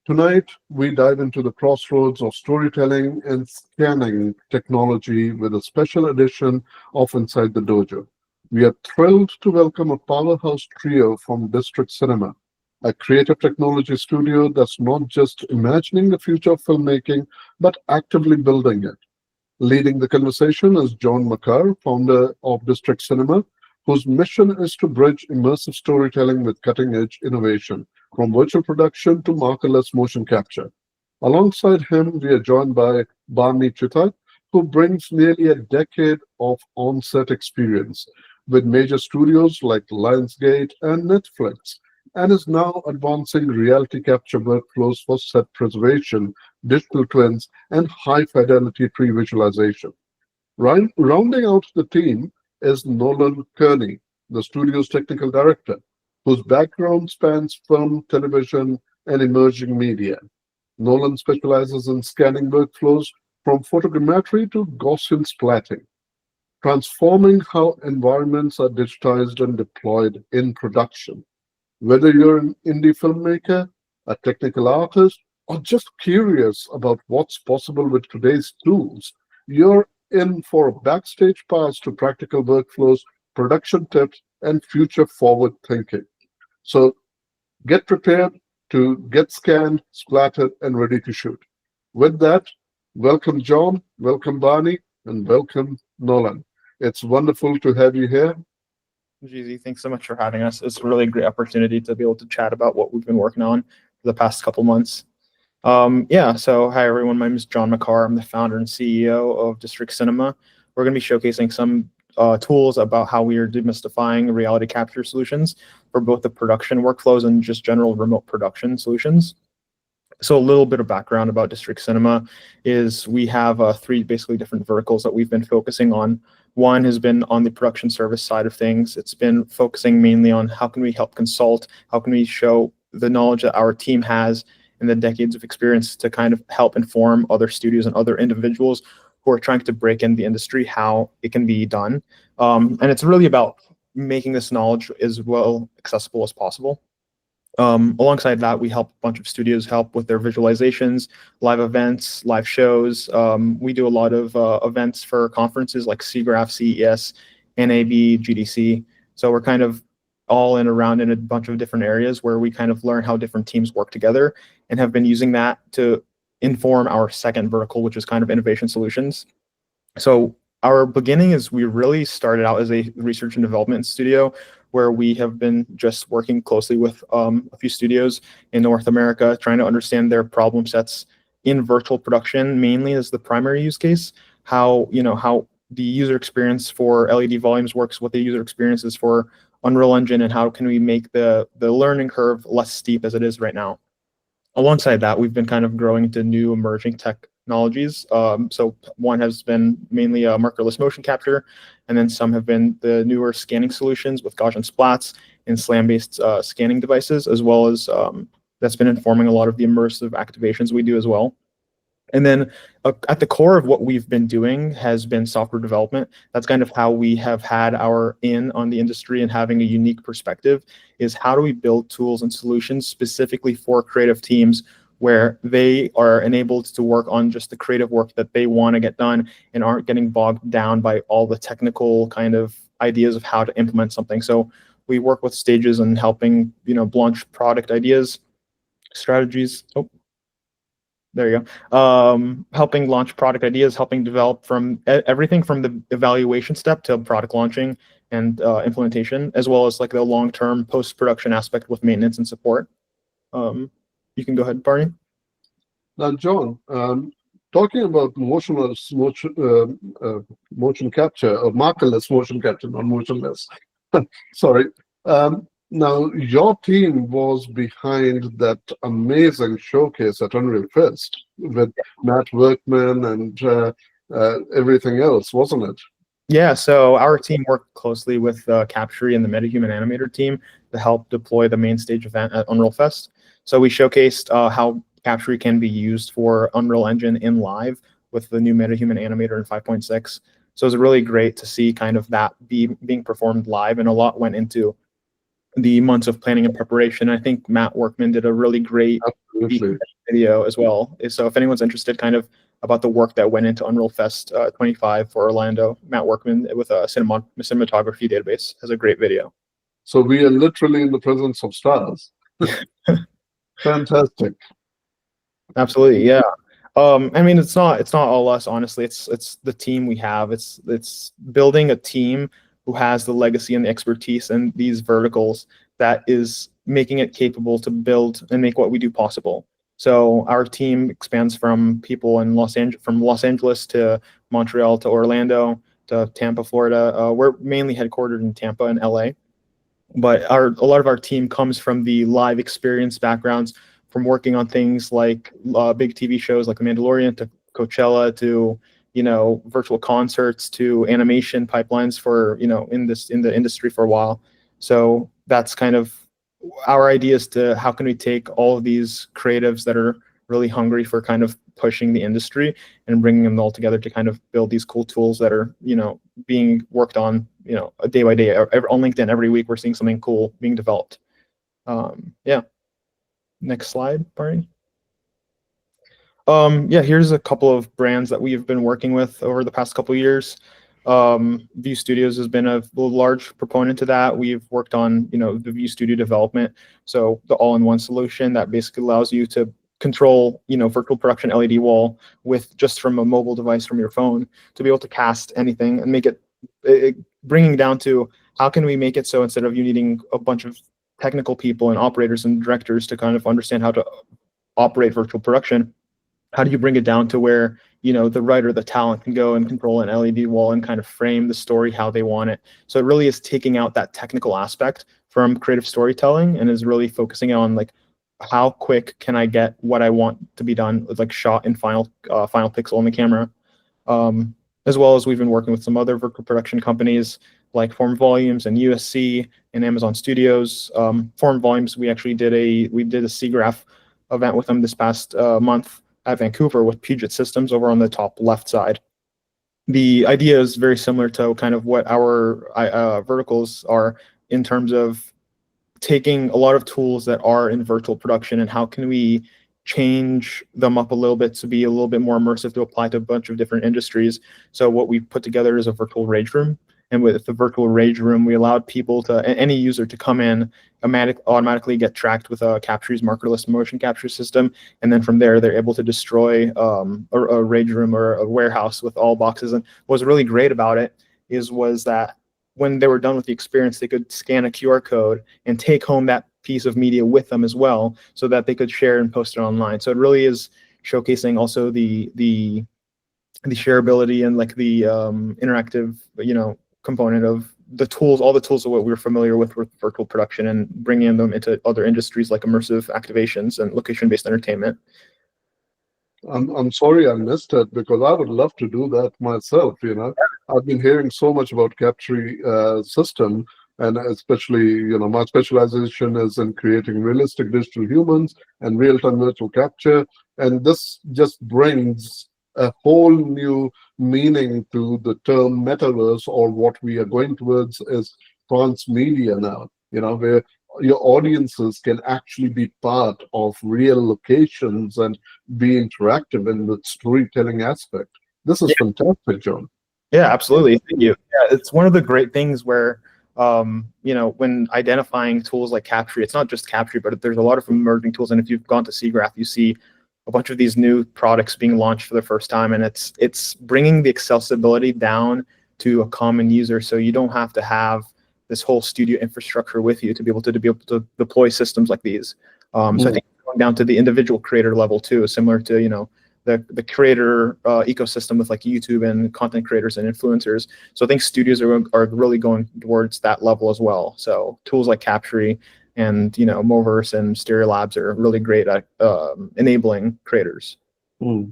Tonight, we dive into the crossroads of storytelling and scanning technology with a special edition of Inside the Dojo. We are thrilled to welcome a powerhouse trio from District Cinema, a creative technology studio that's not just imagining the future of filmmaking, but actively building it. Leading the conversation is John Makar, founder of District Cinema, whose mission is to bridge immersive storytelling with cutting-edge innovation, from virtual production to markerless motion capture. Alongside him, we are joined by Csutak, who brings nearly a decade of on-set experience with major studios like Lionsgate and Netflix, and is now advancing reality capture workflows for set preservation, digital twins, and high-fidelity pre-visualization. Rounding out the team is Nolan Kearney, the studio's technical director, whose background spans film, television, and emerging media. Nolan specializes in scanning workflows from photogrammetry to Gaussian splatting, transforming how environments are digitized and deployed in production. Whether you're an indie filmmaker, a technical artist, or just curious about what's possible with today's tools, you're in for a backstage pass to practical workflows, production tips, and future forward thinking. So get prepared to get scanned, splattered, and ready to shoot. With that, welcome John, welcome Barney, and welcome Nolan. It's wonderful to have you here. Jeasy, thanks so much for having us. It's a really great opportunity to be able to chat about what we've been working on for the past couple months. So hi everyone, my name is John Makar. I'm the founder and CEO of District Cinema. We're going to be showcasing some tools about how we are demystifying reality capture solutions for both the production workflows and just general remote production solutions. So a little bit of background about District Cinema is we have three basically different verticals that we've been focusing on. One has been on the production service side of things. It's been focusing mainly on how can we help consult, how can we show the knowledge that our team has and the decades of experience to kind of help inform other studios and other individuals who are trying to break in the industry, how it can be done. And it's really about making this knowledge as well accessible as possible. Alongside that, we help a bunch of studios help with their visualizations, live events, live shows. We do a lot of events for conferences like SIGGRAPH, CES, NAB, GDC. So we're kind of all in around in a bunch of different areas where we kind of learn how different teams work together and have been using that to inform our second vertical, which is kind of innovation solutions. So our beginning is we really started out as a research and development studio where we have been just working closely with a few studios in North America, trying to understand their problem sets in virtual production, mainly as the primary use case, how the user experience for LED volumes works, what the user experience is for Unreal Engine, and how can we make the learning curve less steep as it is right now. Alongside that, we've been kind of growing into new emerging technologies. So one has been mainly a markerless motion capture, and then some have been the newer scanning solutions with Gaussian splats and SLAM-based scanning devices, as well as that's been informing a lot of the immersive activations we do as well. And then at the core of what we've been doing has been software development. That's kind of how we have had our in on the industry and having a unique perspective is how do we build tools and solutions specifically for creative teams where they are enabled to work on just the creative work that they want to get done and aren't getting bogged down by all the technical kind of ideas of how to implement something. So we work with stages and helping, launch product ideas, strategies. Oh, there you go. Helping launch product ideas, helping develop from everything from the evaluation step to product launching and implementation, as well as like the long-term post-production aspect with maintenance and support. You can go ahead, Barney. Now, John, talking about motionless motion capture, or markerless motion capture, not motionless. Sorry. Now, your team was behind that amazing showcase at Unreal Fest with Matt Workman and everything else, wasn't it? Yeah, so our team worked closely with Capture and the MetaHuman Animator team to help deploy the main stage event at Unreal Fest. So we showcased how Capture can be used for Unreal Engine in live with the new MetaHuman Animator in 5.6. So it was really great to see kind of that being performed live, and a lot went into the months of planning and preparation. I think Matt Workman did a really great video as well. So if anyone's interested kind of about the work that went into Unreal Fest 25 for Orlando, Matt Workman with a cinematography database has a great video. So we are literally in the presence of stars. Fantastic. Absolutely, yeah. I mean, it's not all us, honestly. It's the team we have. It's building a team who has the legacy and the expertise and these verticals that is making it capable to build and make what we do possible. So our team expands from people in from Los Angeles to Montreal to Orlando to Tampa, Florida. We're mainly headquartered in Tampa and LA, but a lot of our team comes from the live experience backgrounds, from working on things like big TV shows like The Mandalorian to Coachella to virtual concerts to animation pipelines for in the industry for a while. So that's kind of our idea as to how can we take all of these creatives that are really hungry for kind of pushing the industry and bringing them all together to kind of build these cool tools that are being worked on day by day. On LinkedIn every week we're seeing something cool being developed. Yeah. Next slide, Barney. Yeah, here's a couple of brands that we've been working with over the past couple of years. View Studios has been a large proponent to that. We've worked on, the View Studio development. So the all-in-one solution that basically allows you to control, virtual production LED wall with just from a mobile device from your phone to be able to cast anything and make it bringing down to how can we make it so instead of you needing a bunch of technical people and operators and directors to kind of understand how to operate virtual production, how do you bring it down to where the writer, the talent can go and control an LED wall and kind of frame the story how they want it. So it really is taking out that technical aspect from creative storytelling and is really focusing on like how quick can I get what I want to be done with like shot in final pixel on the camera. As well as we've been working with some other virtual production companies like Form Volumes and USC and Amazon Studios. Form Volumes, we actually did a SIGGRAPH event with them this past month at Vancouver with Puget Systems over on the top left side. The idea is very similar to kind of what our verticals are in terms of taking a lot of tools that are in virtual production and how can we change them up a little bit to be a little bit more immersive to apply to a bunch of different industries. So what we've put together is a virtual rage room. And with the virtual rage room, we allowed people any user to come in, automatically get tracked with a Capture's markerless motion capture system. And then from there, they're able to destroy a rage room or a warehouse with all boxes. And what's really great about it was that when they were done with the experience, they could scan a QR code and take home that piece of media with them as well so that they could share and post it online. So it really is showcasing also the shareability and like the interactive, component of the tools, all the tools of what we were familiar with virtual production and bringing them into other industries like immersive activations and location-based entertainment. I'm sorry I missed it because I would love to do that myself. I've been hearing so much about Capture system, and especially my specialization is in creating realistic digital humans and real-time virtual capture, and this just brings a whole new meaning to the term metaverse, or what we are going towards is transmedia now, where your audiences can actually be part of real locations and be interactive in the storytelling aspect. This is fantastic, John. Yeah, absolutely. Thank you. Yeah, it's one of the great things where, when identifying tools like Capture, it's not just Capture, but there's a lot of emerging tools. And if you've gone to SIGGRAPH, you see a bunch of these new products being launched for the first time, and it's bringing the accessibility down to a common user, so you don't have to have this whole studio infrastructure with you to be able to deploy systems like these. So I think going down to the individual creator level too, similar to the creator ecosystem with like YouTube and content creators and influencers. So I think studios are really going towards that level as well. So tools like Capture and Moverse and Stereolabs are really great at enabling creators. Yeah,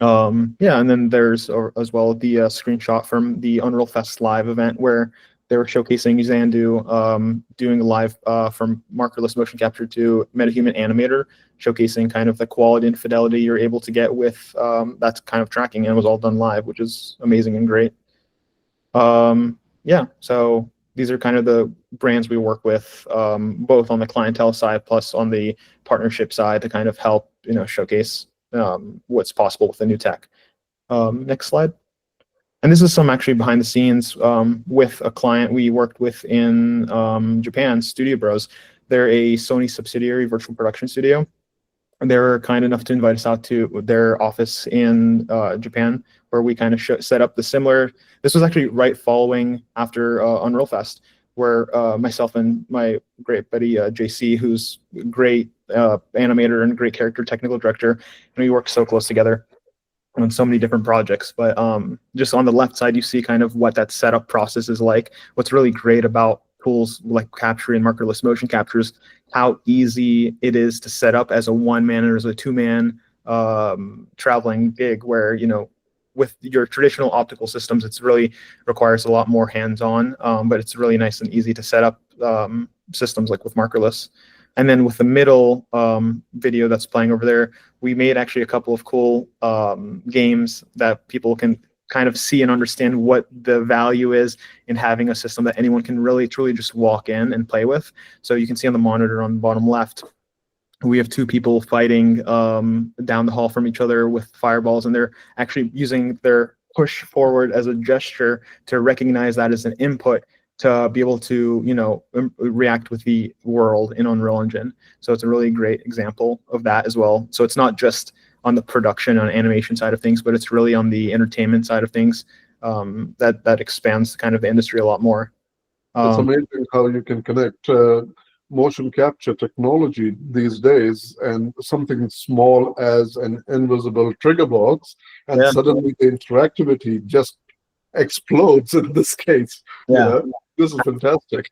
and then there's as well the screenshot from the Unreal Fest live event where they were showcasing Xandu doing a live from markerless motion capture to MetaHuman Animator, showcasing kind of the quality and fidelity you're able to get with that kind of tracking, and it was all done live, which is amazing and great. Yeah, so these are kind of the brands we work with, both on the clientele side plus on the partnership side to kind of help, showcase what's possible with the new tech. Next slide. And this is some actually behind the scenes with a client we worked with in Japan, Studio Bros. They're a Sony subsidiary virtual production studio. And they were kind enough to invite us out to their office in Japan, where we kind of set up the similar. This was actually right following after Unreal Fest, where myself and my great buddy JC, who's a great animator and great character technical director, and we work so close together on so many different projects. But just on the left side, you see kind of what that setup process is like. What's really great about tools like Capture and markerless motion captures, how easy it is to set up as a one-man or as a two-man traveling gig, where, with your traditional optical systems, it's really requires a lot more hands-on, but it's really nice and easy to set up systems like with markerless. And then with the middle video that's playing over there, we made actually a couple of cool games that people can kind of see and understand what the value is in having a system that anyone can really truly just walk in and play with. So you can see on the monitor on the bottom left, we have two people fighting down the hall from each other with fireballs, and they're actually using their push forward as a gesture to recognize that as an input to be able to, react with the world in Unreal Engine. So it's a really great example of that as well. So it's not just on the production and animation side of things, but it's really on the entertainment side of things that expands kind of the industry a lot more. It's amazing how you can connect motion capture technology these days and something small as an invisible trigger box, and suddenly the interactivity just explodes in this case. This is fantastic.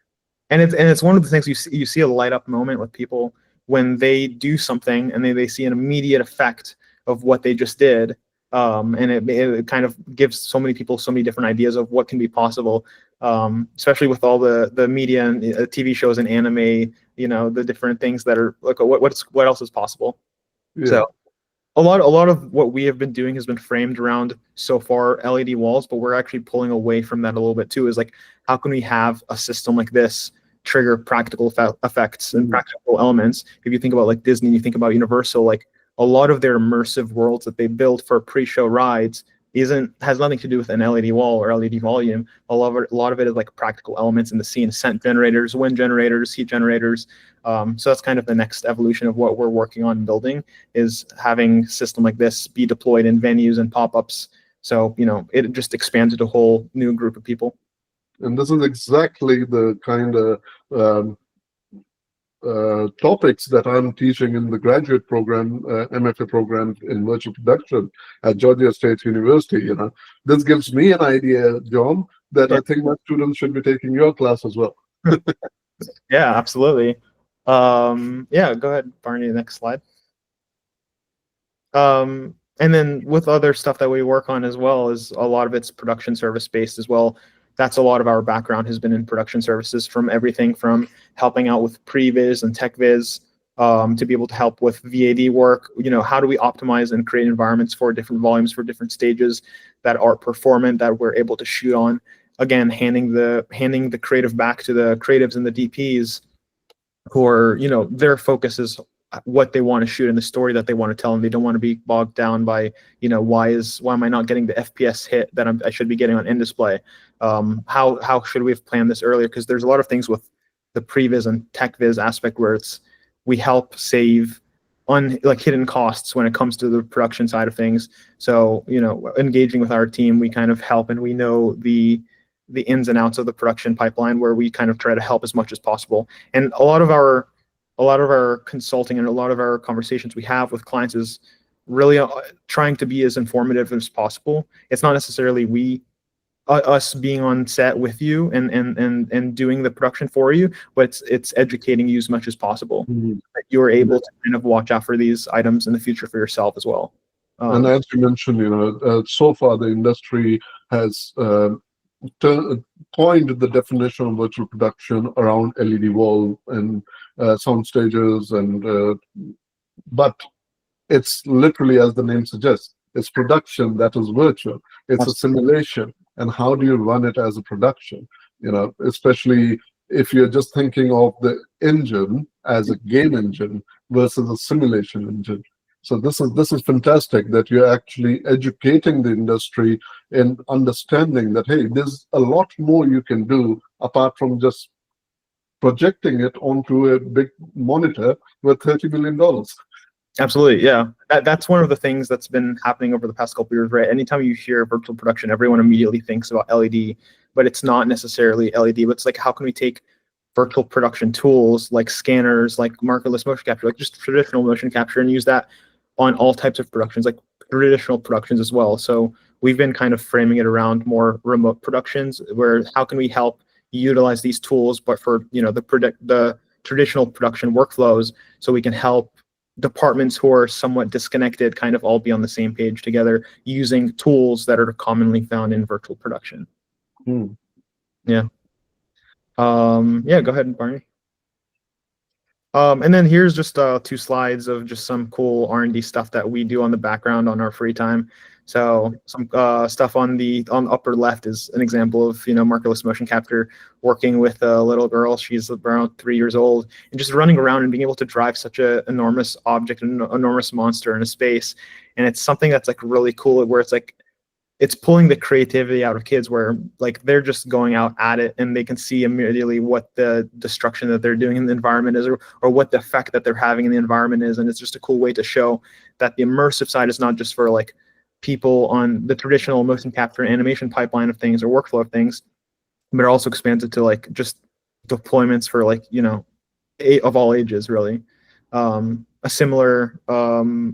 And it's one of the things you see a light up moment with people when they do something and they see an immediate effect of what they just did. And it kind of gives so many people so many different ideas of what can be possible, especially with all the media and TV shows and anime, the different things that are like, what else is possible. So a lot of what we have been doing has been framed around so far LED walls, but we're actually pulling away from that a little bit too, is like, how can we have a system like this trigger practical effects and practical elements? If you think about like Disney, you think about Universal, like a lot of their immersive worlds that they build for pre-show rides has nothing to do with an LED wall or LED volume. A lot of it is like practical elements in the scene, scent generators, wind generators, heat generators. So that's kind of the next evolution of what we're working on building, is having a system like this be deployed in venues and pop-ups. So, it just expands to a whole new group of people. And this is exactly the kind of topics that I'm teaching in the graduate program, MFA program in virtual production at Georgia State University. This gives me an idea, John, that I think my students should be taking your class as well. Yeah, absolutely. Go ahead, Barney, next slide. And then with other stuff that we work on as well, is a lot of it's production service based as well. That's a lot of our background has been in production services, from everything from helping out with previs and tech viz, to be able to help with VAD work. How do we optimize and create environments for different volumes, for different stages that are performant, that we're able to shoot on. Again, handing the creative back to the creatives and the DPs, who are, their focus is what they want to shoot and the story that they want to tell, and they don't want to be bogged down by, why am I not getting the FPS hit that I should be getting on in display? How should we have planned this earlier? Because there's a lot of things with the previs and tech viz aspect where we help save on like hidden costs when it comes to the production side of things. So, engaging with our team, we kind of help, and we know the ins and outs of the production pipeline, where we kind of try to help as much as possible. And a lot of our consulting and a lot of our conversations we have with clients is really trying to be as informative as possible. It's not necessarily us being on set with you and doing the production for you, but it's educating you as much as possible. That you're able to kind of watch out for these items in the future for yourself as well. And as you mentioned, so far the industry has coined the definition of virtual production around LED wall and sound stages, but it's literally, as the name suggests, it's production that is virtual. It's a simulation, and how do you run it as a production? especially if you're just thinking of the engine as a game engine versus a simulation engine. So this is fantastic that you're actually educating the industry in understanding that, hey, there's a lot more you can do apart from just projecting it onto a big monitor with $30 million. Absolutely, yeah. That's one of the things that's been happening over the past couple of years, right? Anytime you hear virtual production, everyone immediately thinks about LED, but it's not necessarily LED. But it's like, how can we take virtual production tools like scanners, like markerless motion capture, like just traditional motion capture, and use that on all types of productions, like traditional productions as well. So we've been kind of framing it around more remote productions, where how can we help utilize these tools, but for the traditional production workflows, so we can help departments who are somewhat disconnected kind of all be on the same page together using tools that are commonly found in virtual production. Yeah. Yeah, go ahead, Barney. And then here's just 2 slides of just some cool R&D stuff that we do on the background on our free time. So some stuff on the upper left is an example of markerless motion capture, working with a little girl. She's around 3 years old, and just running around and being able to drive such an enormous object, an enormous monster in a space. And it's something that's like really cool, where it's like it's pulling the creativity out of kids, where like they're just going out at it and they can see immediately what the destruction that they're doing in the environment is, or what the effect that they're having in the environment is. And it's just a cool way to show that the immersive side is not just for like people on the traditional motion capture and animation pipeline of things or workflow of things, but it also expands it to like just deployments for like, of all ages, really. A similar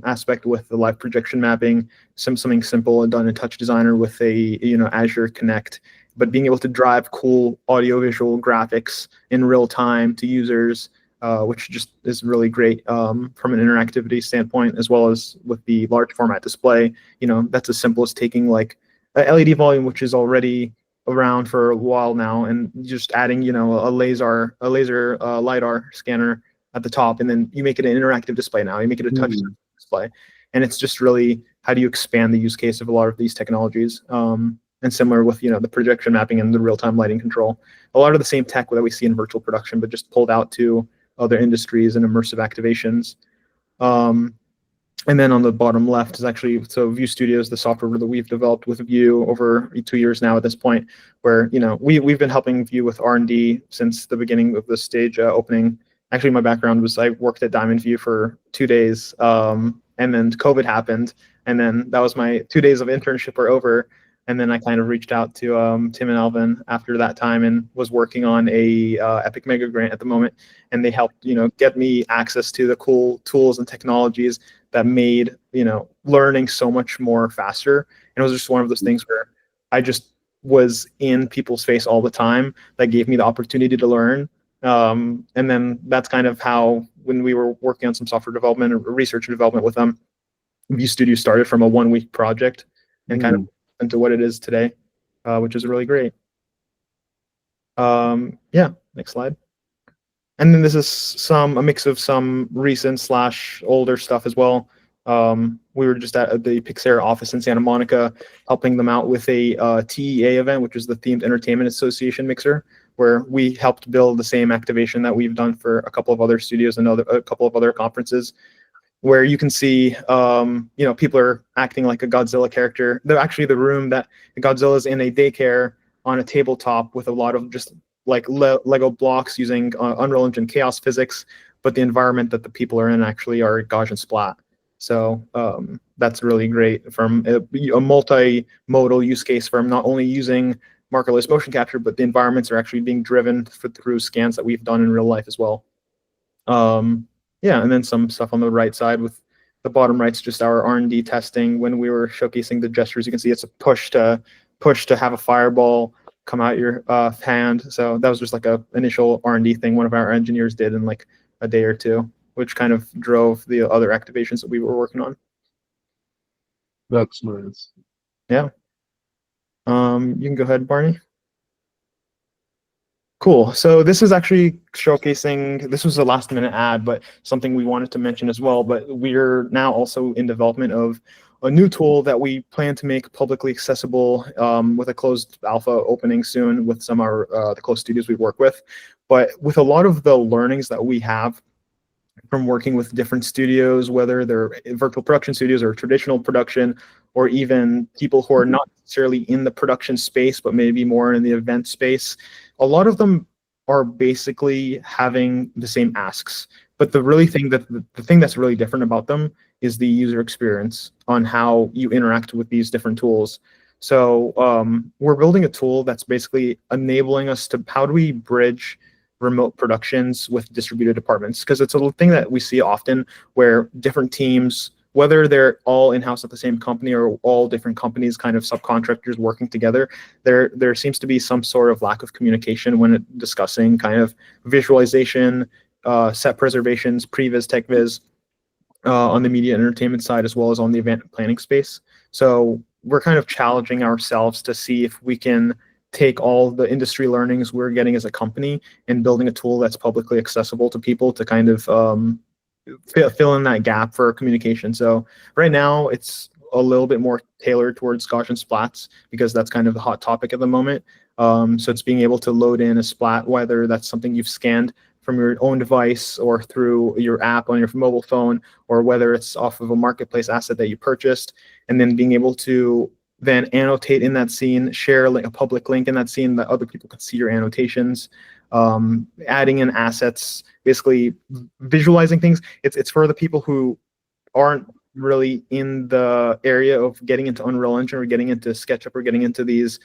aspect with the live projection mapping, something simple and done in Touch Designer with a Azure Connect, but being able to drive cool audiovisual graphics in real time to users, which just is really great from an interactivity standpoint, as well as with the large format display. That's as simple as taking like a LED volume, which is already around for a while now, and just adding a laser LiDAR scanner at the top, and then you make it an interactive display now. You make it a touch display. And it's just really, how do you expand the use case of a lot of these technologies? And similar with, the projection mapping and the real-time lighting control. A lot of the same tech that we see in virtual production, but just pulled out to other industries and immersive activations. And then on the bottom left is actually, so View Studios, the software that we've developed with View over 2 years now at this point, where, we've been helping View with R&D since the beginning of the stage opening. Actually, my background was I worked at Diamond View for 2 days, and then COVID happened, and then that was my 2 days of internship were over, and then I kind of reached out to Tim and Alvin after that time, and was working on a Epic Mega Grant at the moment, and they helped get me access to the cool tools and technologies that made learning so much more faster. And it was just one of those things where I just was in people's face all the time that gave me the opportunity to learn. And then that's kind of how, when we were working on some software development or research and development with them, View Studio started from a 1-week project and kind of into what it is today, which is really great. Yeah, next slide. And then this is a mix of some recent / older stuff as well. We were just at the Pixar office in Santa Monica, helping them out with a TEA event, which is the Themed Entertainment Association mixer, where we helped build the same activation that we've done for a couple of other studios and a couple of other conferences, where you can see, people are acting like a Godzilla character. They're actually the room that Godzilla's in a daycare on a tabletop with a lot of just like Lego blocks using Unreal Engine chaos physics, but the environment that the people are in actually are Gaussian splat. So that's really great from a multimodal use case, from not only using markerless motion capture, but the environments are actually being driven through scans that we've done in real life as well. Yeah, and then some stuff on the right side with the bottom right's just our R&D testing when we were showcasing the gestures. You can see it's a push to have a fireball come out your hand. So that was just like a initial R&D thing one of our engineers did in like a day or two, which kind of drove the other activations that we were working on. That's nice. Yeah. You can go ahead, Barney. Cool. So this is actually showcasing, this was a last minute ad, but something we wanted to mention as well, but we're now also in development of a new tool that we plan to make publicly accessible with a closed alpha opening soon with some of our the close studios we work with. But with a lot of the learnings that we have from working with different studios, whether they're virtual production studios or traditional production, or even people who are not necessarily in the production space, but maybe more in the event space, a lot of them are basically having the same asks. But the thing that's really different about them is the user experience on how you interact with these different tools. So we're building a tool that's basically enabling us to, how do we bridge remote productions with distributed departments? Because it's a thing that we see often where different teams, whether they're all in-house at the same company or all different companies, kind of subcontractors working together, there seems to be some sort of lack of communication when discussing kind of visualization, set preservations, previs, tech-viz, on the media and entertainment side, as well as on the event planning space. So we're kind of challenging ourselves to see if we can take all the industry learnings we're getting as a company and building a tool that's publicly accessible to people to kind of fill in that gap for communication. So right now it's a little bit more tailored towards Gaussian splats because that's kind of the hot topic at the moment. So it's being able to load in a splat, whether that's something you've scanned from your own device or through your app on your mobile phone, or whether it's off of a marketplace asset that you purchased, and then being able to then annotate in that scene, share a public link in that scene that other people can see your annotations, adding in assets, basically visualizing things. It's for the people who aren't really in the area of getting into Unreal Engine or getting into SketchUp or getting into these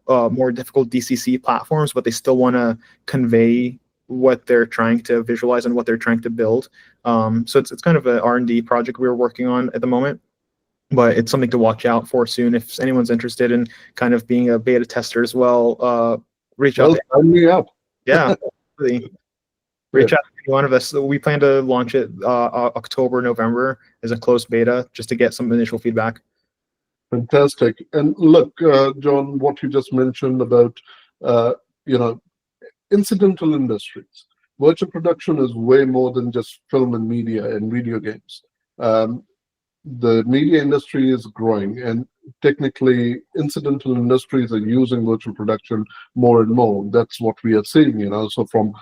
more difficult DCC platforms, but they still want to convey what they're trying to visualize and what they're trying to build. So it's kind of an R&D project we're working on at the moment, but it's something to watch out for soon. If anyone's interested in kind of being a beta tester as well, reach out. Sign me up. Yeah, really. Reach out to any one of us. We plan to launch it October, November as a closed beta, just to get some initial feedback. Fantastic. And look, John, what you just mentioned about, you know, incidental industries. Virtual production is way more than just film and media and video games. The media industry is growing, and technically incidental industries are using virtual production more and more. That's what we are seeing, you know. So from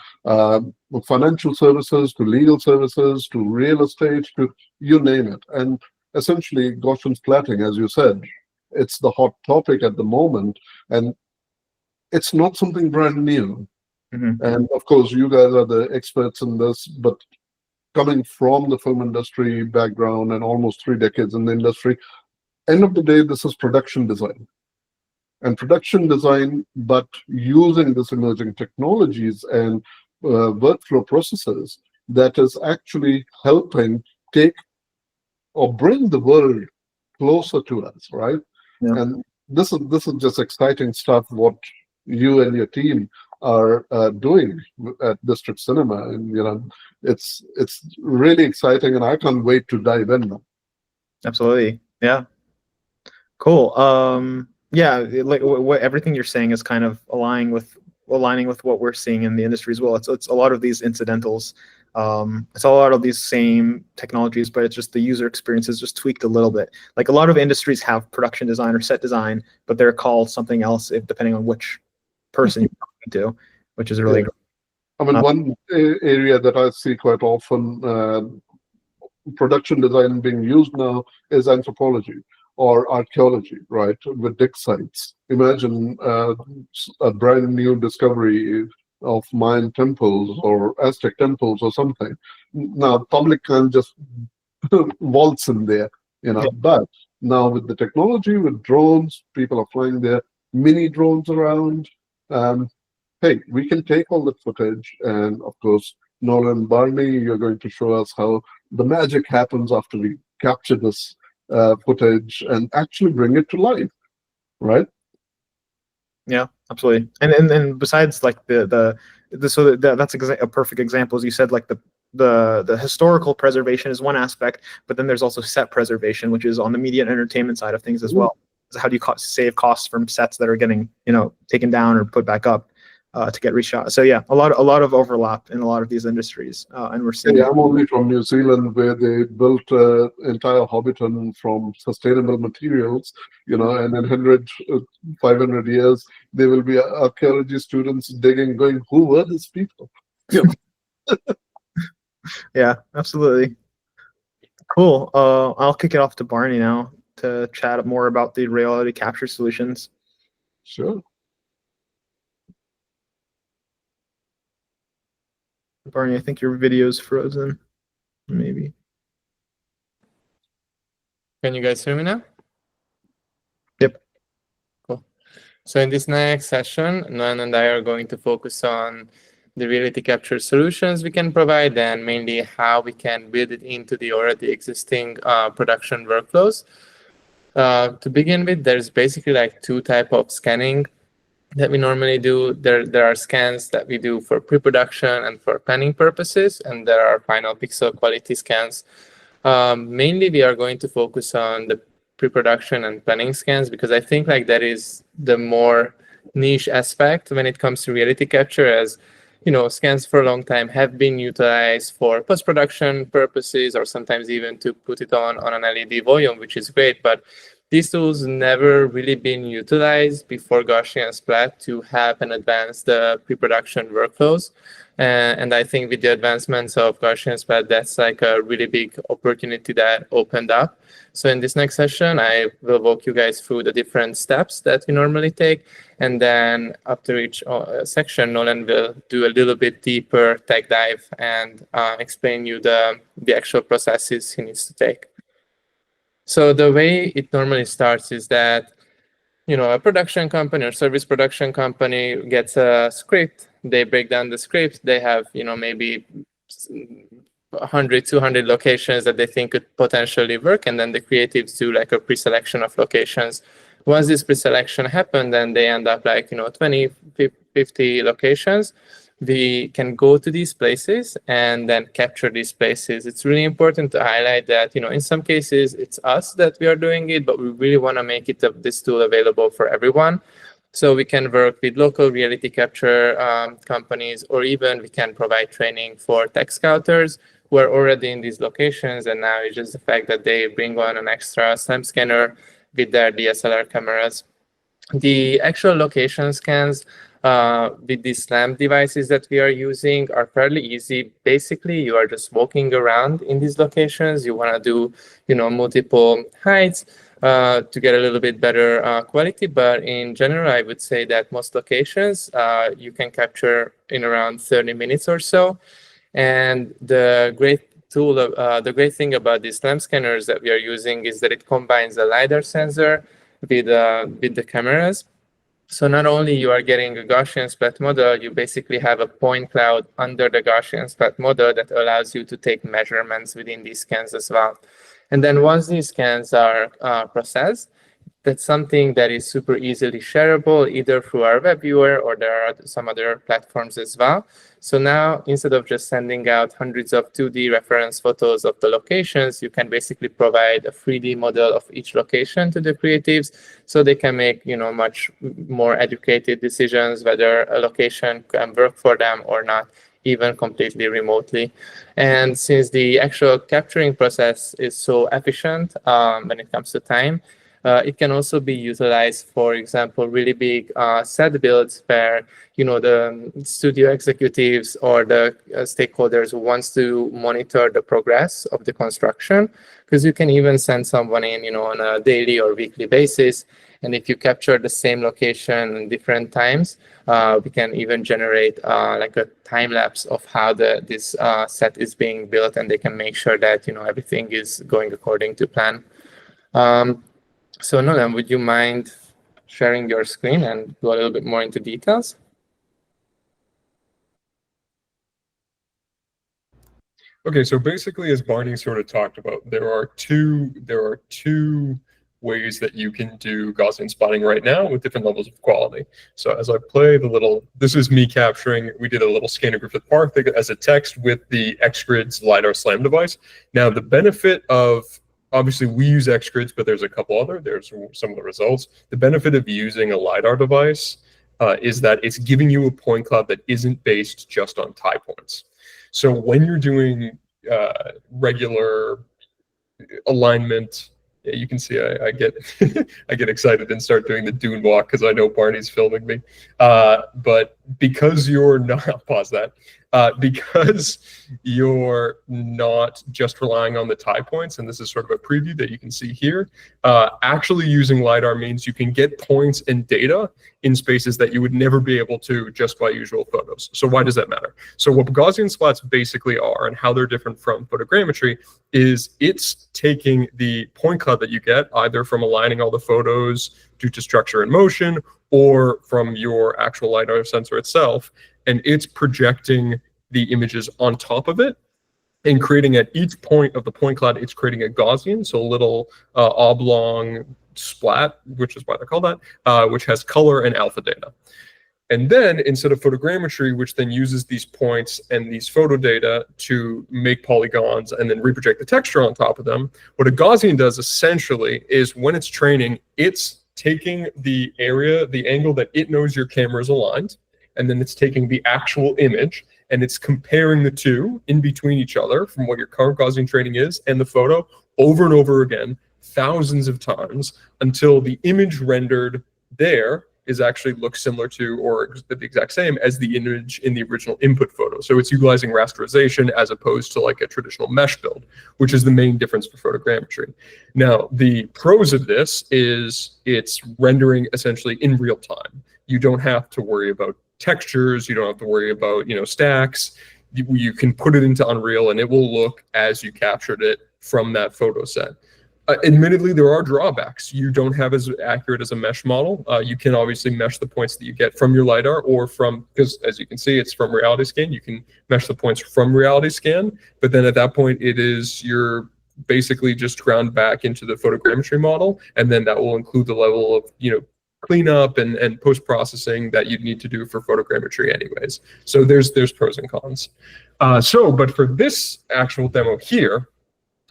financial services to legal services to real estate to you name it. And essentially Gaussian splatting, as you said, it's the hot topic at the moment, and it's not something brand new. Mm-hmm. And of course, you guys are the experts in this, but coming from the film industry background and almost 3 decades in the industry, end of the day, this is production design. And production design, but using this emerging technologies and workflow processes that is actually helping take or bring the world closer to us, right? Yeah. And this is just exciting stuff, what you and your team are doing at District Cinema, and you know, it's really exciting, and I can't wait to dive in now. Absolutely, yeah, cool. Yeah, like what everything you're saying is kind of aligning with what we're seeing in the industry as well. It's a lot of these incidentals. It's a lot of these same technologies, but it's just the user experience is just tweaked a little bit. Like a lot of industries have production design or set design, but they're called something else depending on which person you're talking to, which is really great. I mean, one area that I see quite often production design being used now is anthropology or archaeology, right? With dig sites. Imagine a brand new discovery of Mayan temples or Aztec temples or something. Now, public can't just waltz in there, you know, but now with the technology, with drones, people are flying their mini drones around. Hey, we can take all that footage, and of course, Nolan, Barney, you're going to show us how the magic happens after we capture this footage and actually bring it to life, right? Yeah, absolutely. And besides, like that's a perfect example, as you said. Like the historical preservation is one aspect, but then there's also set preservation, which is on the media and entertainment side of things as well. So how do you save costs from sets that are getting, you know, taken down or put back up? to get reshot. So yeah, a lot of overlap in a lot of these industries, and we're seeing. Yeah, I'm only from New Zealand, where they built entire Hobbiton from sustainable materials, and in 100, 500 years, there will be archaeology students digging, going, who were these people? Yeah, absolutely. Cool. I'll kick it off to Barney now to chat more about the reality capture solutions. Sure. Barney, I think your video's frozen. Maybe. Can you guys hear me now? Yep. Cool. So in this next session, Nolan and I are going to focus on the reality capture solutions we can provide, and mainly how we can build it into the already existing production workflows. To begin with, there's basically like two types of scanning that we normally do. There are scans that we do for pre-production and for planning purposes, and there are final pixel quality scans. Mainly, we are going to focus on the pre-production and planning scans, because I think like that is the more niche aspect when it comes to reality capture, as scans for a long time have been utilized for post-production purposes, or sometimes even to put it on an LED volume, which is great. But these tools never really been utilized before Gaussian Splat to have and advance the pre-production workflows. And I think with the advancements of Gaussian Splat, that's like a really big opportunity that opened up. So in this next session, I will walk you guys through the different steps that we normally take. And then after each section, Nolan will do a little bit deeper tech dive and explain you the actual processes he needs to take. So the way it normally starts is that, a production company or service production company gets a script. They break down the script. They have, maybe 100, 200 locations that they think could potentially work. And then the creatives do like a pre-selection of locations. Once this pre-selection happened, then they end up like, 20, 50 locations. We can go to these places and then capture these places. It's really important to highlight that, in some cases, it's us that we are doing it, but we really want to make this tool available for everyone. So we can work with local reality capture companies, or even we can provide training for tech scouters who are already in these locations. And now it's just the fact that they bring on an extra SLAM scanner with their DSLR cameras. The actual location scans with these SLAM devices that we are using are fairly easy. Basically, you are just walking around in these locations. You want to do, multiple heights to get a little bit better quality. But in general, I would say that most locations you can capture in around 30 minutes or so. And the great thing about these SLAM scanners that we are using is that it combines a LiDAR sensor with the cameras. So not only you are getting a Gaussian Splat model, you basically have a point cloud under the Gaussian Splat model that allows you to take measurements within these scans as well. And then once these scans are processed, that's something that is super easily shareable, either through our web viewer, or there are some other platforms as well. So now, instead of just sending out hundreds of 2D reference photos of the locations, you can basically provide a 3D model of each location to the creatives, so they can make much more educated decisions whether a location can work for them or not, even completely remotely. And since the actual capturing process is so efficient when it comes to time, it can also be utilized, for example, really big set builds where the studio executives or the stakeholders wants to monitor the progress of the construction, because you can even send someone in on a daily or weekly basis. And if you capture the same location in different times, we can even generate like a time lapse of how this set is being built, and they can make sure that everything is going according to plan. So Nolan, would you mind sharing your screen and go a little bit more into details? Okay, so basically, as Barney sort of talked about, there are two ways that you can do Gaussian splatting right now with different levels of quality. So as I play this is me capturing, we did a little scanner Griffith Park as a text with the XGrid's LiDAR SLAM device. Now, the benefit of, obviously we use XGrids, but there's a couple there's some of the results. The benefit of using a LiDAR device is that it's giving you a point cloud that isn't based just on tie points. So when you're doing regular alignment, yeah, you can see I get I get excited and start doing the dune walk because I know Barney's filming me. But because you're not, I'll pause that. Because you're not just relying on the tie points, and this is sort of a preview that you can see here, actually using LiDAR means you can get points and data in spaces that you would never be able to just by usual photos. So why does that matter? So what Gaussian splats basically are and how they're different from photogrammetry is it's taking the point cloud that you get either from aligning all the photos due to structure and motion or from your actual LiDAR sensor itself, and it's projecting the images on top of it and creating at each point of the point cloud, it's creating a Gaussian, so a little oblong splat, which is why they're called that, which has color and alpha data. And then instead of photogrammetry, which then uses these points and these photo data to make polygons and then reproject the texture on top of them, what a Gaussian does essentially is when it's training, it's taking the area, the angle that it knows your camera is aligned, and then it's taking the actual image and it's comparing the two in between each other from what your current Gaussian training is and the photo over and over again, thousands of times, until the image rendered there is actually looks similar to or the exact same as the image in the original input photo. So it's utilizing rasterization as opposed to like a traditional mesh build, which is the main difference for photogrammetry. Now, the pros of this is it's rendering essentially in real time. You don't have to worry about textures, you don't have to worry about, stacks. You can put it into Unreal and it will look as you captured it from that photo set. Admittedly, there are drawbacks. You don't have as accurate as a mesh model. You can obviously mesh the points that you get from your LiDAR or from, because as you can see, it's from reality scan. You can mesh the points from reality scan, but then at that point, you're basically just ground back into the photogrammetry model, and then that will include the level of, cleanup and post-processing that you'd need to do for photogrammetry anyways. So there's pros and cons. But for this actual demo here,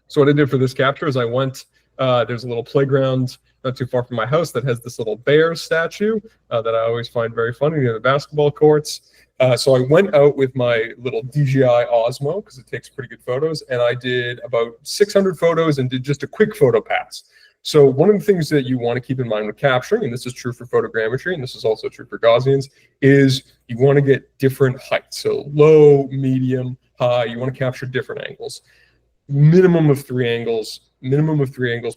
so what I did for this capture is I went, there's a little playground not too far from my house that has this little bear statue that I always find very funny near the basketball courts. So I went out with my little DJI Osmo because it takes pretty good photos, and I did about 600 photos and did just a quick photo pass. So one of the things that you want to keep in mind with capturing, and this is true for photogrammetry, and this is also true for Gaussians, is you want to get different heights. So low, medium, high, you want to capture different angles. Minimum of three angles,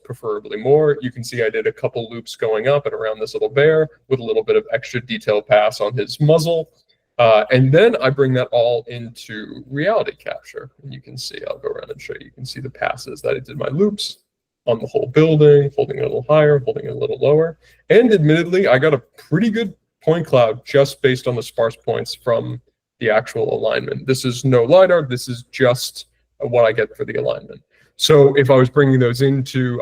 preferably more. You can see I did a couple loops going up and around this little bear with a little bit of extra detail pass on his muzzle. And then I bring that all into reality capture. And you can see, I'll go around and show you, you can see the passes that I did my loops on the whole building, holding it a little higher, holding it a little lower. And admittedly, I got a pretty good point cloud just based on the sparse points from the actual alignment. This is no LiDAR, this is just what I get for the alignment. So if I was bringing those into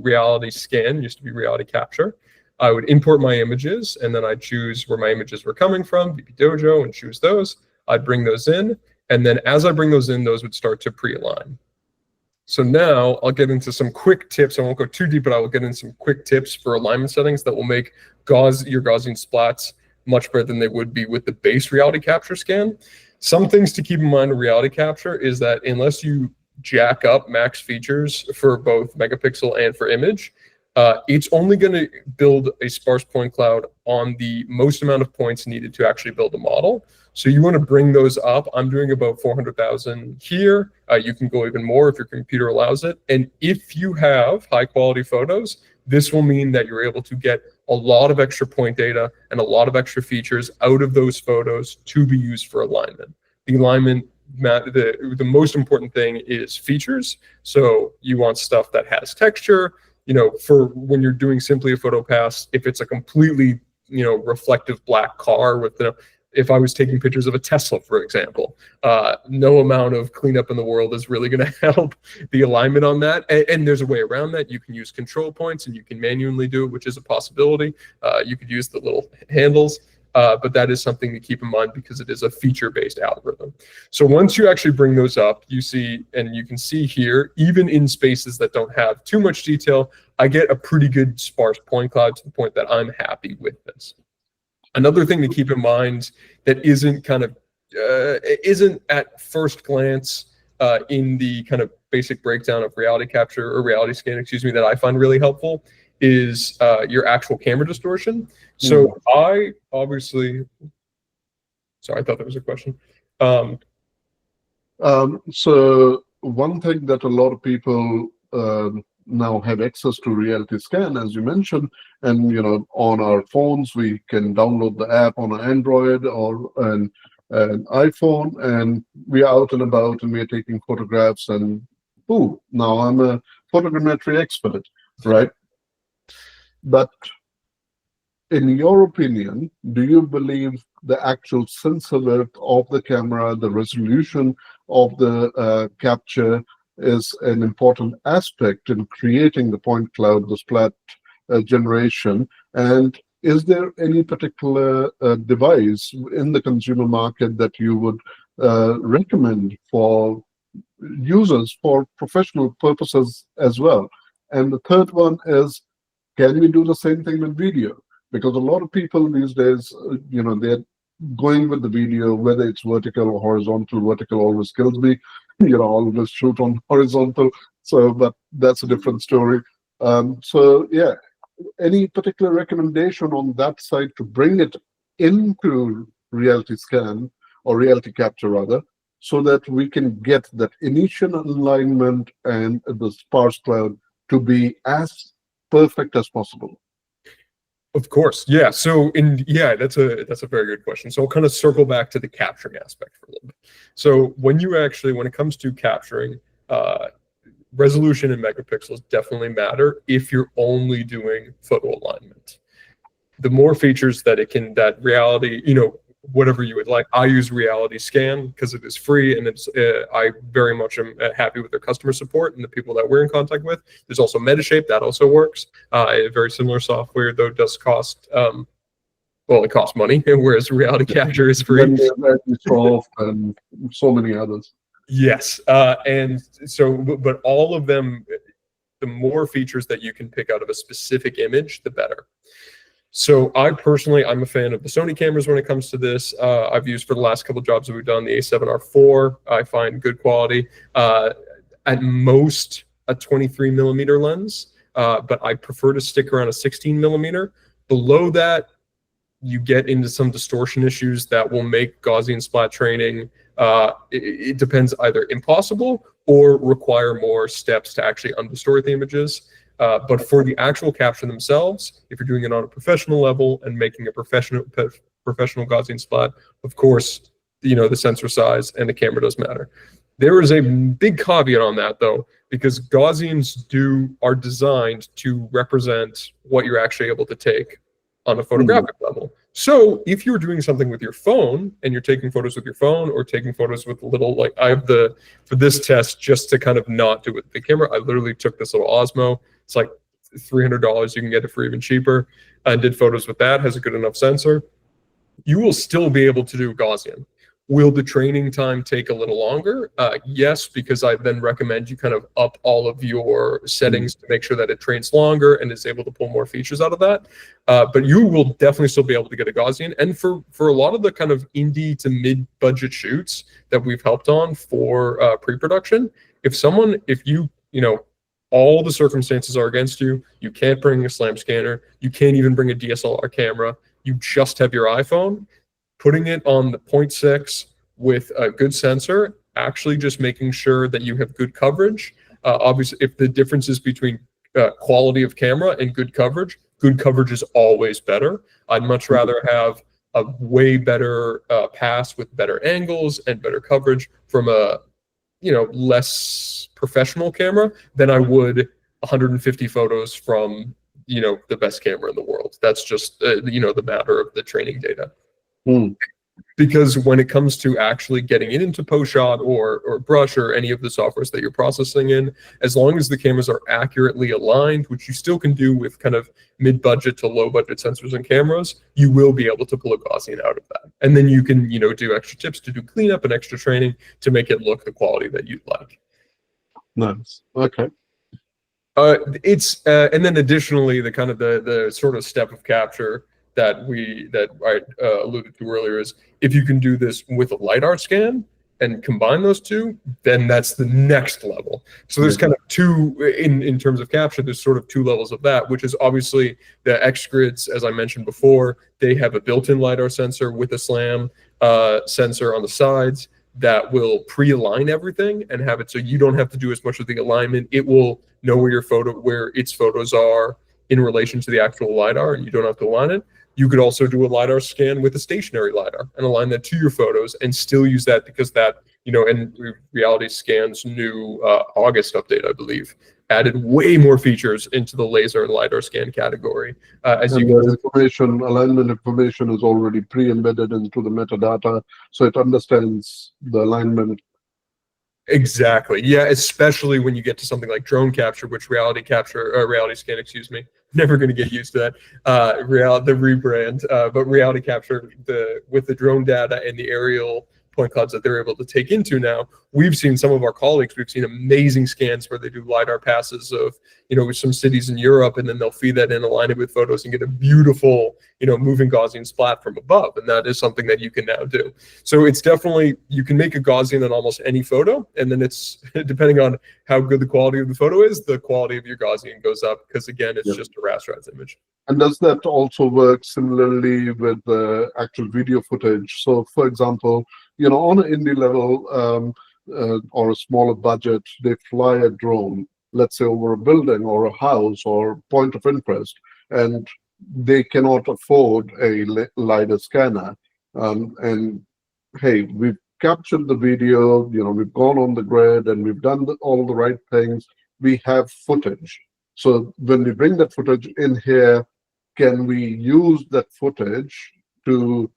reality scan, used to be reality capture, I would import my images and then I'd choose where my images were coming from, BP Dojo, and choose those. I'd bring those in, and then as I bring those in, those would start to pre-align. So now I'll get into some quick tips. I won't go too deep, but I will get into some quick tips for alignment settings that will make your Gaussian splats much better than they would be with the base reality capture scan. Some things to keep in mind with reality capture is that unless you jack up max features for both megapixel and for image, it's only going to build a sparse point cloud on the most amount of points needed to actually build a model. So you want to bring those up. I'm doing about 400,000 here. You can go even more if your computer allows it. And if you have high quality photos, this will mean that you're able to get a lot of extra point data and a lot of extra features out of those photos to be used for alignment. The alignment, the most important thing is features. So you want stuff that has texture. For when you're doing simply a photo pass, if it's a completely, reflective black car with if I was taking pictures of a Tesla, for example, no amount of cleanup in the world is really going to help the alignment on that. And there's a way around that. You can use control points and you can manually do it, which is a possibility. You could use the little handles, but that is something to keep in mind because it is a feature-based algorithm. So once you actually bring those up, you see, and you can see here, even in spaces that don't have too much detail, I get a pretty good sparse point cloud to the point that I'm happy with this. Another thing to keep in mind that isn't at first glance in the kind of basic breakdown of reality capture or reality scan, excuse me, that I find really helpful is your actual camera distortion. So I obviously, sorry, I thought that was a question. So one thing that a lot of people now have access to reality scan, as you mentioned, and on our phones we can download the app on an Android or an iPhone, and we are out and about and we are taking photographs, and now I'm a photogrammetry expert, right? But in your opinion, do you believe the actual sensor width of the camera, the resolution of the capture is an important aspect in creating the point cloud, the splat generation? And is there any particular device in the consumer market that you would recommend for users for professional purposes as well? And the third one is, can we do the same thing with video? Because a lot of people these days, they're going with the video, whether it's vertical or horizontal. Vertical always kills me. Always shoot on horizontal. So, but that's a different story. So yeah, any particular recommendation on that side to bring it into reality scan or reality capture rather, so that we can get that initial alignment and the sparse cloud to be as perfect as possible? Of course, yeah. So, that's a very good question. So I'll kind of circle back to the capturing aspect for a little bit. So when it comes to capturing, resolution and megapixels definitely matter if you're only doing photo alignment. The more features that reality, whatever you would like. I use Reality Scan because it is free, and I very much am happy with their customer support and the people that we're in contact with. There's also Metashape that also works. A very similar software, though, does cost it costs money, whereas Reality Capture is free. And so many others. Yes, and so, but all of them, the more features that you can pick out of a specific image, the better. So I'm a fan of the Sony cameras when it comes to this. I've used for the last couple of jobs that we've done the A7R4. I find good quality. At most a 23 millimeter lens, but I prefer to stick around a 16 millimeter. Below that, you get into some distortion issues that will make Gaussian splat training, it depends, either impossible or require more steps to actually undistort the images. But for the actual capture themselves, if you're doing it on a professional level and making a professional Gaussian splat, of course, the sensor size and the camera does matter. There is a big caveat on that, though, because Gaussians are designed to represent what you're actually able to take on a photographic level. So if you're doing something with your phone and you're taking photos with your phone or taking photos with a little, for this test, just to kind of not do it with the camera, I literally took this little Osmo. It's like $300. You can get it for even cheaper. And did photos with that. Has a good enough sensor. You will still be able to do Gaussian. Will the training time take a little longer? Yes, because I then recommend you kind of up all of your settings to make sure that it trains longer and is able to pull more features out of that. But you will definitely still be able to get a Gaussian. And for a lot of the kind of indie to mid-budget shoots that we've helped on for pre-production, if all the circumstances are against you, you can't bring a SLAM scanner, you can't even bring a DSLR camera, you just have your iPhone, putting it on the 0.6 with a good sensor, actually just making sure that you have good coverage. Obviously, if the difference is between quality of camera and good coverage is always better. I'd much rather have a way better pass with better angles and better coverage from a less professional camera than I would 150 photos from the best camera in the world. That's just the matter of the training data. Because when it comes to actually getting it into post-shot or brush or any of the softwares that you're processing in, as long as the cameras are accurately aligned, which you still can do with kind of mid-budget to low-budget sensors and cameras, you will be able to pull a Gaussian out of that. And then you can, do extra tips to do cleanup and extra training to make it look the quality that you'd like. Nice. Okay. And then additionally, the kind of the sort of step of capture that I alluded to earlier is if you can do this with a LiDAR scan and combine those two, then that's the next level. So there's kind of two, in terms of capture, there's sort of two levels of that, which is obviously the X-Grids, as I mentioned before, they have a built-in LiDAR sensor with a SLAM sensor on the sides that will pre-align everything and have it so you don't have to do as much of the alignment. It will know where its photos are in relation to the actual LiDAR, and you don't have to align it. You could also do a LiDAR scan with a stationary LiDAR and align that to your photos and still use that, because that, and Reality Scan's new August update, I believe, added way more features into the laser and LiDAR scan category. Alignment information is already pre-embedded into the metadata, so it understands the alignment. Exactly. Yeah, especially when you get to something like drone capture, which reality scan, excuse me. Never going to get used to that. The rebrand, but reality capture with the drone data and the aerial point clouds that they're able to take into now. We've seen some of our colleagues, we've seen amazing scans where they do LiDAR passes of, with some cities in Europe, and then they'll feed that in, align it with photos, and get a beautiful, moving Gaussian splat from above. And that is something that you can now do. So it's definitely, you can make a Gaussian on almost any photo. And then it's, depending on how good the quality of the photo is, the quality of your Gaussian goes up, because again, it's just a rasterized image. And does that also work similarly with the actual video footage? So for example, on an indie level or a smaller budget, they fly a drone, let's say over a building or a house or point of interest, and they cannot afford a LiDAR scanner. And hey, we've captured the video, we've gone on the grid and we've done all the right things. We have footage. So when we bring that footage in here, can we use that footage to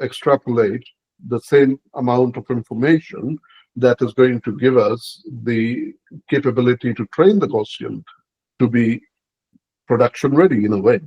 extrapolate the same amount of information that is going to give us the capability to train the Gaussian to be production ready in a way?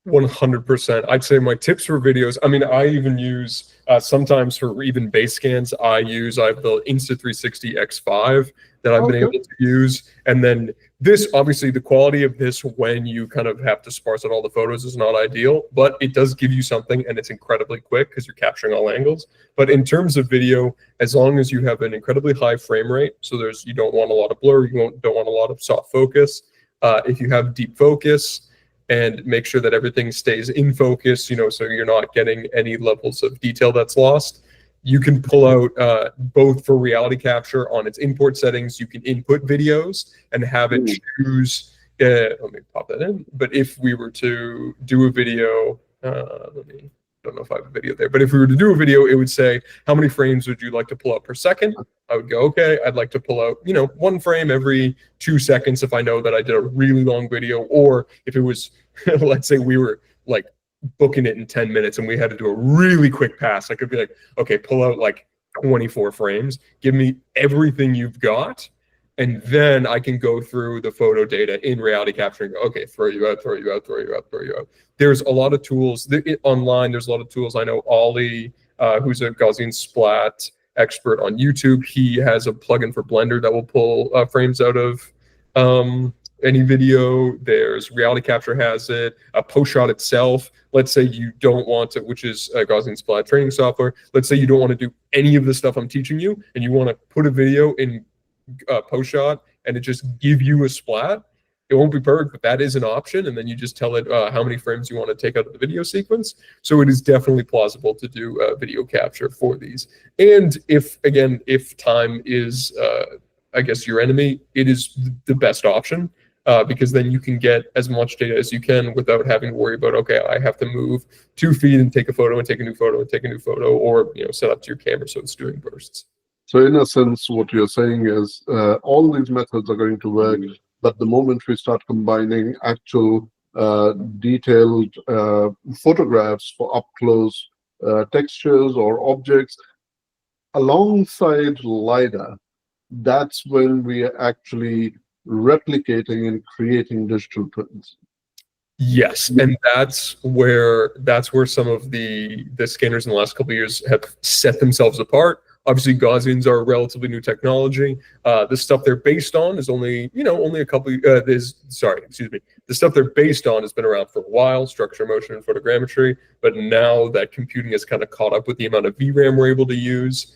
100%. I'd say my tips for videos, I even use, sometimes for even base scans, I have the Insta360 X5 that I've been able to use. And then this, obviously the quality of this when you kind of have to sparse out all the photos is not ideal, but it does give you something, and it's incredibly quick because you're capturing all angles. But in terms of video, as long as you have an incredibly high frame rate, so you don't want a lot of blur, you don't want a lot of soft focus. If you have deep focus, and make sure that everything stays in focus, so you're not getting any levels of detail that's lost. You can pull out both for reality capture on its import settings, you can input videos and have it choose, let me pop that in. But if we were to do a video, don't know if I have a video there, but if we were to do a video, it would say, how many frames would you like to pull out per second? I would go, okay, I'd like to pull out, 1 frame every 2 seconds if I know that I did a really long video, or if it was, let's say we were like booking it in 10 minutes and we had to do a really quick pass, I could be like, okay, pull out like 24 frames, give me everything you've got, and then I can go through the photo data in reality capture and go, okay, throw you out, throw you out, throw you out, throw you out. There's a lot of tools online. There's a lot of tools. I know Ollie, who's a Gaussian splat expert on YouTube, he has a plugin for Blender that will pull frames out of any video. There's Reality Capture has it. PostShot itself, let's say you don't want to, which is Gaussian splat training software. Let's say you don't want to do any of the stuff I'm teaching you, and you want to put a video in PostShot and it just give you a splat. It won't be perfect, but that is an option. And then you just tell it how many frames you want to take out of the video sequence. So it is definitely plausible to do video capture for these. And if time is, I guess, your enemy, it is the best option because then you can get as much data as you can without having to worry about, okay, I have to move 2 feet and take a photo and take a new photo and take a new photo, or set up to your camera so it's doing bursts. So in a sense, what you're saying is all these methods are going to work, but the moment we start combining actual detailed photographs for up-close textures or objects alongside LiDAR, that's when we are actually replicating and creating digital twins. Yes, and that's where some of the scanners in the last couple of years have set themselves apart. Obviously, Gaussians are a relatively new technology. The stuff they're based on is only a couple. The stuff they're based on has been around for a while, structure, motion, and photogrammetry. But now that computing has kind of caught up with the amount of VRAM we're able to use,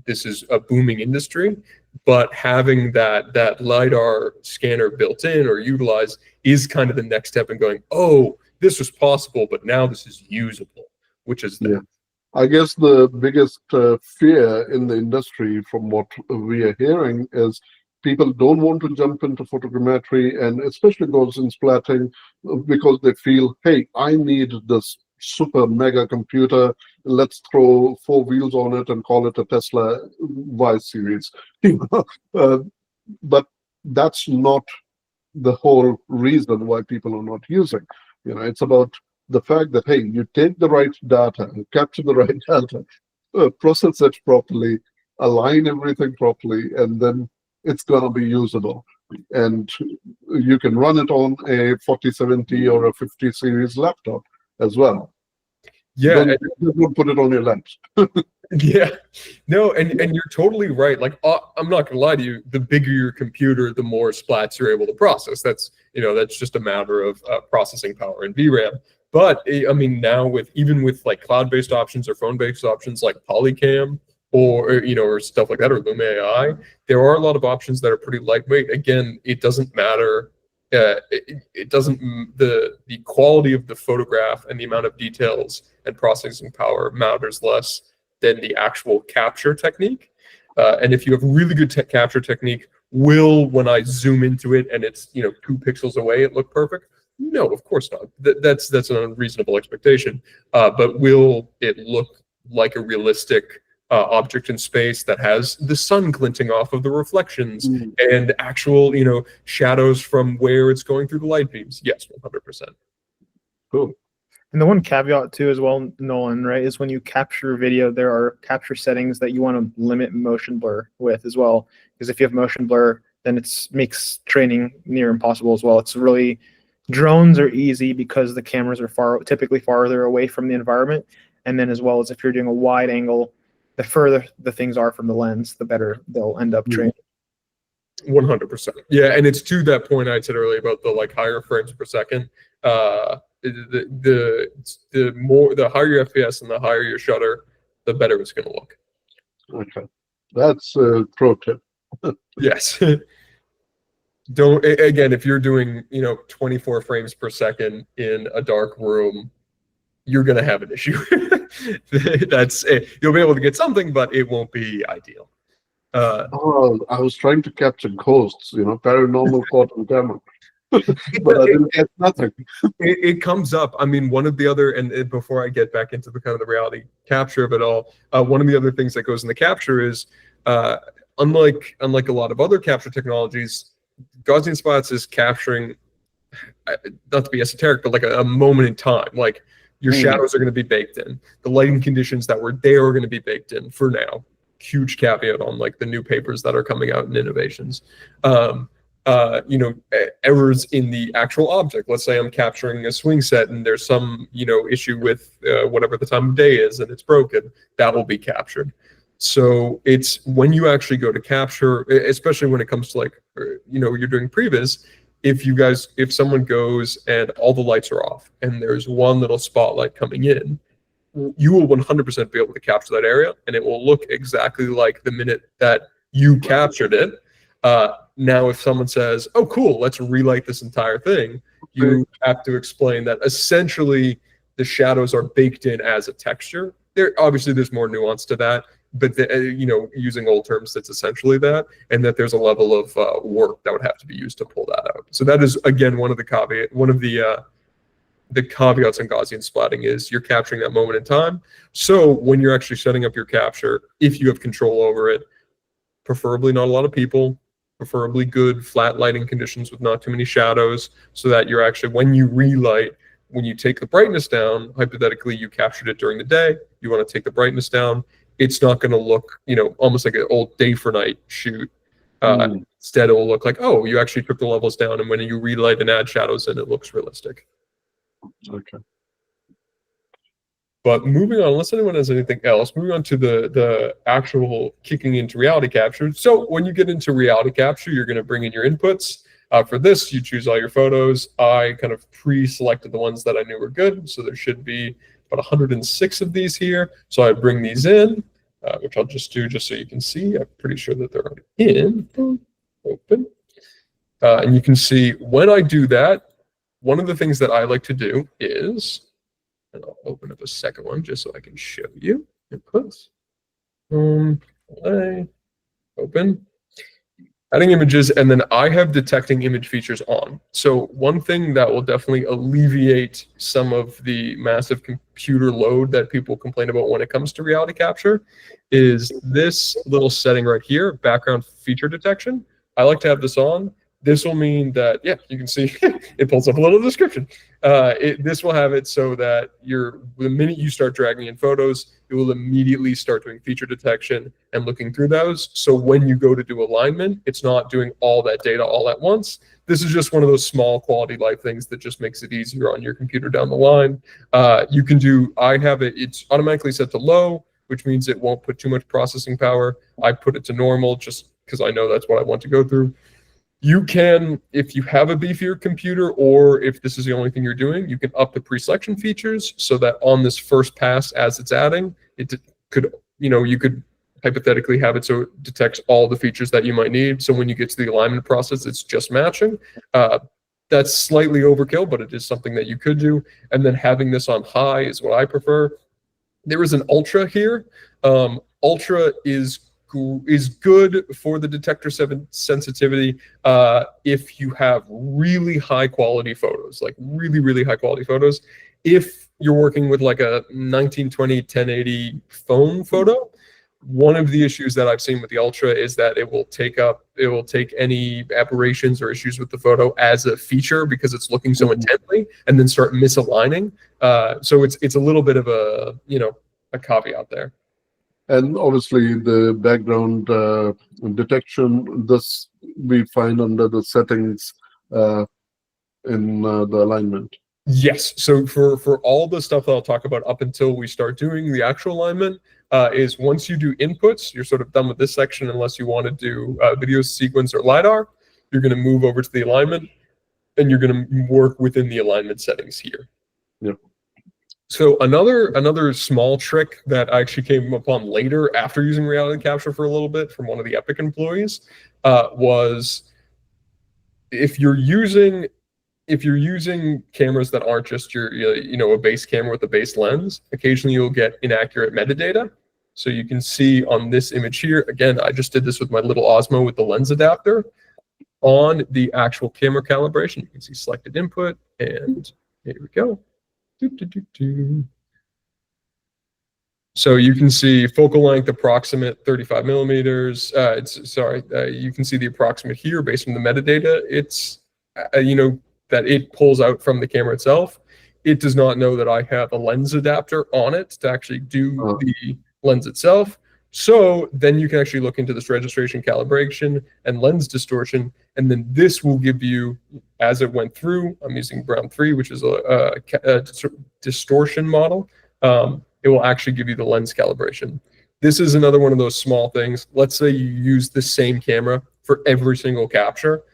this is a booming industry. But having that LiDAR scanner built in or utilized is kind of the next step in going, oh, this was possible, but now this is usable, which is Yeah. I guess the biggest fear in the industry, from what we are hearing, is people don't want to jump into photogrammetry and especially Gaussian splatting because they feel, hey, I need this super mega computer. Let's throw 4 wheels on it and call it a Tesla Y series. But that's not the whole reason why people are not using. It's about the fact that, hey, you take the right data, capture the right data, process it properly, align everything properly, and then it's going to be usable. And you can run it on a 4070 or a 50 series laptop as well. Yeah, Don't put it on your lens. Yeah, no, and you're totally right. Like, I'm not gonna lie to you. The bigger your computer, the more splats you're able to process. That's just a matter of processing power and VRAM. But I mean, now even with like cloud-based options or phone-based options like Polycam or stuff like that, or Lume AI, there are a lot of options that are pretty lightweight. Again, it doesn't matter. It doesn't the quality of the photograph and the amount of details and processing power matters less than the actual capture technique. And if you have really good capture technique, when I zoom into it and it's 2 pixels away, it look perfect? No, of course not. That's an unreasonable expectation. But will it look like a realistic object in space that has the sun glinting off of the reflections and actual shadows from where it's going through the light beams? Yes, 100%. Cool. And the one caveat too as well, Nolan, right, is when you capture video, there are capture settings that you want to limit motion blur with as well. Because if you have motion blur, then it makes training near impossible as well. Drones are easy because the cameras are typically farther away from the environment. And then as well as if you're doing a wide angle, the further the things are from the lens, the better they'll end up training. 100%. Yeah, and it's to that point I said earlier about the higher frames per second. The higher your FPS and the higher your shutter, the better it's going to look. Okay, that's a pro tip. Yes. Don't, again, if you're doing 24 frames per second in a dark room, you're going to have an issue. You'll be able to get something, but it won't be ideal. I was trying to capture ghosts, paranormal caught on camera. But I didn't get nothing. It comes up. I mean, one of the other, and before I get back into the kind of the reality capture of it all, one of the other things that goes in the capture is, unlike a lot of other capture technologies, Gaussian spots is capturing, not to be esoteric, but like a moment in time. Like your shadows are going to be baked in. The lighting conditions that were there are going to be baked in for now. Huge caveat on the new papers that are coming out in innovations. Errors in the actual object. Let's say I'm capturing a swing set and there's some, issue with whatever the time of day is and it's broken. That will be captured. So it's when you actually go to capture, especially when it comes to you're doing previs, if someone goes and all the lights are off and there's one little spotlight coming in, you will 100% be able to capture that area and it will look exactly like the minute that you captured it. Now, if someone says, oh, cool, let's relight this entire thing, you have to explain that essentially the shadows are baked in as a texture. Obviously, there's more nuance to that, but using old terms, that's essentially that, and that there's a level of work that would have to be used to pull that out. So that is, again, one of the caveats on Gaussian splatting is you're capturing that moment in time. So when you're actually setting up your capture, if you have control over it, preferably not a lot of people, preferably good flat lighting conditions with not too many shadows, so that you're actually, when you relight, when you take the brightness down, hypothetically you captured it during the day, you want to take the brightness down, it's not going to look, almost like an old day for night shoot. Instead, it will look like, oh, you actually took the levels down, and when you relight and add shadows in, it looks realistic. Okay. But moving on, unless anyone has anything else, moving on to the actual kicking into reality capture. So when you get into reality capture, you're going to bring in your inputs. For this, you choose all your photos. I kind of pre-selected the ones that I knew were good. So there should be about 106 of these here. So I bring these in, which I'll just do just so you can see. I'm pretty sure that they're already in. Open. And you can see when I do that, one of the things that I like to do is, and I'll open up a second one just so I can show you inputs. Play, open, adding images, and then I have detecting image features on. So one thing that will definitely alleviate some of the massive computer load that people complain about when it comes to reality capture is this little setting right here, background feature detection. I like to have this on. This will mean that, yeah, you can see it pulls up a little description. This will have it so that the minute you start dragging in photos, it will immediately start doing feature detection and looking through those. So when you go to do alignment, it's not doing all that data all at once. This is just one of those small quality life things that just makes it easier on your computer down the line. You can do, I have it, it's automatically set to low, which means it won't put too much processing power. I put it to normal just because I know that's what I want to go through. You can, if you have a beefier computer or if this is the only thing you're doing, you can up the pre-selection features so that on this first pass as it's adding, it could, you could hypothetically have it so it detects all the features that you might need. So when you get to the alignment process, it's just matching. That's slightly overkill, but it is something that you could do. And then having this on high is what I prefer. There is an ultra here. Ultra is good for the detector sensitivity if you have really high quality photos, like really high quality photos. If you're working with like a 1920 1080 phone photo, one of the issues that I've seen with the ultra is that it will take any aberrations or issues with the photo as a feature because it's looking so intently and then start misaligning. So it's a little bit of a a caveat there. And obviously the background detection, this we find under the settings in the alignment. Yes. So for all the stuff that I'll talk about up until we start doing the actual alignment, is once you do inputs, you're sort of done with this section unless you want to do video sequence or LiDAR. You're going to move over to the alignment and you're going to work within the alignment settings here. Yep. So another small trick that I actually came upon later after using reality capture for a little bit from one of the Epic employees was if you're using cameras that aren't just your a base camera with a base lens, occasionally you'll get inaccurate metadata. So you can see on this image here, again, I just did this with my little Osmo with the lens adapter. On the actual camera calibration, you can see selected input, and here we go. So you can see focal length approximate 35 millimeters. You can see the approximate here based on the metadata. It's that it pulls out from the camera itself. It does not know that I have a lens adapter on it to actually do the lens itself. So then you can actually look into this registration, calibration, and lens distortion, and then this will give you, as it went through, I'm using Brown 3, which is a distortion model. It will actually give you the lens calibration. This is another one of those small things. Let's say you use the same camera for every single capture.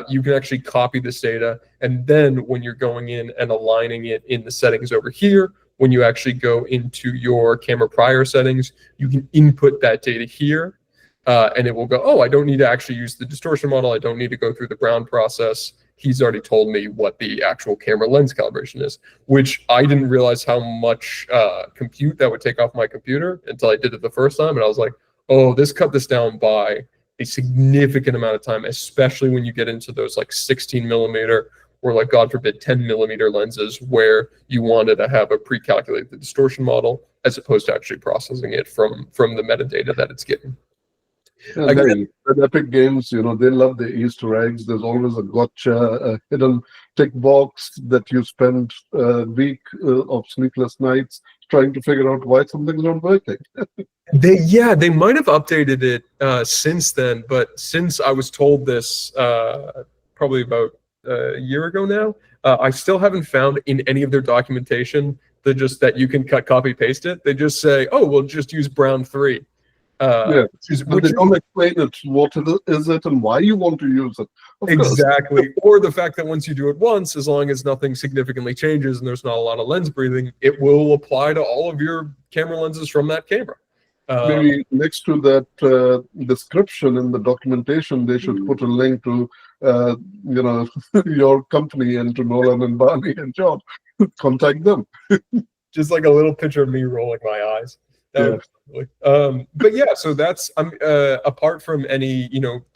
You can actually copy this data, and then when you're going in and aligning it in the settings over here, when you actually go into your camera prior settings, you can input that data here, and it will go, oh, I don't need to actually use the distortion model. I don't need to go through the Brown process. He's already told me what the actual camera lens calibration is, which I didn't realize how much compute that would take off my computer until I did it the first time. And I was like, oh, this cut this down by a significant amount of time, especially when you get into those like 16 millimeter or like, God forbid, 10 millimeter lenses where you wanted to have a pre-calculated distortion model as opposed to actually processing it from the metadata that it's getting. And again, the Epic games, they love the Easter eggs. There's always a gotcha, a hidden tick box that you spend a week of sleepless nights trying to figure out why something's not working. They might have updated it since then, but since I was told this probably about a year ago now, I still haven't found in any of their documentation They just that you can cut, copy, paste it. They just say, oh, we'll just use brown 3. Yeah, but they don't explain it, what is it and why you want to use it. Of course. Exactly. Or the fact that once you do it once, as long as nothing significantly changes and there's not a lot of lens breathing, it will apply to all of your camera lenses from that camera. Maybe next to that description in the documentation, they should put a link to, your company and to Nolan and Barney and John. Contact them. Just like a little picture of me rolling my eyes. But yeah, so that's apart from any,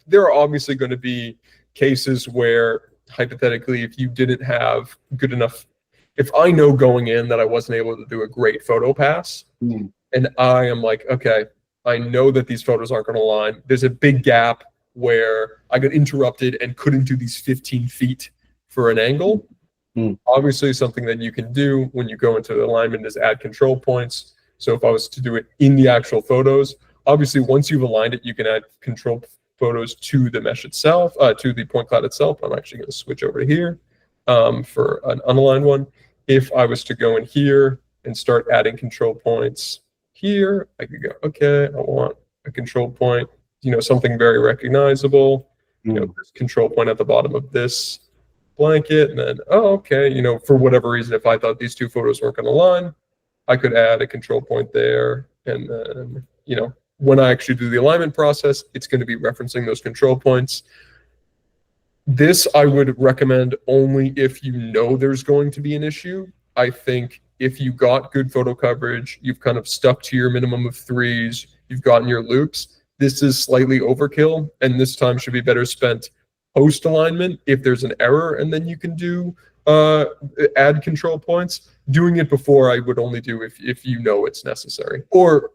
there are obviously going to be cases where hypothetically, if you didn't have good enough, if I know going in that I wasn't able to do a great photo pass, and I am like, okay, I know that these photos aren't going to align. There's a big gap where I got interrupted and couldn't do these 15 feet for an angle. Obviously, something that you can do when you go into the alignment is add control points. So if I was to do it in the actual photos, obviously once you've aligned it, you can add control photos to the mesh itself, to the point cloud itself. I'm actually going to switch over to here for an unaligned one. If I was to go in here and start adding control points here, I could go, okay, I want a control point, something very recognizable, this control point at the bottom of this blanket, and then, oh, okay, for whatever reason, if I thought these two photos weren't going to align, I could add a control point there, and then, when I actually do the alignment process, it's going to be referencing those control points. This I would recommend only if you know there's going to be an issue. I think if you got good photo coverage, you've kind of stuck to your minimum of 3s, you've gotten your loops, this is slightly overkill, and this time should be better spent post alignment if there's an error, and then you can do add control points. Doing it before I would only do if you know it's necessary or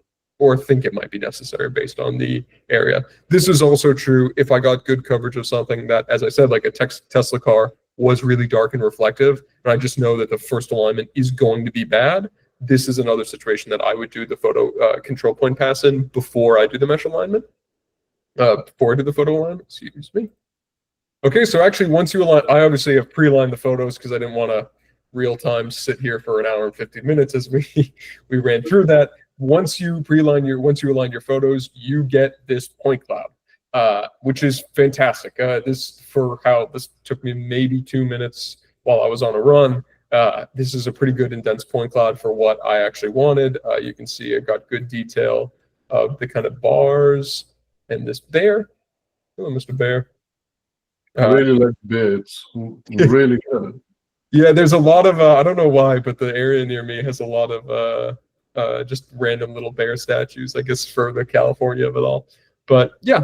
think it might be necessary based on the area. This is also true if I got good coverage of something that, as I said, like a Tesla car was really dark and reflective, and I just know that the first alignment is going to be bad. This is another situation that I would do the photo control point pass in before I do the mesh alignment, before I do the photo alignment, excuse me. Okay, so actually once you align, I obviously have pre-aligned the photos because I didn't want to real-time sit here for an hour and 15 minutes as we ran through that. Once you align your photos, you get this point cloud, which is fantastic. This took me maybe 2 minutes while I was on a run. This is a pretty good and dense point cloud for what I actually wanted. You can see I got good detail of the kind of bars and this bear. Oh, Mr. Bear. I really like bear. It's really good. Yeah, there's a lot of, I don't know why, but the area near me has a lot of just random little bear statues, I guess, for the California of it all. But yeah,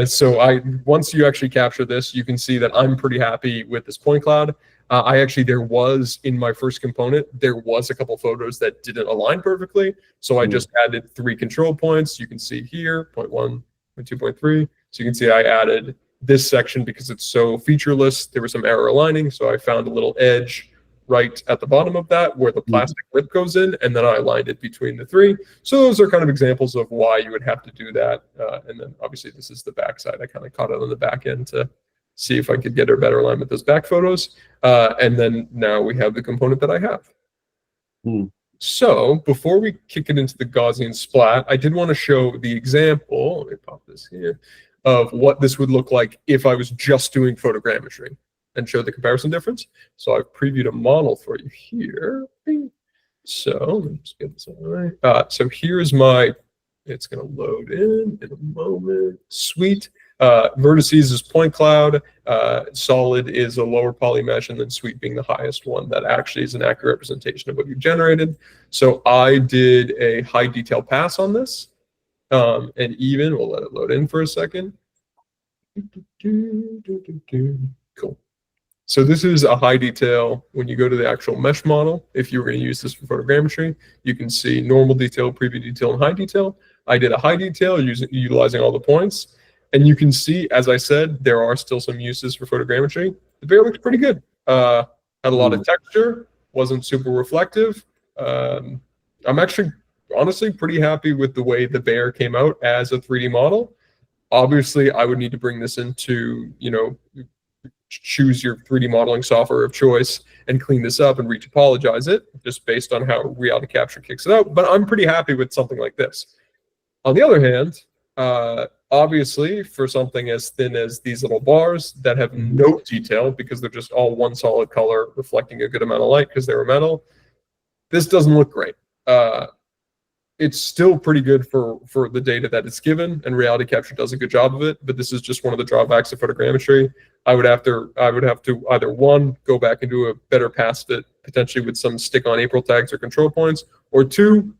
so once you actually capture this, you can see that I'm pretty happy with this point cloud. There was in my first component, there was a couple photos that didn't align perfectly. So I just added 3 control points. You can see here, 0.1, 2.3. So you can see I added this section because it's so featureless. There was some error aligning. So I found a little edge right at the bottom of that where the plastic lip goes in, and then I aligned it between the 3. So those are kind of examples of why you would have to do that. And then obviously this is the back side. I kind of caught it on the back end to see if I could get a better alignment with those back photos. And then now we have the component that I have. So before we kick it into the Gaussian splat, I did want to show the example, let me pop this here, of what this would look like if I was just doing photogrammetry and show the comparison difference. So I've previewed a model for you here. So let me just get this all right. So here's it's going to load in a moment. Sweet. Vertices is point cloud. Solid is a lower poly mesh, and then sweet being the highest one that actually is an accurate representation of what you generated. So I did a high detail pass on this. And even, we'll let it load in for a second. Cool. So this is a high detail. When you go to the actual mesh model, if you were going to use this for photogrammetry, you can see normal detail, preview detail, and high detail. I did a high detail utilizing all the points. And you can see, as I said, there are still some uses for photogrammetry. The bear looks pretty good. Had a lot of texture, wasn't super reflective. I'm actually honestly pretty happy with the way the bear came out as a 3D model. Obviously, I would need to bring this into, choose your 3D modeling software of choice and clean this up and retopologize it just based on how reality capture kicks it out. But I'm pretty happy with something like this. On the other hand, obviously, for something as thin as these little bars that have no detail because they're just all one solid color reflecting a good amount of light because they're metal, this doesn't look great. It's still pretty good for the data that it's given, and reality capture does a good job of it. But this is just one of the drawbacks of photogrammetry. I would have to either one, go back and do a better pass fit, potentially with some stick-on April tags or control points, or two,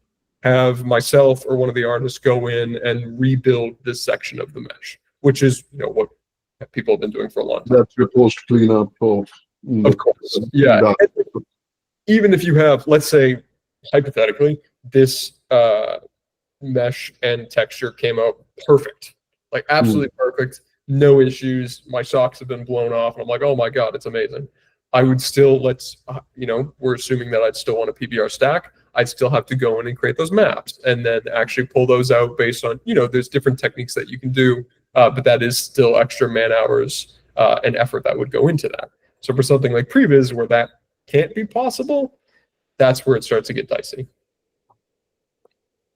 have myself or one of the artists go in and rebuild this section of the mesh, which is what people have been doing for a long time. That's your post cleanup of course, yeah. Even if you have, let's say, hypothetically, this mesh and texture came out perfect, like absolutely perfect, no issues. My socks have been blown off, and I'm like, oh my god, it's amazing. I would still we're assuming that I'd still want a PBR stack. I'd still have to go in and create those maps and then actually pull those out based on, there's different techniques that you can do, but that is still extra man hours and effort that would go into that. So for something like Previs where that can't be possible, that's where it starts to get dicey.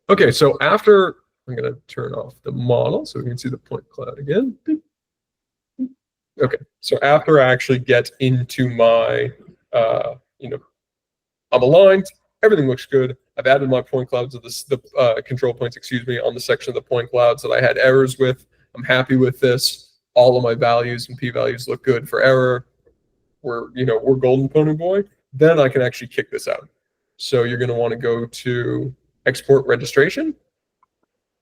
Okay, so after, I'm going to turn off the model so we can see the point cloud again. Okay, so after I actually get into my, I'm aligned, everything looks good. I've added my point clouds of the control points, on the section of the point clouds that I had errors with. I'm happy with this. All of my values and p-values look good for error. We're golden pony boy. Then I can actually kick this out. So you're going to want to go to export registration.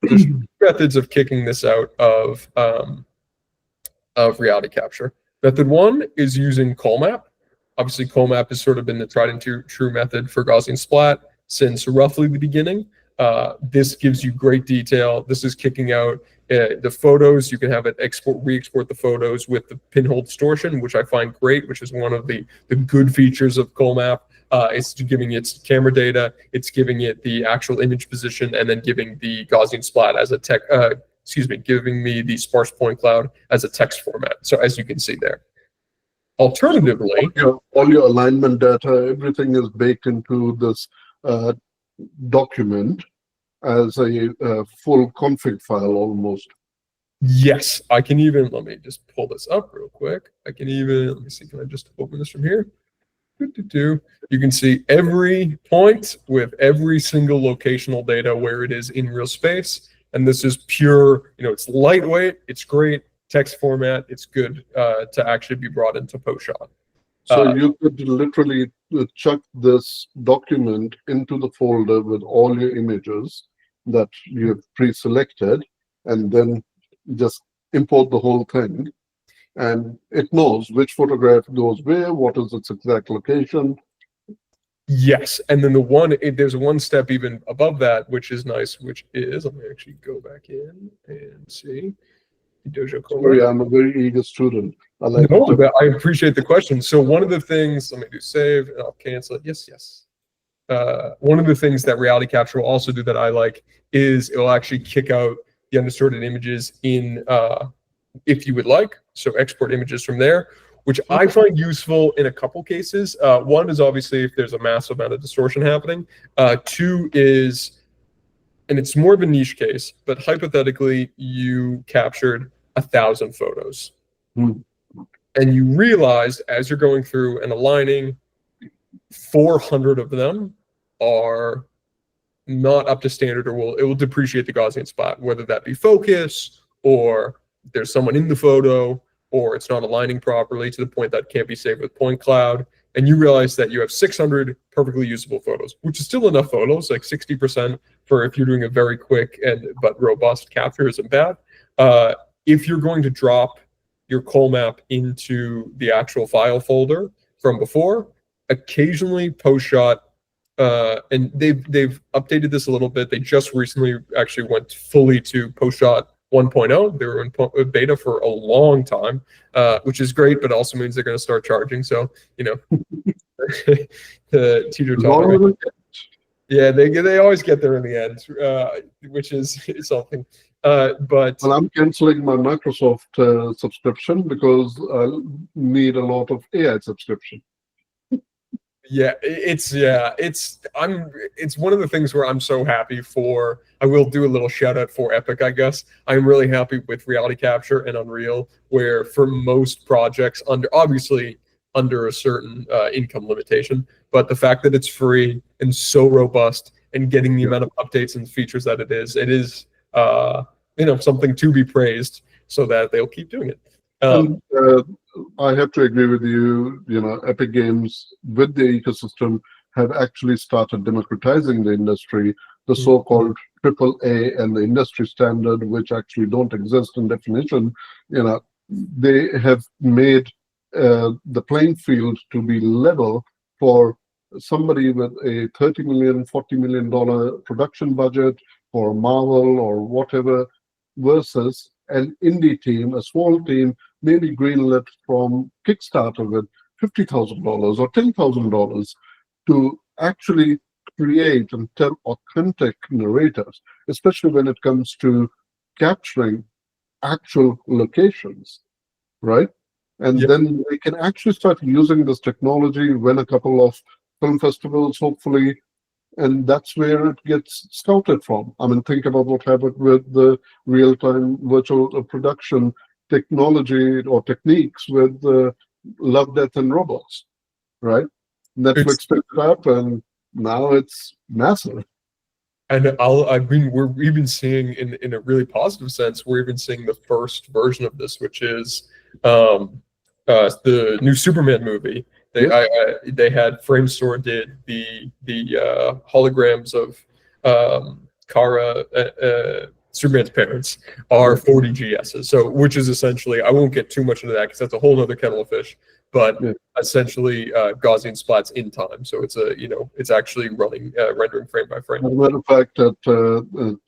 There's methods of kicking this out of reality capture. Method one is using ColMap. Obviously, ColMap has sort of been the tried and true method for Gaussian splat since roughly the beginning. This gives you great detail. This is kicking out the photos. You can have it re-export the photos with the pinhole distortion, which I find great, which is one of the good features of ColMap. It's giving it camera data, it's giving it the actual image position, and then giving the Gaussian splat as a giving me the sparse point cloud as a text format. So as you can see there. Alternatively, all your alignment data, everything is baked into this document as a full config file almost. yes, I can even, let me just pull this up real quick. Let me see, can I just open this from here? You can see every point with every single locational data where it is in real space. And this is pure, it's lightweight, it's great, text format, it's good to actually be brought into post-shot. So you could literally chuck this document into the folder with all your images that you have pre-selected, and then just import the whole thing. And it knows which photograph goes where, what is its exact location. Yes, and then there's one step even above that, which is nice, which is, let me actually go back in and see. Dojo. Sorry, I'm a very eager student. I appreciate the question. So one of the things, let me do save, and I'll cancel it. Yes. One of the things that reality capture will also do that I like is it will actually kick out the undistorted images in, if you would like, so export images from there, which I find useful in a couple cases. One is obviously if there's a massive amount of distortion happening. Two is, and it's more of a niche case, but hypothetically you captured 1,000 photos. And you realized as you're going through and aligning, 400 of them are not up to standard, or it will depreciate the Gaussian spot, whether that be focus, or there's someone in the photo, or it's not aligning properly to the point that can't be saved with point cloud. And you realize that you have 600 perfectly usable photos, which is still enough photos, like 60% for if you're doing a very quick but robust capture isn't bad. If you're going to drop your ColMap into the actual file folder from before, occasionally post-shot, and they've updated this a little bit. They just recently actually went fully to post-shot 1.0. They were in beta for a long time, which is great, but also means they're going to start charging. So, the teacher talk. Yeah, they always get there in the end, which is something. But Well, I'm canceling my Microsoft subscription because I need a lot of AI subscription. it's one of the things where I'm so happy for. I will do a little shout out for Epic, I guess. I'm really happy with reality capture and Unreal, where for most projects obviously under a certain income limitation, but the fact that it's free and so robust and getting the amount of updates and features that it is something to be praised, so that they'll keep doing it. And I have to agree with you. Epic Games with the ecosystem have actually started democratizing the industry. The so-called AAA and the industry standard, which actually don't exist in definition, they have made the playing field to be level for somebody with a $30 million, $40 million production budget for Marvel or whatever, versus an indie team, a small team, maybe greenlit from Kickstarter with $50,000 or $10,000 to actually create and tell authentic narrators, especially when it comes to capturing actual locations, right? And then we can actually start using this technology, win a couple of film festivals, hopefully, and that's where it gets scouted from. I mean, think about what happened with the real-time virtual production technology or techniques with Love, Death, and Robots, right? Netflix picked it up, and now it's massive. And we're even seeing in a really positive sense, we're even seeing the first version of this, which is the new Superman movie. They had Framestore did the holograms of Kara, Superman's parents are 40 GSs. So, which is essentially, I won't get too much into that because that's a whole other kettle of fish, but essentially Gaussian splats in time. So it's actually rendering frame by frame. As a matter of fact, at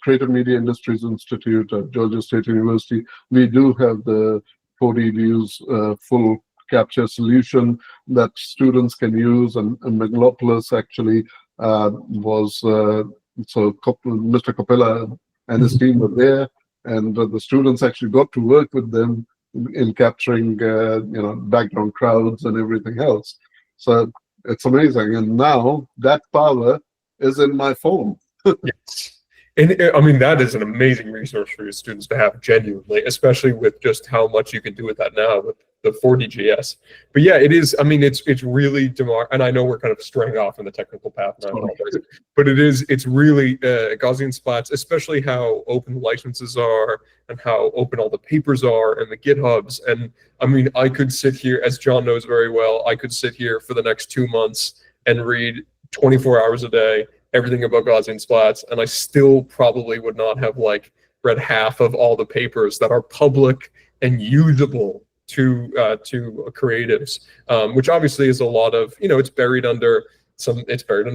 Creative Media Industries Institute at Georgia State University, we do have the 4D views full capture solution that students can use, and Megalopolis actually was Mr. Coppola and his team were there, and the students actually got to work with them in capturing background crowds and everything else. So it's amazing, and now that power is in my phone. Yes. And I mean, that is an amazing resource for your students to have, genuinely, especially with just how much you can do with that now with the 4DGS. But yeah, it is. I mean, it's really and I know we're kind of straying off in the technical path now, but it's really Gaussian splats, especially how open the licenses are and how open all the papers are and the GitHubs. And I mean, I could sit here, as John knows very well, I could sit here for the next 2 months and read 24 hours a day everything about Gaussian splats, and I still probably would not have read half of all the papers that are public and usable to creatives, which obviously is a lot of, it's buried under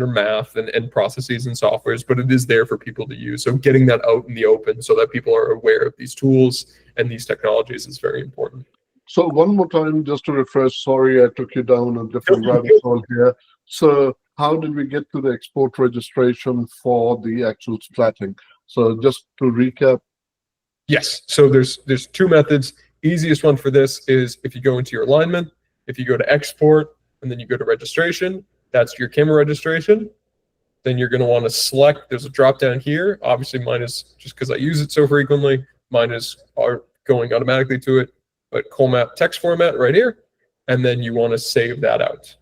math and processes and softwares, but it is there for people to use. So getting that out in the open so that people are aware of these tools and these technologies is very important. So one more time, just to refresh, sorry I took you down a different rabbit hole here. So how did we get to the export registration for the actual splatting? So just to recap. Yes, so there's 2 methods. Easiest one for this is if you go into your alignment, if you go to export, and then you go to registration, that's your camera registration. Then you're going to want to select, there's a drop down here. Obviously mine is, just because I use it so frequently, mine is going automatically to it, but Colmap text format right here. And then you want to save that out.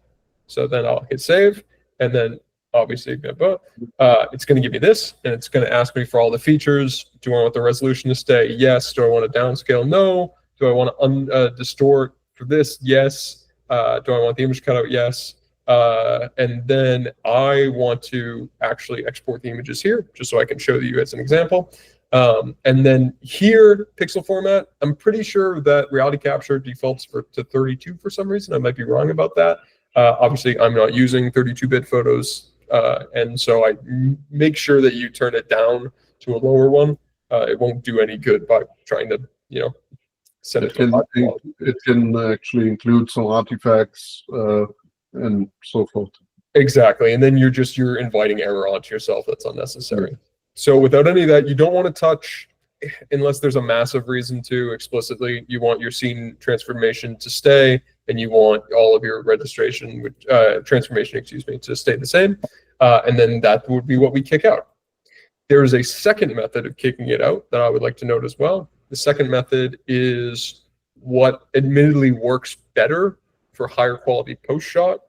So then I'll hit save, and then obviously it's going to give me this, and it's going to ask me for all the features. Do I want the resolution to stay? Yes. Do I want to downscale? No. Do I want to distort for this? Yes. Do I want the image cutout? Yes. And then I want to actually export the images here, just so I can show you as an example. And then here, pixel format, I'm pretty sure that reality capture defaults to 32 for some reason. I might be wrong about that. Obviously, I'm not using 32-bit photos, and so I make sure that you turn it down to a lower one. It won't do any good by trying to, set it to it can actually include some artifacts and so forth. Exactly, and then you're inviting error onto yourself that's unnecessary. So without any of that, you don't want to touch unless there's a massive reason to explicitly, you want your scene transformation to stay, and you want all of your registration, transformation, excuse me, to stay the same. And then that would be what we kick out. There is a second method of kicking it out that I would like to note as well. The second method is what admittedly works better for higher quality post-shot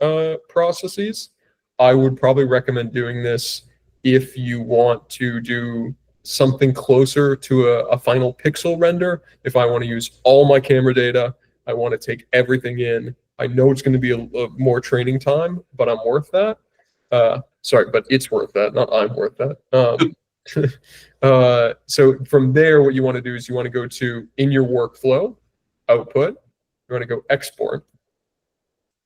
processes. I would probably recommend doing this if you want to do something closer to a final pixel render. If I want to use all my camera data, I want to take everything in. I know it's going to be a more training time, but I'm worth that. Sorry, but it's worth that, not I'm worth that. So from there, what you want to do is you want to go to in your workflow, output, you want to go export.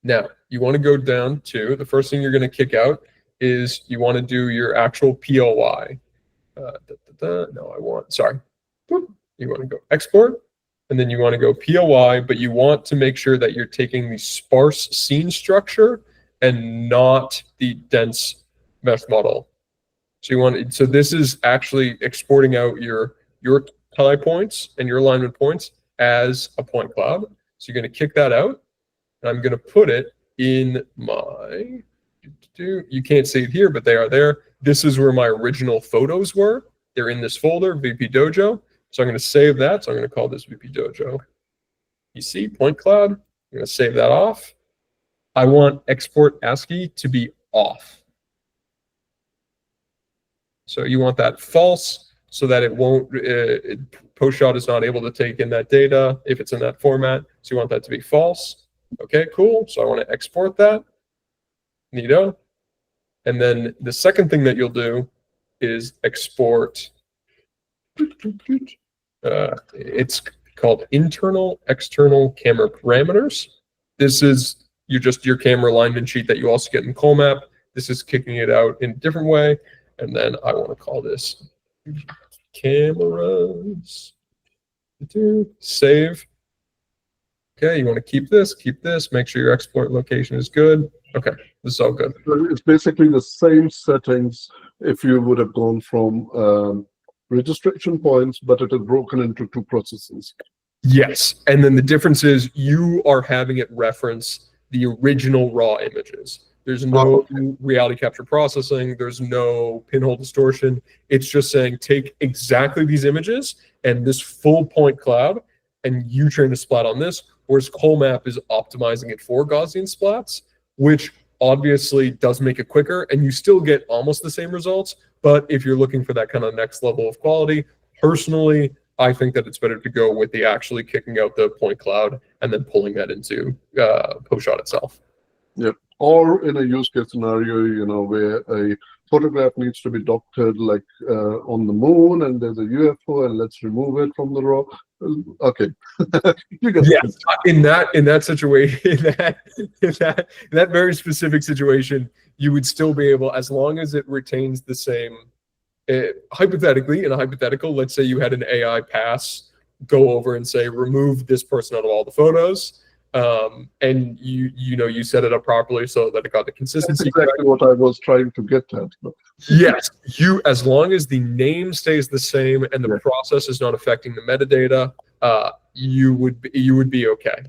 Now, you want to go down to, the first thing you're going to kick out is you want to do your actual POI. No, I want, sorry. You want to go export, and then you want to go POI, but you want to make sure that you're taking the sparse scene structure and not the dense mesh model. So this is actually exporting out your tie points and your alignment points as a point cloud. So you're going to kick that out, and I'm going to put it in my, you can't see it here, but they are there. This is where my original photos were. They're in this folder, VP Dojo. So I'm going to save that. So I'm going to call this VP Dojo. You see, point cloud. I'm going to save that off. I want export ASCII to be off. So you want that false so that it won't, post-shot is not able to take in that data if it's in that format. So you want that to be false. Okay, cool. So I want to export that. Neato. And then the second thing that you'll do is export. It's called internal, external camera parameters. This is your camera alignment sheet that you also get in Colmap. This is kicking it out in a different way. And then I want to call this cameras. Save. Okay, you want to keep this, make sure your export location is good. Okay, this is all good. It's basically the same settings if you would have gone from registration points, but it is broken into two processes. Yes, and then the difference is you are having it reference the original raw images. There's no reality capture processing. There's no pinhole distortion. It's just saying take exactly these images and this full point cloud, and you train to splat on this, whereas Colmap is optimizing it for Gaussian splats, which obviously does make it quicker, and you still get almost the same results. But if you're looking for that kind of next level of quality, personally, I think that it's better to go with the actually kicking out the point cloud and then pulling that into post-shot itself. Yep. Or in a use case scenario, where a photograph needs to be doctored like on the moon, and there's a UFO, and let's remove it from the raw. Okay. You get yes, in that situation, in that very specific situation, you would still be able, as long as it retains the same. Hypothetically, in a hypothetical, let's say you had an AI pass go over and say remove this person out of all the photos. And you set it up properly so that it got the consistency. That's exactly what I was trying to get at. Yes, as long as the name stays the same and the process is not affecting the metadata, you would be okay.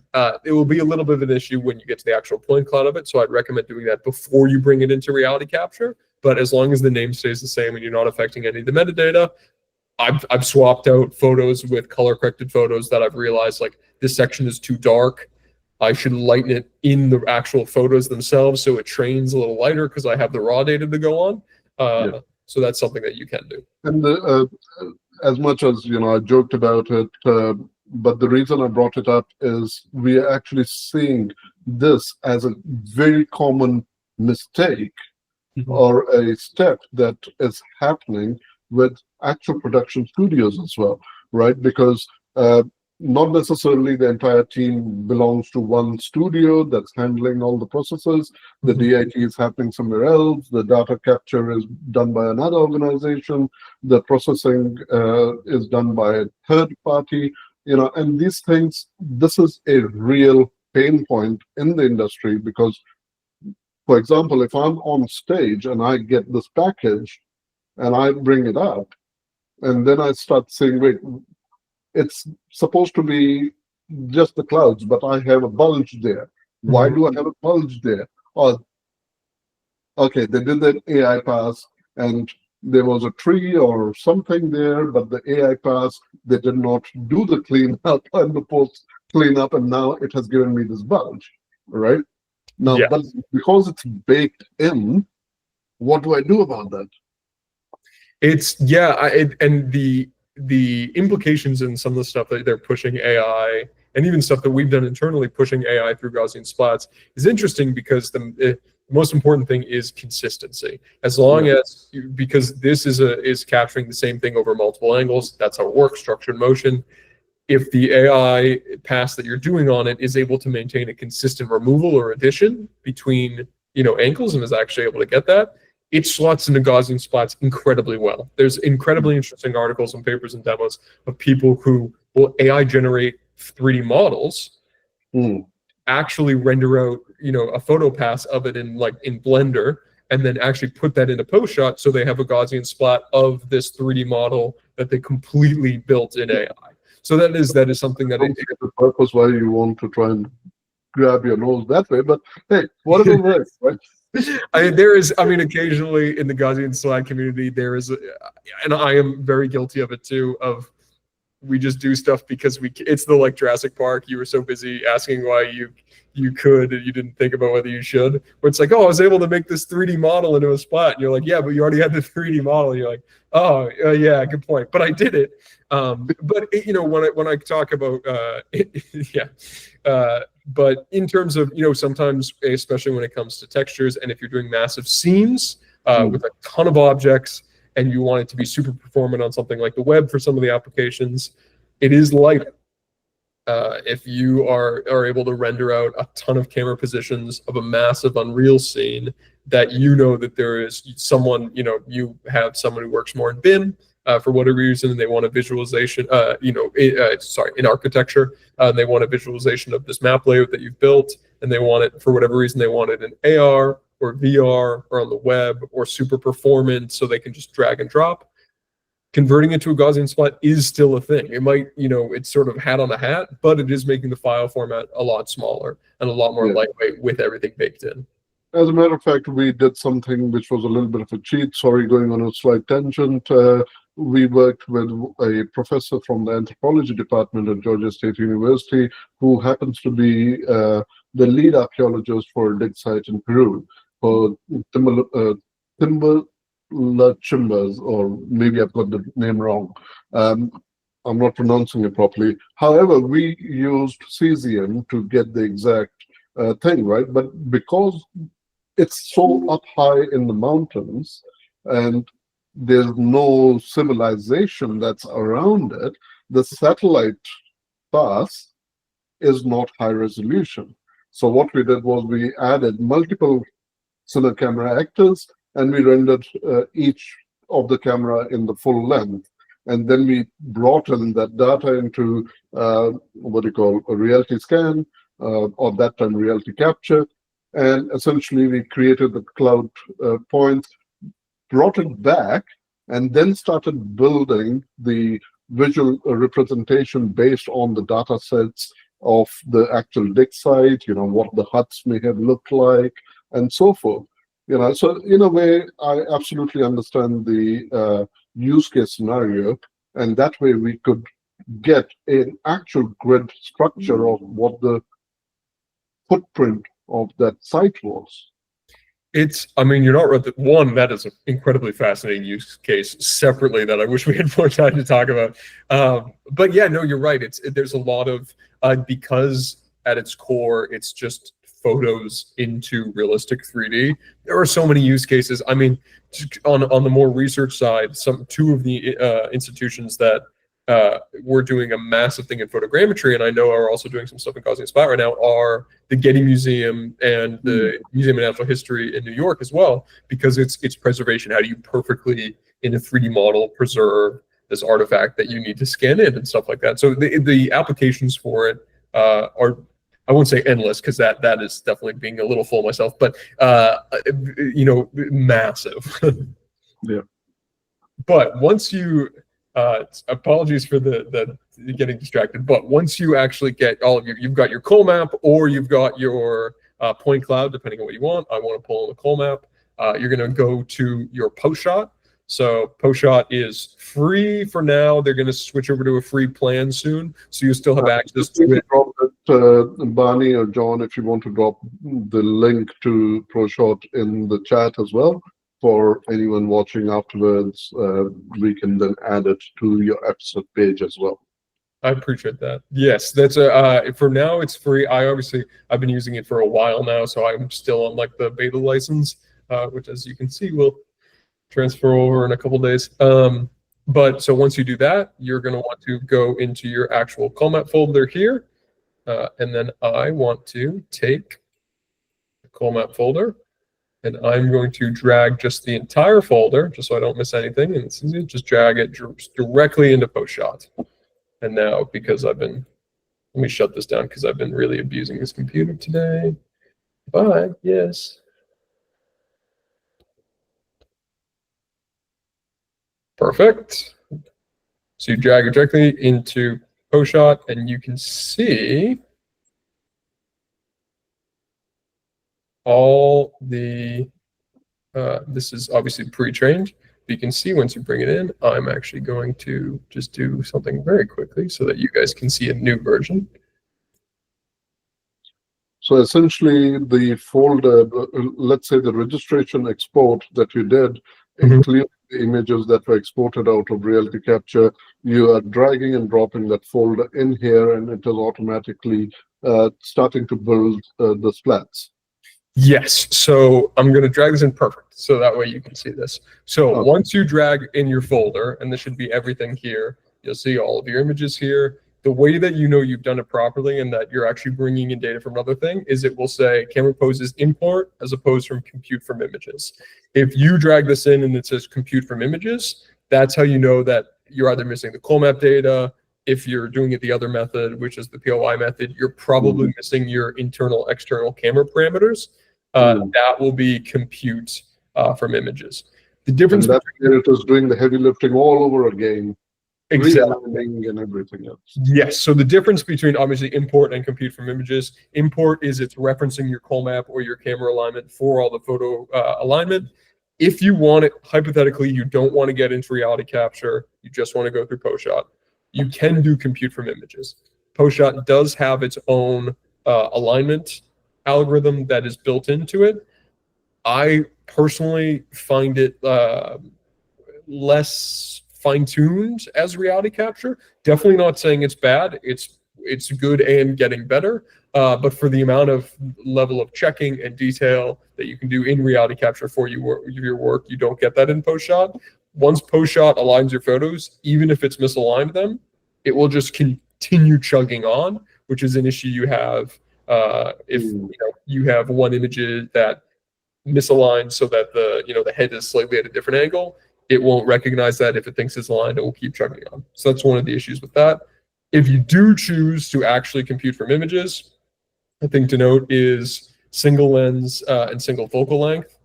It will be a little bit of an issue when you get to the actual point cloud of it, so I'd recommend doing that before you bring it into reality capture. But as long as the name stays the same and you're not affecting any of the metadata, I've swapped out photos with color corrected photos that I've realized like this section is too dark. I should lighten it in the actual photos themselves so it trains a little lighter because I have the raw data to go on. So that's something that you can do. And as much as I joked about it, but the reason I brought it up is we are actually seeing this as a very common mistake or a step that is happening with actual production studios as well, right? Because not necessarily the entire team belongs to one studio that's handling all the processes. The DIT is happening somewhere else. The data capture is done by another organization. The processing is done by a third party. And these things, this is a real pain point in the industry because, for example, if I'm on stage and I get this package and I bring it up, And then I start saying, wait, it's supposed to be just the clouds, but I have a bulge there. Why do I have a bulge there? Oh, okay, they did that AI pass, and there was a tree or something there, but the AI pass, they did not do the cleanup and the post cleanup, and now it has given me this bulge, right? Now, Yeah. but because it's baked in, what do I do about that? It's and the implications in some of the stuff that they're pushing AI, and even stuff that we've done internally pushing AI through Gaussian splats, is interesting because the most important thing is consistency. As long as because this is capturing the same thing over multiple angles. That's how it works, structured motion. If the AI pass that you're doing on it is able to maintain a consistent removal or addition between angles and is actually able to get that, it slots into Gaussian splats incredibly well. There's incredibly interesting articles and papers and demos of people who will AI generate 3D models, actually render out a photo pass of it in Blender, and then actually put that into post shot, so they have a Gaussian splat of this 3D model that they completely built in AI. So that is something that the purpose why you want to try and grab your nose that way, but hey, whatever works, right? Occasionally in the Gaussian slide community, there is, and I am very guilty of it too, of we just do stuff because it's the Jurassic Park. You were so busy asking why you could and you didn't think about whether you should. Where it's like, oh, I was able to make this 3D model into a splat. And you're like, yeah, but you already had the 3D model. And you're like, oh, yeah, good point. But I did it. But when I talk about but in terms of sometimes, especially when it comes to textures, and if you're doing massive scenes with a ton of objects, and you want it to be super performant on something like the web for some of the applications, it is lighter. If you are able to render out a ton of camera positions of a massive Unreal scene, that that there is someone, you have someone who works more in BIM for whatever reason, and they want a visualization, in architecture, they want a visualization of this map layout that you've built, and they want it, for whatever reason, they want it in AR, or VR, or on the web, or super performant, so they can just drag and drop. Converting it to a Gaussian splat is still a thing. It might, it's sort of hat on a hat, but it is making the file format a lot smaller and a lot more lightweight with everything baked in. As a matter of fact, we did something which was a little bit of a cheat. Sorry, going on a slight tangent. We worked with a professor from the anthropology department at Georgia State University, who happens to be the lead archaeologist for a dig site in Peru, for Chimbas, or maybe I've got the name wrong. I'm not pronouncing it properly. However, we used cesium to get the exact thing, right? But because it's so up high in the mountains and there's no civilization that's around it, the satellite pass is not high resolution. So what we did was we added multiple cine camera actors, and we rendered each of the camera in the full length. And then we brought in that data into what you call a reality scan, or that time reality capture. And essentially we created the cloud points, brought it back, and then started building the visual representation based on the data sets of the actual dig site, what the huts may have looked like, and so forth. So in a way, I absolutely understand the use case scenario, and that way we could get an actual grid structure of what the footprint of that site was. You're not right. One, that is an incredibly fascinating use case separately that I wish we had more time to talk about. But yeah, no, you're right. There's a lot of, because at its core, it's just photos into realistic 3D. There are so many use cases. On the more research side, two of the institutions that we're doing a massive thing in photogrammetry, and I know are also doing some stuff in Gaussian splat right now, are the Getty Museum and the Museum of Natural History in New York as well, because it's preservation. How do you perfectly, in a 3D model, preserve this artifact that you need to scan in and stuff like that? So the applications for it are, I won't say endless, because that is definitely being a little full myself, but massive. Yeah. But once you Apologies for the getting distracted, but once you actually get all of you've got your coal map or you've got your point cloud, depending on what you want. I want to pull on the coal map. You're going to go to your post shot. So post shot is free for now. They're going to switch over to a free plan soon, so you still have access to it. Drop it, Barney or John, if you want to drop the link to ProShot in the chat as well. For anyone watching afterwards, we can then add it to your episode page as well. I appreciate that. Yes, that's for now it's free. I've been using it for a while now, so I'm still on like the beta license, which as you can see will transfer over in a couple days. But so once you do that, you're going to want to go into your actual CallMap folder here, and then I want to take the CallMap folder. And I'm going to drag just the entire folder, just so I don't miss anything. And it's easy, just drag it directly into PostShot. And now, because let me shut this down because I've been really abusing this computer today. Bye, yes. Perfect. So you drag it directly into PostShot, and you can see all the, this is obviously pre-trained. You can see once you bring it in, I'm actually going to just do something very quickly so that you guys can see a new version. So essentially the folder, let's say the registration export that you did, includes the images that were exported out of Reality Capture. You are dragging and dropping that folder in here, and it is automatically starting to build the splats. Yes, so I'm going to drag this in perfect, so that way you can see this. So once you drag in your folder, and this should be everything here, you'll see all of your images here. The way that you know you've done it properly and that you're actually bringing in data from another thing is it will say camera poses import as opposed from compute from images. If you drag this in and it says compute from images, that's how you know that you're either missing the CallMap data. If you're doing it the other method, which is the POI method, you're probably missing your internal, external camera parameters. That will be compute from images. The difference between it is doing the heavy lifting all over again, exactly, and everything else. Yes. So the difference between obviously import and compute from images, import is it's referencing your CallMap or your camera alignment for all the photo alignment. If you want it, hypothetically, you don't want to get into reality capture, you just want to go through PostShot, you can do compute from images. PostShot does have its own alignment algorithm that is built into it. I personally find it less fine-tuned as reality capture. Definitely not saying it's bad. It's good and getting better. But for the amount of level of checking and detail that you can do in reality capture for your work, you don't get that in PostShot. Once PostShot aligns your photos, even if it's misaligned them, it will just continue chugging on, which is an issue you have if you have one image that misaligned so that the head is slightly at a different angle. It won't recognize that. If it thinks it's aligned, it will keep chugging on. So that's one of the issues with that. If you do choose to actually compute from images, a thing to note is single lens and single focal length.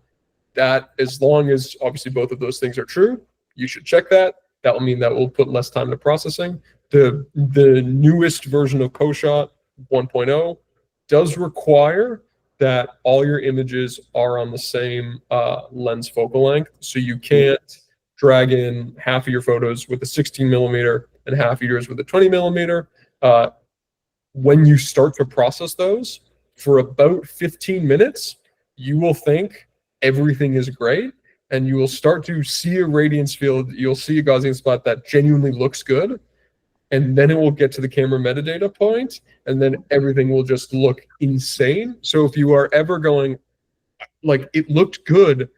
That, as long as obviously both of those things are true, you should check that. That will mean that will put less time to processing. The newest version of PostShot 1.0 does require that all your images are on the same lens focal length. So you can't drag in half of your photos with a 16 millimeter and half of yours with a 20 millimeter. When you start to process those, for about 15 minutes, you will think everything is great, and you will start to see a radiance field. You'll see a Gaussian spot that genuinely looks good. And then it will get to the camera metadata point, and then everything will just look insane. So if you are ever going, like, it looked good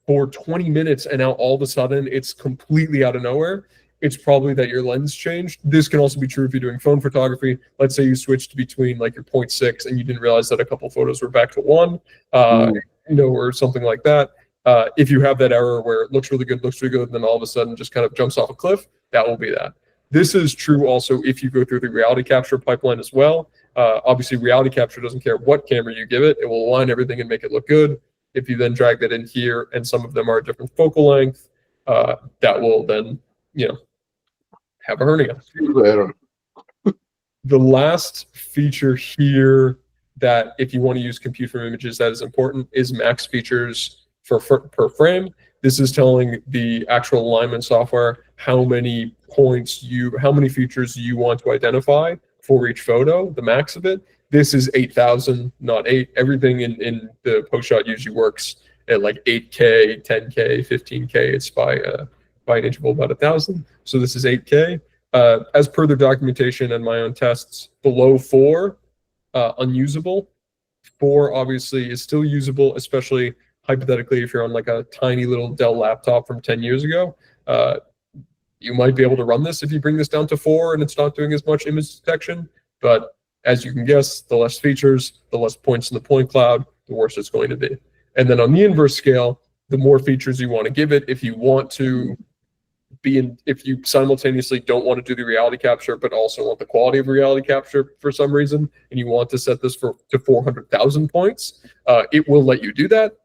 for 20 minutes and now all of a sudden it's completely out of nowhere, it's probably that your lens changed. This can also be true if you're doing phone photography. Let's say you switched between like your 0.6 and you didn't realize that a couple photos were back to 1, or something like that. If you have that error where it looks really good, and then all of a sudden just kind of jumps off a cliff, that will be that. This is true also if you go through the reality capture pipeline as well. Obviously, reality capture doesn't care what camera you give it. It will align everything and make it look good. If you then drag that in here and some of them are a different focal length, that will then, have a hernia. Error. The last feature here that if you want to use compute from images that is important is max features per frame. This is telling the actual alignment software how many features you want to identify for each photo, the max of it. This is 8,000, not 8. Everything in the post shot usually works at like 8K, 10K, 15K. It's by an interval about 1,000. So this is 8K. As per the documentation and my own tests, below 4, unusable. 4 obviously is still usable, especially hypothetically if you're on like a tiny little Dell laptop from 10 years ago. You might be able to run this if you bring this down to 4 and it's not doing as much image detection. But as you can guess, the less features, the less points in the point cloud, the worse it's going to be. And then on the inverse scale, the more features you want to give it, if you want to if you simultaneously don't want to do the reality capture, but also want the quality of reality capture for some reason, and you want to set this to 400,000 points, it will let you do that.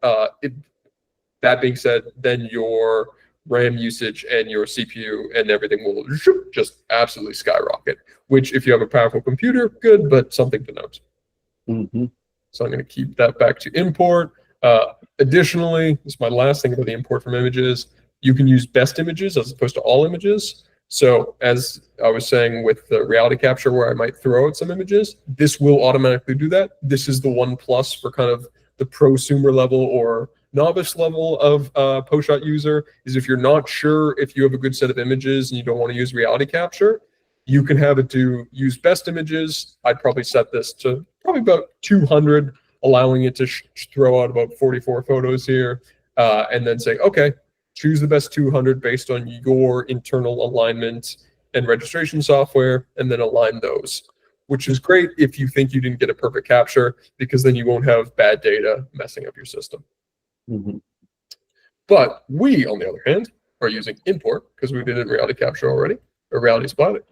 That being said, then your RAM usage and your CPU and everything will just absolutely skyrocket, which if you have a powerful computer, good, but something to note. Mm-hmm. So I'm going to keep that back to import. Additionally, this is my last thing about the import from images. You can use best images as opposed to all images. So as I was saying with the reality capture where I might throw out some images, this will automatically do that. This is the one plus for kind of the prosumer level or novice level of post-shot user, is if you're not sure if you have a good set of images and you don't want to use reality capture, you can have it to use best images. I'd probably set this to probably about 200, allowing it to throw out about 44 photos here, and then say, okay, choose the best 200 based on your internal alignment and registration software, and then align those, which is great if you think you didn't get a perfect capture, because then you won't have bad data messing up your system. Mm-hmm. But we, on the other hand, are using import because we did it in reality capture already, or reality splat,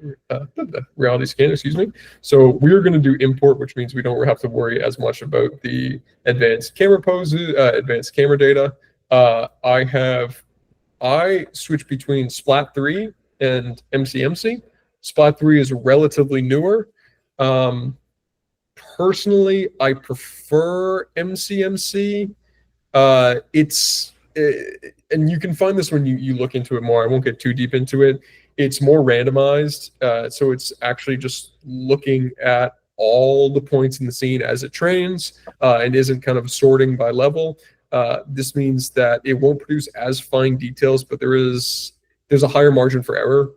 reality scan, excuse me. So we're going to do import, which means we don't have to worry as much about the advanced camera poses, advanced camera data. I switch between Splat 3 and MCMC. Splat 3 is relatively newer. Personally, I prefer MCMC. And you can find this when you look into it more. I won't get too deep into it. It's more randomized. So it's actually just looking at all the points in the scene as it trains, and isn't kind of sorting by level. This means that it won't produce as fine details, but there's a higher margin for error.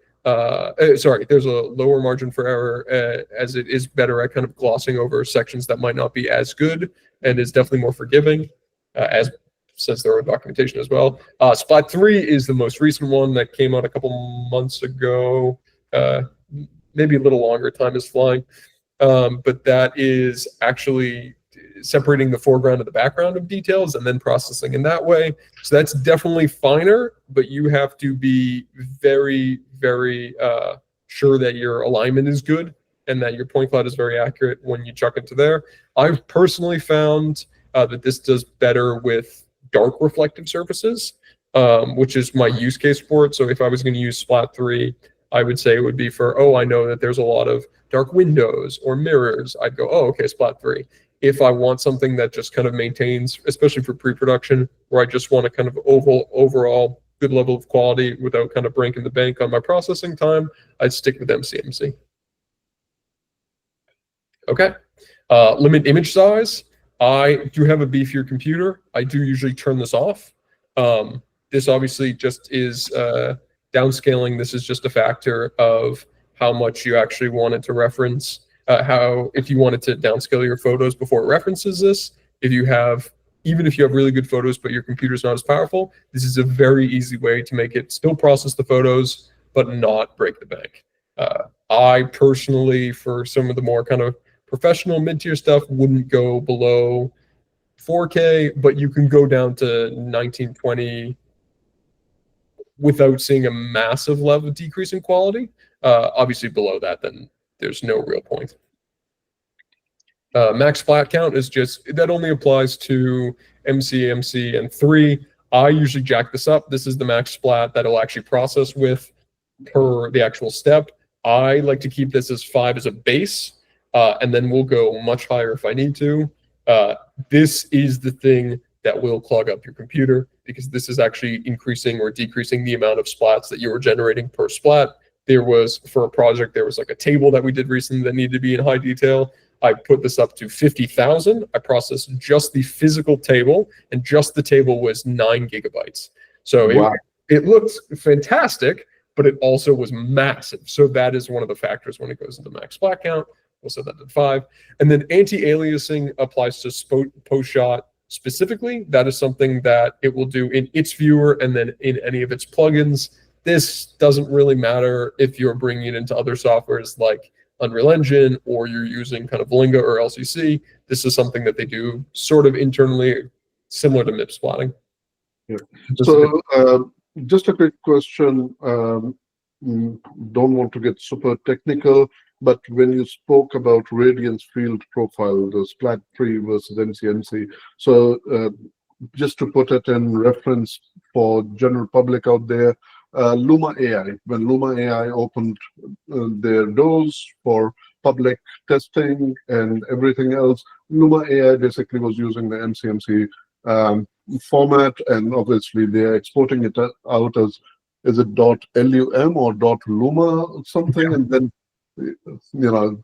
There's a lower margin for error, as it is better at kind of glossing over sections that might not be as good, and is definitely more forgiving, as says their own documentation as well. Splat 3 is the most recent one that came out a couple months ago, maybe a little longer, time is flying. But that is actually separating the foreground and the background of details and then processing in that way. So that's definitely finer, but you have to be very, very sure that your alignment is good and that your point cloud is very accurate when you chuck into there. I've personally found that this does better with dark reflective surfaces, which is my use case for it. So if I was going to use Splat 3, I would say it would be for, I know that there's a lot of dark windows or mirrors. I'd go, okay, Splat 3. If I want something that just kind of maintains, especially for pre-production, where I just want a kind of overall good level of quality without kind of breaking the bank on my processing time, I'd stick with MCMC. Okay, limit image size. I do have a beefier computer. I do usually turn this off. This obviously just is downscaling. This is just a factor of how much you actually want it to reference. If you wanted to downscale your photos before it references this, even if you have really good photos but your computer's not as powerful, this is a very easy way to make it still process the photos but not break the bank. I personally, for some of the more kind of professional mid-tier stuff, wouldn't go below 4K, but you can go down to 1920 without seeing a massive level of decrease in quality. Obviously below that, then there's no real point. Max splat count is that only applies to MCMC and 3. I usually jack this up. This is the max splat that it'll actually process with. per the actual step. I like to keep this as 5 as a base, and then we'll go much higher if I need to. This is the thing that will clog up your computer, because this is actually increasing or decreasing the amount of splats that you were generating per splat. There was, for a project, there was like a table that we did recently that needed to be in high detail. I put this up to 50,000. I processed just the physical table, and just the table was 9 gigabytes. So Wow. it looked fantastic, but it also was massive. So that is one of the factors when it goes into max splat count. We'll set that at 5. And then anti-aliasing applies to post-shot specifically. That is something that it will do in its viewer and then in any of its plugins. This doesn't really matter if you're bringing it into other softwares like Unreal Engine, or you're using kind of Blinga or LCC. This is something that they do sort of internally, similar to MIP splatting. Yeah. So just a quick question. Don't want to get super technical, but when you spoke about radiance field profile, the splat tree versus NCNC, so just to put it in reference for general public out there, Luma AI, when Luma AI opened their doors for public testing and everything else, Luma AI basically was using the MCMC format, and obviously they're exporting it out as, is it .lum or .luma or something, and then,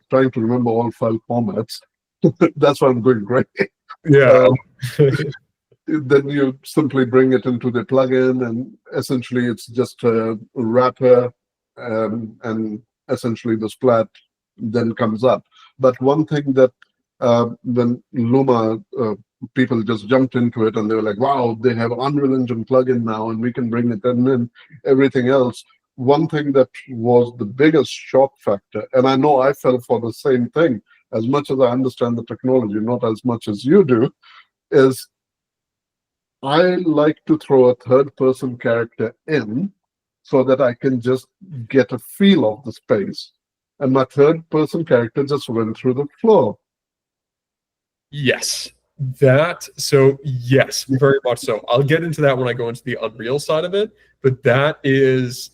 trying to remember all file formats. That's why I'm going great. Yeah. Then you simply bring it into the plugin, and essentially it's just a wrapper, and essentially the splat then comes up. But one thing that when Luma, people just jumped into it and they were like, wow, they have Unreal Engine plugin now and we can bring it in and everything else. One thing that was the biggest shock factor, and I know I fell for the same thing, as much as I understand the technology, not as much as you do, is I like to throw a third-person character in so that I can just get a feel of the space. And my third-person character just went through the floor. Yes, yes, very much so. I'll get into that when I go into the Unreal side of it, but that is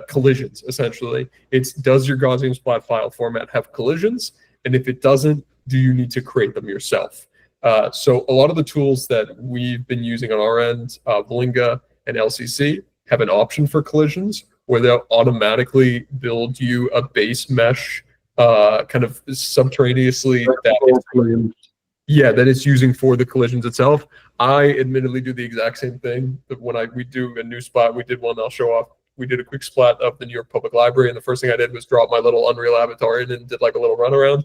collisions, essentially. It's, does your Gaussian splat file format have collisions? And if it doesn't, do you need to create them yourself? So a lot of the tools that we've been using on our end, Blinga and LCC, have an option for collisions where they'll automatically build you a base mesh kind of subterraneously that it's using for the collisions itself. I admittedly do the exact same thing. But when we do a new splat, we did one I'll show off. We did a quick splat of the New York Public Library, and the first thing I did was drop my little Unreal avatar in and did like a little runaround.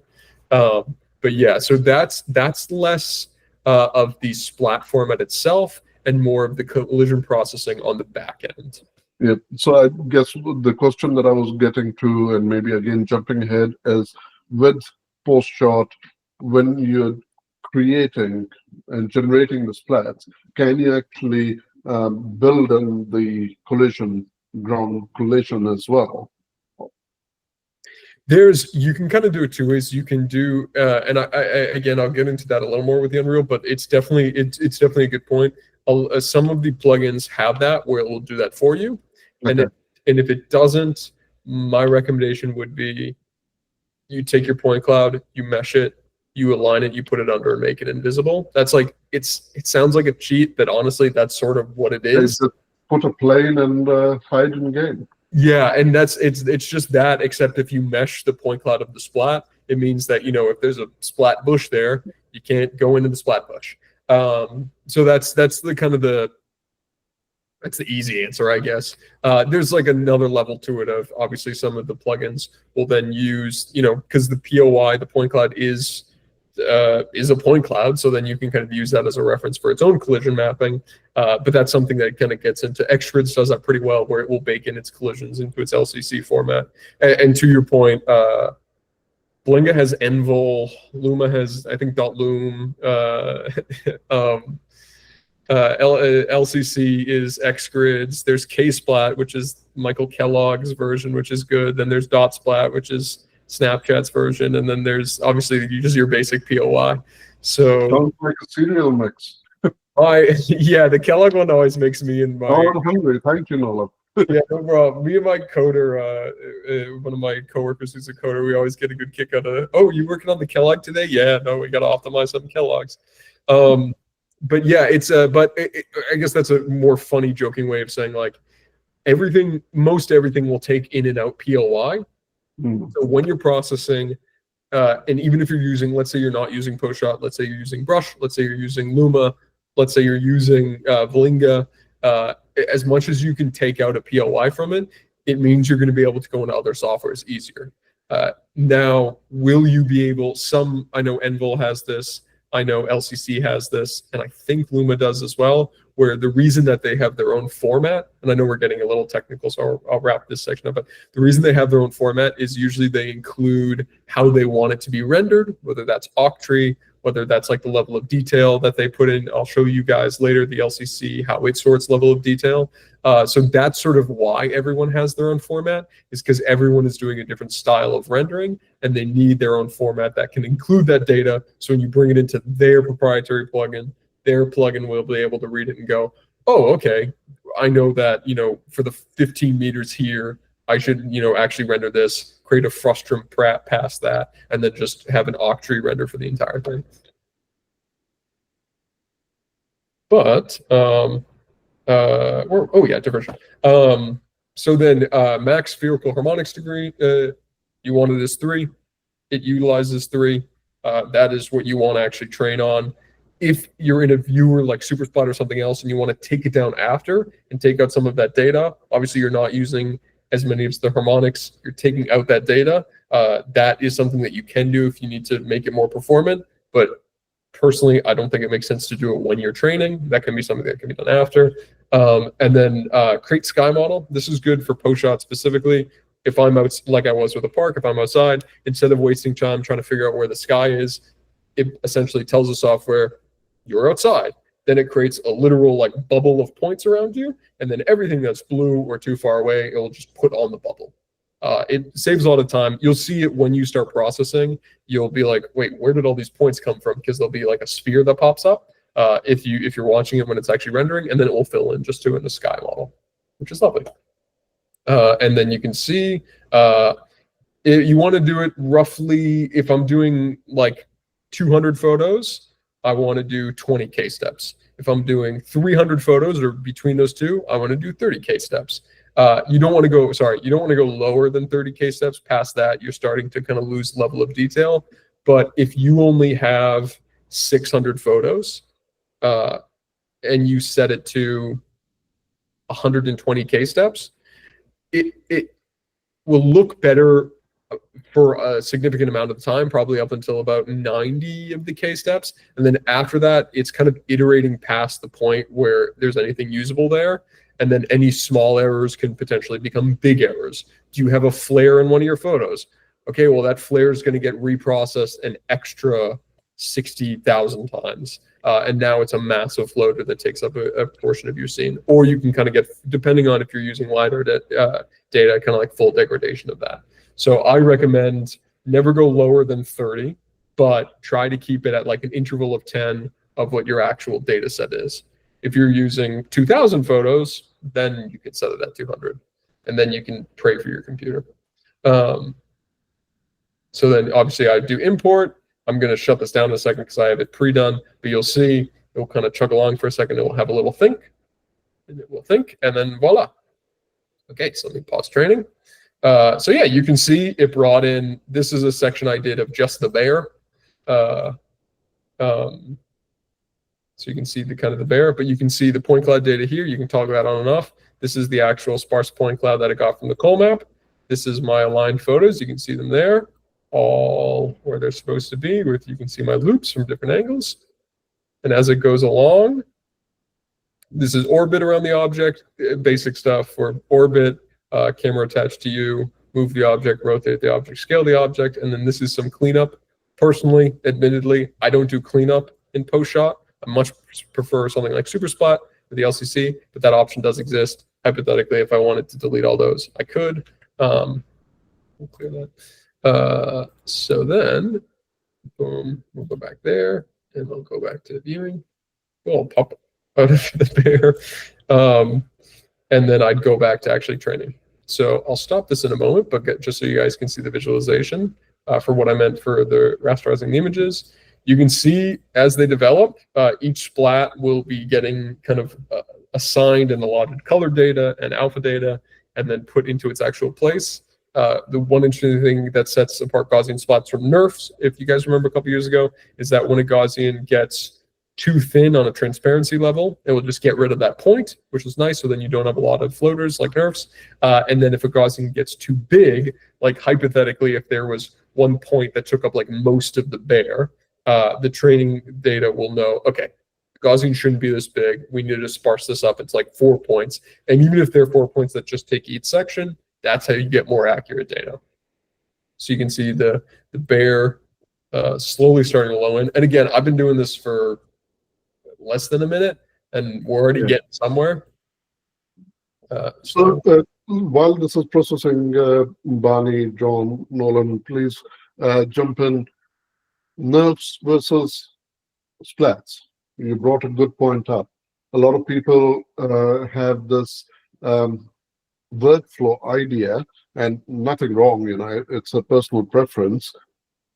But yeah, so that's less of the splat format itself and more of the collision processing on the back end. Yeah, so I guess the question that I was getting to, and maybe again jumping ahead, is with post-shot, when you're creating and generating the splats, can you actually build in the ground collision as well? You can kind of do it 2 ways. You can do, and again, I'll get into that a little more with the Unreal, but it's definitely a good point. Some of the plugins have that where it will do that for you, okay. And if it doesn't, my recommendation would be you take your point cloud, you mesh it, you align it, you put it under and make it invisible. That's like, it sounds like a cheat, but honestly, that's sort of what it is. Put a plane and hide in game. Yeah, and it's just that, except if you mesh the point cloud of the splat, it means that, if there's a splat bush there, you can't go into the splat bush. So that's the kind of that's the easy answer, I guess. There's like another level to it of, obviously some of the plugins will then use, because the POI, the point cloud is a point cloud, so then you can kind of use that as a reference for its own collision mapping. But that's something that kind of gets into Xgrids, does that pretty well, where it will bake in its collisions into its LCC format. And to your point, Blinga has Envol, Luma has, I think, .loom, LCC is Xgrids, there's Ksplat, which is Michael Kellogg's version, which is good, then there's .splat, which is Snapchat's version, and then there's obviously just your basic POI. So sounds like a cereal mix. Yeah, the Kellogg one always makes me in my. Oh, I'm hungry. Thank you, Nolan. Yeah, no problem. Me and my coder, one of my coworkers who's a coder, we always get a good kick out of it. Oh, you working on the Kellogg today? Yeah, no, we got to optimize some Kellogg's. But yeah, it's I guess that's a more funny, joking way of saying like most everything will take in and out PLY. So when you're processing, and even if you're using, let's say you're not using PostShot, let's say you're using Brush, let's say you're using Luma, let's say you're using Valinga, as much as you can take out a PLY from it, it means you're going to be able to go into other softwares easier. Now, will you be able, I know Envil has this, I know LCC has this, and I think Luma does as well, where the reason that they have their own format, and I know we're getting a little technical, so I'll wrap this section up, but the reason they have their own format is usually they include how they want it to be rendered, whether that's Octree, whether that's like the level of detail that they put in. I'll show you guys later the LCC, how it sorts level of detail. So that's sort of why everyone has their own format, is because everyone is doing a different style of rendering, and they need their own format that can include that data. So when you bring it into their proprietary plugin, their plugin will be able to read it and go, oh, okay, I know that, for the 15 meters here, I should, actually render this, create a frustum past that, and then just have an Octree render for the entire thing. But, diversion. So then max spherical harmonics degree, you want it as 3. It utilizes 3. That is what you want to actually train on. If you're in a viewer like Supersplat or something else and you want to take it down after and take out some of that data, obviously you're not using as many of the harmonics, you're taking out that data. That is something that you can do if you need to make it more performant. But personally, I don't think it makes sense to do it when you're training. That can be something that can be done after. And then create sky model. This is good for PostShot specifically. If I'm out, like I was with the park, if I'm outside, instead of wasting time trying to figure out where the sky is, it essentially tells the software, you're outside. Then it creates a literal like bubble of points around you, and then everything that's blue or too far away, it'll just put on the bubble. It saves a lot of time. You'll see it when you start processing. You'll be like, wait, where did all these points come from? Because there'll be like a sphere that pops up if you're watching it when it's actually rendering, and then it will fill in just to in the sky model, which is lovely. And then you can see you want to do it roughly. If I'm doing like 200 photos, I want to do 20K steps. If I'm doing 300 photos or between those two, I want to do 30K steps. You don't want to go lower than 30K steps. Past that, you're starting to kind of lose level of detail. But if you only have 600 photos and you set it to 120K steps, it will look better for a significant amount of the time, probably up until about 90 of the K steps. And then after that, it's kind of iterating past the point where there's anything usable there. And then any small errors can potentially become big errors. Do you have a flare in one of your photos? Okay, well, that flare is going to get reprocessed an extra 60,000 times. And now it's a massive floater that takes up a portion of your scene. Or you can kind of get, depending on if you're using LiDAR data, kind of like full degradation of that. So I recommend never go lower than 30, but try to keep it at like an interval of 10 of what your actual data set is. If you're using 2,000 photos, then you can set it at 200, and then you can pray for your computer. So then obviously I do import. I'm going to shut this down in a second because I have it pre-done, but you'll see it will kind of chug along for a second. It will have a little think, and it will think, and then voila. Okay, so let me pause training. So yeah, you can see it brought in, this is a section I did of just the bear. So you can see the kind of the bear, but you can see the point cloud data here. You can toggle that on and off. This is the actual sparse point cloud that I got from the Cole map. This is my aligned photos. You can see them there, all where they're supposed to be. You can see my loops from different angles. And as it goes along, this is orbit around the object, basic stuff for orbit, camera attached to you, move the object, rotate the object, scale the object, and then this is some cleanup. Personally, admittedly, I don't do cleanup in PostShot. I much prefer something like Supersplat with the LCC, but that option does exist. Hypothetically, if I wanted to delete all those, I could. We'll clear that. So then, boom, we'll go back there, and we'll go back to viewing. We'll pop out of the bear. and then I'd go back to actually training. So I'll stop this in a moment, but just so you guys can see the visualization for what I meant for the rasterizing the images. You can see as they develop, each splat will be getting kind of assigned and allotted color data and alpha data, and then put into its actual place. The one interesting thing that sets apart Gaussian splats from NeRFs, if you guys remember a couple years ago, is that when a Gaussian gets too thin on a transparency level, it will just get rid of that point, which is nice. So then you don't have a lot of floaters like NeRFs. And then if a Gaussian gets too big, like hypothetically, if there was one point that took up like most of the bear, the training data will know, okay, Gaussian shouldn't be this big. We need to sparse this up. It's like 4 points. And even if there are 4 points that just take each section, that's how you get more accurate data. So you can see the bear slowly starting to low end. And again, I've been doing this for less than a minute, and we're already getting somewhere. While this is processing, Barney, John, Nolan, please jump in. NeRFs versus splats. You brought a good point up. A lot of people have this workflow idea, and nothing wrong, it's a personal preference,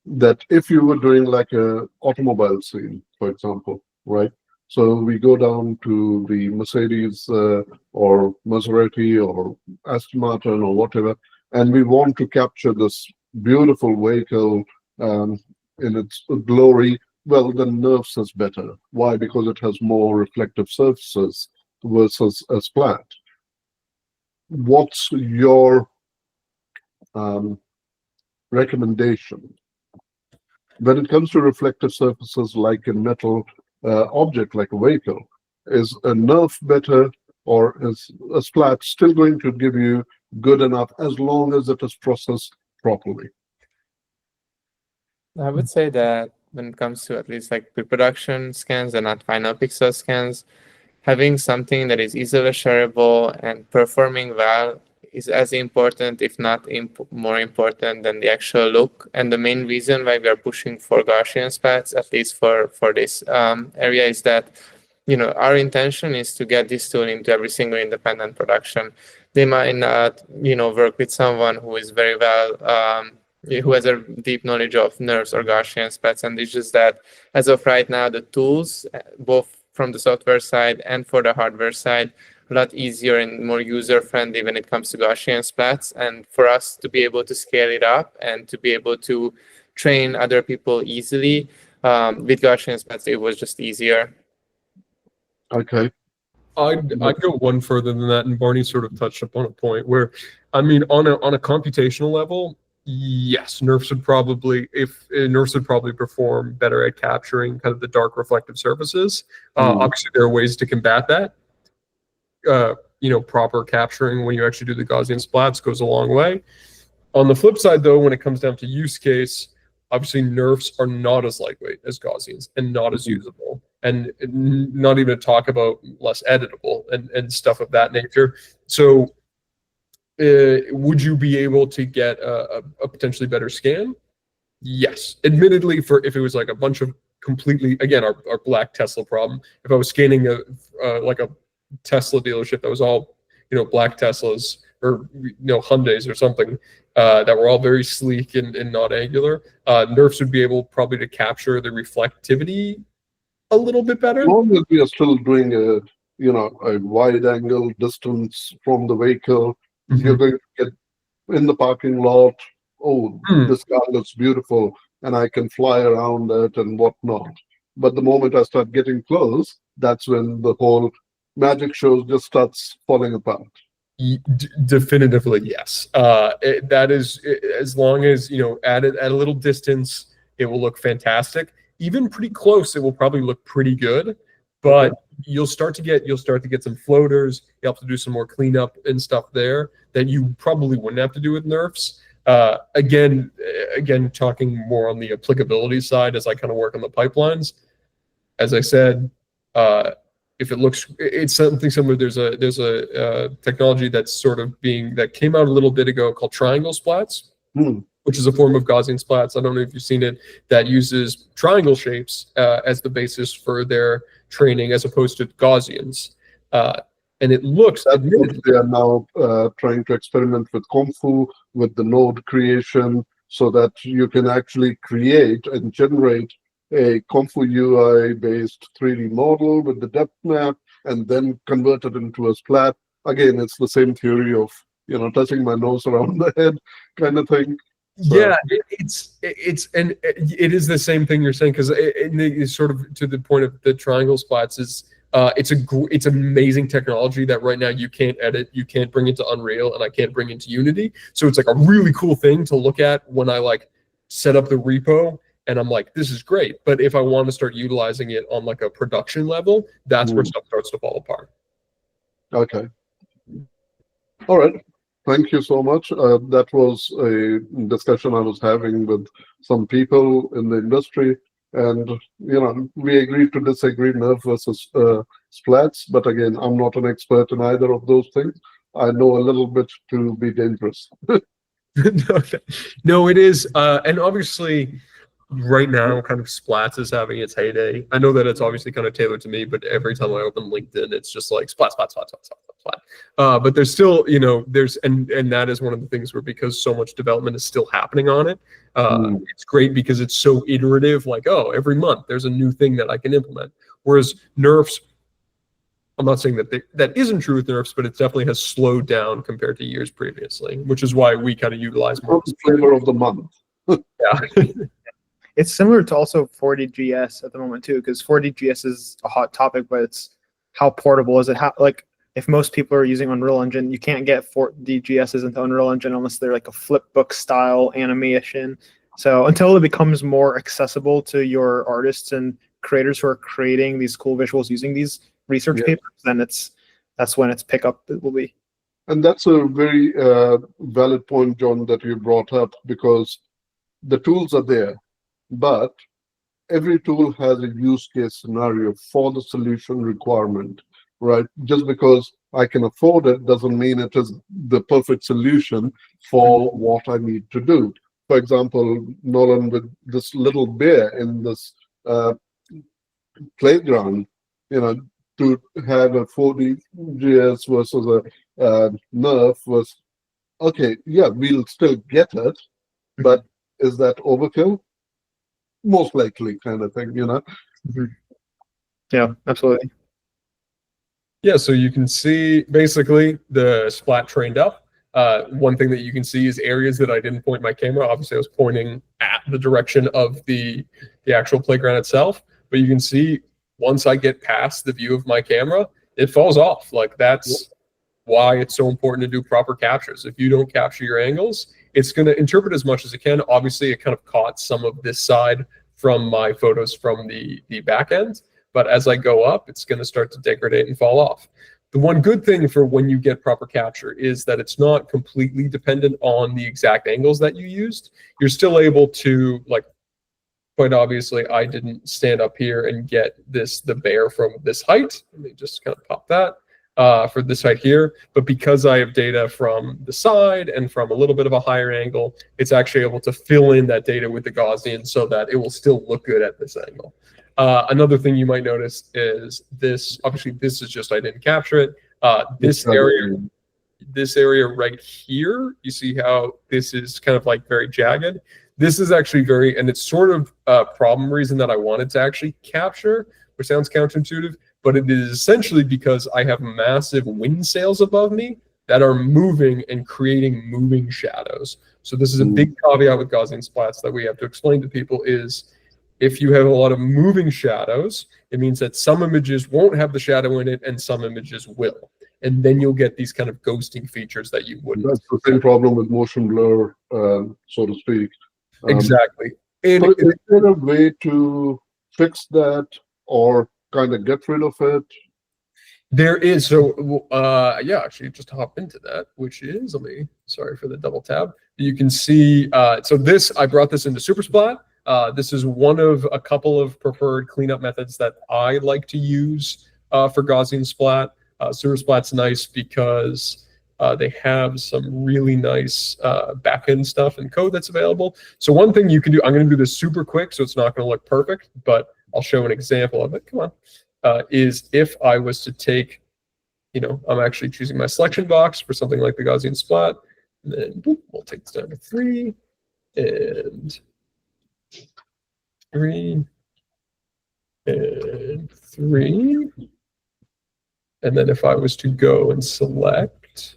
that if you were doing like a automobile scene, for example, right? So we go down to the Mercedes or Maserati or Aston Martin or whatever, and we want to capture this beautiful vehicle in its glory. Well, then NeRFs is better. Why? Because it has more reflective surfaces versus a splat. What's your recommendation when it comes to reflective surfaces like a metal object, like a vehicle? Is a NeRF better, or is a splat still going to give you good enough as long as it is processed properly? I would say that when it comes to at least like pre-production scans and not final pixel scans, having something that is easily shareable and performing well is as important, if not more important, than the actual look. And the main reason why we are pushing for Gaussian splats, at least for this area, is that our intention is to get this tool into every single independent production. They might not work with someone who is very well who has a deep knowledge of NeRFs or Gaussian splats, and it's just that as of right now, the tools, both from the software side and for the hardware side, a lot easier and more user-friendly when it comes to Gaussian splats. And for us to be able to scale it up and to be able to train other people easily with Gaussian splats, it was just easier. Okay. I'd go one further than that, and Barney sort of touched upon a point where, I mean, on a computational level, yes, NeRFs would probably perform better at capturing kind of the dark reflective surfaces. Obviously, there are ways to combat that. Proper capturing when you actually do the Gaussian splats goes a long way. On the flip side, though, when it comes down to use case, obviously NeRFs are not as lightweight as Gaussians and not as usable, and not even to talk about less editable and stuff of that nature. So would you be able to get a potentially better scan? Yes. Admittedly, if it was like a bunch of completely, again, our black Tesla problem, if I was scanning like a Tesla dealership that was all, black Teslas or, Hyundais or something that were all very sleek and not angular, NeRFs would be able probably to capture the reflectivity a little bit better. As long as we are still doing a wide angle distance from the vehicle, you're going to get in the parking lot, this car looks beautiful, and I can fly around it and whatnot. But the moment I start getting close, that's when the whole magic show just starts falling apart. Definitively, yes. That is, as long as at a little distance, it will look fantastic. Even pretty close, it will probably look pretty good. But you'll start to get some floaters. You have to do some more cleanup and stuff there that you probably wouldn't have to do with NeRFs. Again, talking more on the applicability side as I kind of work on the pipelines. As I said, if it's something similar. There's a technology that came out a little bit ago called triangle splats, which is a form of Gaussian splats. I don't know if you've seen it, that uses triangle shapes as the basis for their training as opposed to Gaussians. and it looks That's what admittedly, they are now trying to experiment with Kung Fu, with the node creation, so that you can actually create and generate a Kung Fu UI-based 3D model with the depth map, and then convert it into a splat. Again, it's the same theory of, touching my nose around the head kind of thing. So, yeah, it is the same thing you're saying, because it's sort of to the point of the triangle splats is it's amazing technology that right now you can't edit, you can't bring it to Unreal, and I can't bring it to Unity. So it's like a really cool thing to look at when I like set up the repo, and I'm like, this is great. But if I want to start utilizing it on like a production level, that's where stuff starts to fall apart. okay. All right. Thank you so much. That was a discussion I was having with some people in the industry, and we agreed to disagree, nerf versus splats. But again, I'm not an expert in either of those things. I know a little bit to be dangerous. No, it is, and obviously, right now, kind of splats is having its heyday. I know that it's obviously kind of tailored to me, but every time I open LinkedIn, it's just like splat, splat, splat, splat, splat, splat. But there's still, there's and that is one of the things where, because so much development is still happening on it, it's great because it's so iterative. Like, oh, every month there's a new thing that I can implement. Whereas nerfs, I'm not saying that that isn't true with nerfs, but it definitely has slowed down compared to years previously, which is why we kind of utilize more. Flavor of the month. Yeah. It's similar to also 40GS at the moment too, because 40GS is a hot topic, but it's how portable is it? How, like, if most people are using Unreal Engine, you can't get 40GSs into Unreal Engine unless they're like a flipbook style animation. So until it becomes more accessible to your artists and creators who are creating these cool visuals using these research papers, then that's when its pickup will be. And that's a very valid point, John, that you brought up, because the tools are there, but every tool has a use case scenario for the solution requirement, right? Just because I can afford it doesn't mean it is the perfect solution for what I need to do. For example, Nolan, with this little bear in this playground, to have a 40GS versus a nerf was, okay, yeah, we'll still get it, but is that overkill? Most likely, kind of thing, Yeah, absolutely. Yeah, so you can see basically the splat trained up. One thing that you can see is areas that I didn't point my camera. Obviously, I was pointing at the direction of the actual playground itself. But you can see once I get past the view of my camera, it falls off. Like, that's why it's so important to do proper captures. If you don't capture your angles, it's going to interpret as much as it can. Obviously, it kind of caught some of this side from my photos from the back end. But as I go up, it's going to start to degrade and fall off. The one good thing for when you get proper capture is that it's not completely dependent on the exact angles that you used. You're still able to, like, quite obviously, I didn't stand up here and get the bear from this height. Let me just kind of pop that for this height here. But because I have data from the side and from a little bit of a higher angle, it's actually able to fill in that data with the Gaussian so that it will still look good at this angle. Another thing you might notice is this. Obviously, this is just I didn't capture it. This area right here, you see how this is kind of like very jagged. This is actually very, and it's sort of a problem reason that I wanted to actually capture, which sounds counterintuitive, but it is essentially because I have massive wind sails above me that are moving and creating moving shadows. So this is a big caveat with Gaussian splats that we have to explain to people is, if you have a lot of moving shadows, it means that some images won't have the shadow in it and some images will. And then you'll get these kind of ghosting features that you wouldn't. That's the same problem with motion blur, so to speak. Exactly. And so is there a way to fix that or kind of get rid of it? There is. So, yeah, actually, just to hop into that, which is, sorry for the double tab. You can see, so this, I brought this into Supersplat. This is one of a couple of preferred cleanup methods that I like to use for Gaussian splat. Supersplat's nice because they have some really nice backend stuff and code that's available. So one thing you can do, I'm going to do this super quick, so it's not going to look perfect, but I'll show an example of it. Come on. Is if I was to take I'm actually choosing my selection box for something like the Gaussian splat. And then boop, we'll take this down to 3 and 3 and 3. And then if I was to go and select,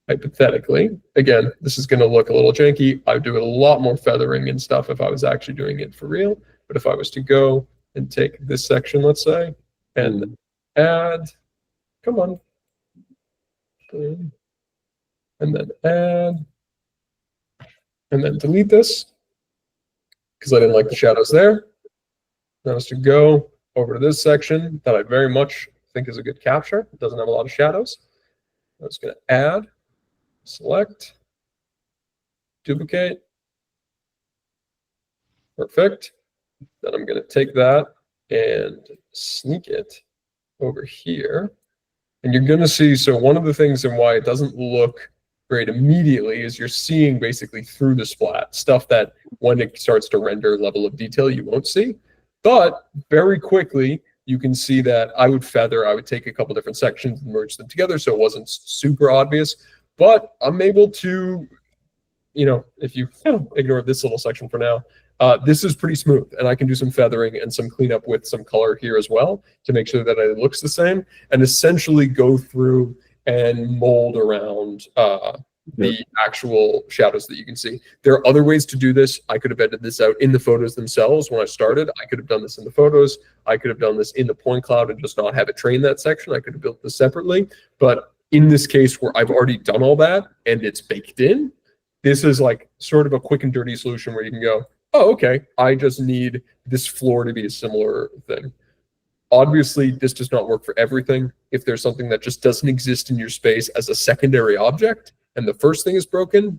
hypothetically, again, this is going to look a little janky. I would do a lot more feathering and stuff if I was actually doing it for real. But if I was to go and take this section, let's say, and add, come on, and then add, and then delete this, because I didn't like the shadows there. Then I was to go over to this section that I very much think is a good capture. It doesn't have a lot of shadows. I'm just going to add, select, duplicate. Perfect. Then I'm going to take that and sneak it over here. And you're going to see, so one of the things and why it doesn't look great immediately is you're seeing basically through the splat, stuff that when it starts to render level of detail, you won't see. But very quickly, you can see that I would take a couple different sections and merge them together so it wasn't super obvious. But I'm able to, if you ignore this little section for now, this is pretty smooth, and I can do some feathering and some cleanup with some color here as well to make sure that it looks the same, and essentially go through and mold around the actual shadows that you can see. There are other ways to do this. I could have edited this out in the photos themselves when I started. I could have done this in the photos. I could have done this in the point cloud and just not have it train that section. I could have built this separately. But in this case where I've already done all that and it's baked in, this is like sort of a quick and dirty solution where you can go, oh, okay, I just need this floor to be a similar thing. Obviously, this does not work for everything. If there's something that just doesn't exist in your space as a secondary object, and the first thing is broken,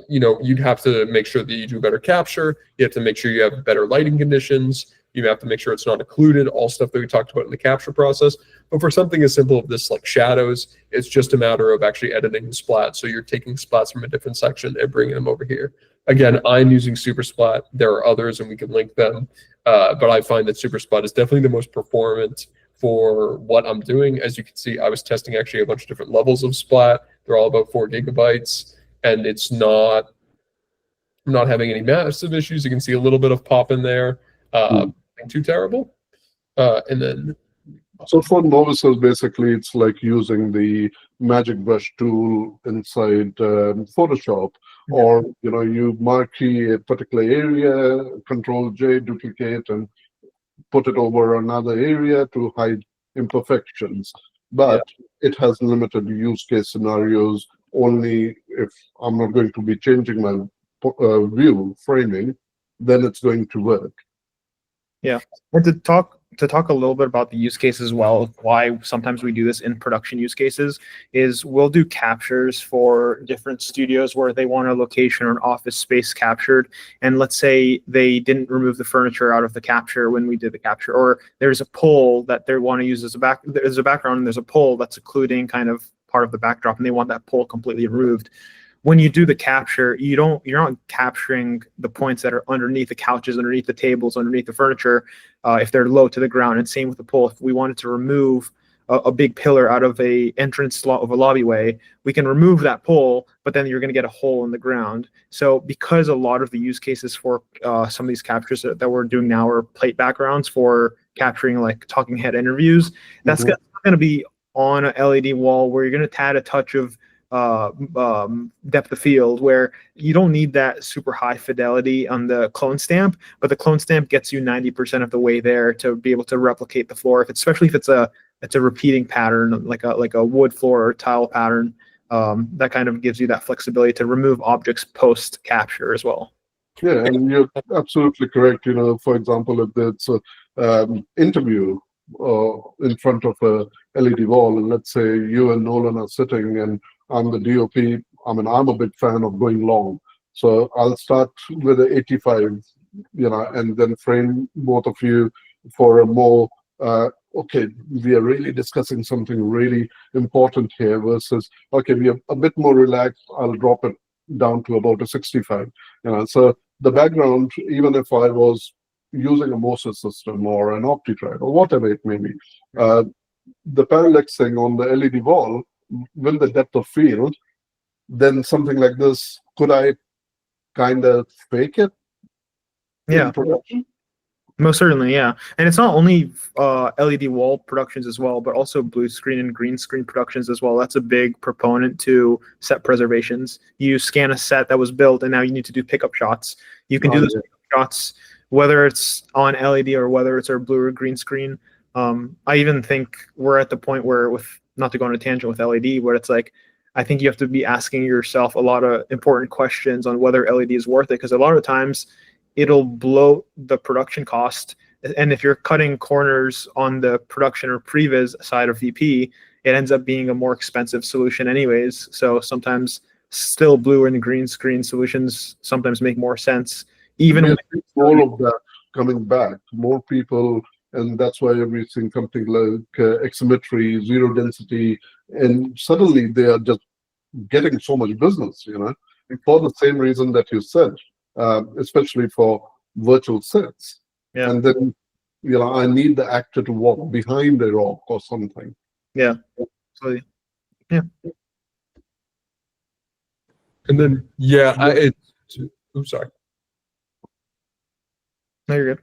you'd have to make sure that you do better capture. You have to make sure you have better lighting conditions. You have to make sure it's not occluded, all stuff that we talked about in the capture process. But for something as simple as this, like shadows, it's just a matter of actually editing the splat. So you're taking splats from a different section and bringing them over here. Again, I'm using Super Splat. There are others, and we can link them. But I find that Super Splat is definitely the most performant for what I'm doing. As you can see, I was testing actually a bunch of different levels of splat. They're all about 4 gigabytes, and it's not having any massive issues. You can see a little bit of pop in there. Nothing too terrible. And then, so for novices, basically, it's like using the magic brush tool inside Photoshop, or you marquee a particular area, Control J, duplicate, and put it over another area to hide imperfections. But it has limited use case scenarios. Only if I'm not going to be changing my view framing, then it's going to work. Yeah, and to talk a little bit about the use case as well, why sometimes we do this in production use cases is we'll do captures for different studios where they want a location or an office space captured. And let's say they didn't remove the furniture out of the capture when we did the capture, or there's a pole that they want to use as a background, and there's a pole that's occluding kind of part of the backdrop, and they want that pole completely removed. When you do the capture, you're not capturing the points that are underneath the couches, underneath the tables, underneath the furniture, if they're low to the ground. And same with the pole. If we wanted to remove a big pillar out of a entrance of a lobbyway, we can remove that pole, but then you're going to get a hole in the ground. So because a lot of the use cases for some of these captures that we're doing now are plate backgrounds for capturing like talking head interviews, that's going to be on a LED wall where you're going to add a touch of depth of field, where you don't need that super high fidelity on the clone stamp, but the clone stamp gets you 90% of the way there to be able to replicate the floor, especially if it's a repeating pattern like a wood floor or tile pattern. That kind of gives you that flexibility to remove objects post capture as well. Yeah, and you're absolutely correct. For example, if it's an interview in front of a LED wall, and let's say you and Nolan are sitting and I'm the DOP. I mean, I'm a big fan of going long. So I'll start with an 85, and then frame both of you for a more, okay, we are really discussing something really important here versus, okay, we are a bit more relaxed. I'll drop it down to about a 65. So the background, even if I was using a MOSES system or an OptiTrack or whatever it may be, the parallaxing on the LED wall with the depth of field, then something like this, could I kind of fake it Yeah. in production? Most certainly, yeah. And it's not only LED wall productions as well, but also blue screen and green screen productions as well. That's a big proponent to set preservations. You scan a set that was built, and now you need to do pickup shots. You can do those pickup shots, whether it's on LED or whether it's our blue or green screen. I even think we're at the point where, with not to go on a tangent with LED, where it's like, I think you have to be asking yourself a lot of important questions on whether LED is worth it, because a lot of times it'll blow the production cost. And if you're cutting corners on the production or previs side of VP, it ends up being a more expensive solution anyways. So sometimes still blue and green screen solutions sometimes make more sense. Even with all of that coming back, more people, and that's why we're seeing something like Xmetry, zero density, and suddenly they are just getting so much business, for the same reason that you said. Especially for virtual sets. Yeah. And then, I need the actor to walk behind a rock or something. Yeah. So, yeah. And then, oops, sorry. No, you're good.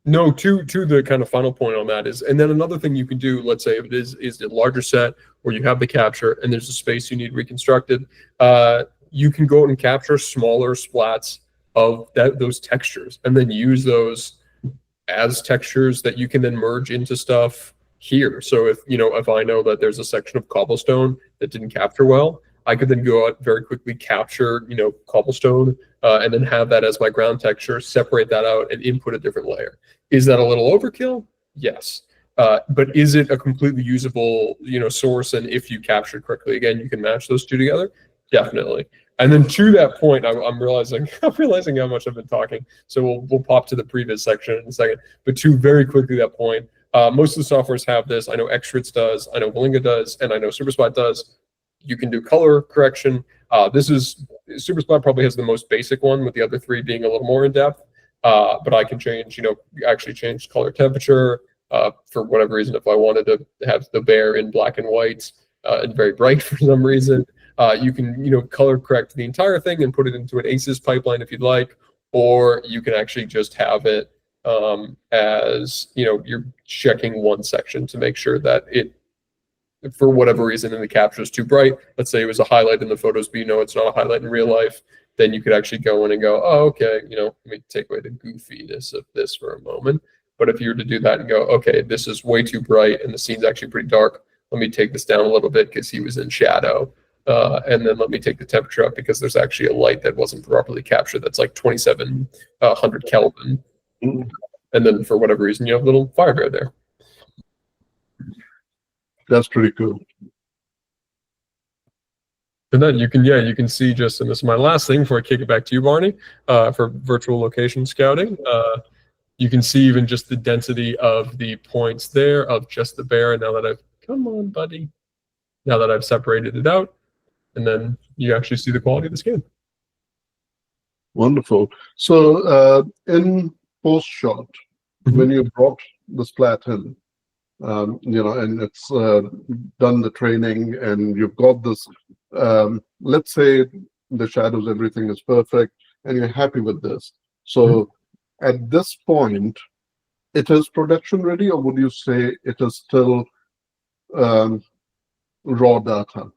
No, to the kind of final point on that is, and then another thing you can do, let's say if it is a larger set where you have the capture and there's a space you need reconstructed, you can go out and capture smaller splats of those textures and then use those as textures that you can then merge into stuff here. So if I know that there's a section of cobblestone that didn't capture well, I could then go out very quickly, capture, cobblestone, and then have that as my ground texture, separate that out and input a different layer. Is that a little overkill? Yes. But is it a completely usable, source? And if you captured correctly, again, you can match those two together. Definitely. And then to that point, I'm realizing how much I've been talking. So we'll pop to the previous section in a second. But to very quickly that point, most of the softwares have this. I know Xrits does, I know Willinga does, and I know SuperSplat does. You can do color correction. SuperSplat probably has the most basic one, with the other three being a little more in depth. But I can change, actually change color temperature for whatever reason. If I wanted to have the bear in black and white and very bright for some reason, you can, color correct the entire thing and put it into an ACES pipeline if you'd like, or you can actually just have it as, you're checking one section to make sure that it, for whatever reason, in the capture is too bright. Let's say it was a highlight in the photos, but it's not a highlight in real life. Then you could actually go in and go, oh, okay, let me take away the goofiness of this for a moment. But if you were to do that and go, okay, this is way too bright and the scene's actually pretty dark, let me take this down a little bit because he was in shadow. And then let me take the temperature up because there's actually a light that wasn't properly captured that's like 2700 Kelvin. And then for whatever reason, you have a little fire bear there. That's pretty cool. And then you can see just, and this is my last thing before I kick it back to you, Barney, for virtual location scouting. You can see even just the density of the points there of just the bear. And now that come on, buddy. Now that I've separated it out, and then you actually see the quality of the skin. Wonderful. So in post-shot, when you brought the splat in, and it's done the training and you've got this, let's say the shadows, everything is perfect and you're happy with this. So at this point, it is production ready, or would you say it is still raw data?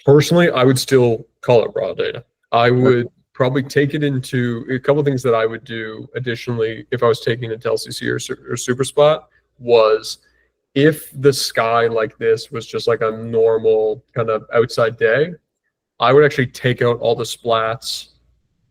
Personally, I would still call it raw data. I would probably take it into a couple of things that I would do additionally if I was taking it to LCC or SuperSplat was, if the sky like this was just like a normal kind of outside day, I would actually take out all the splats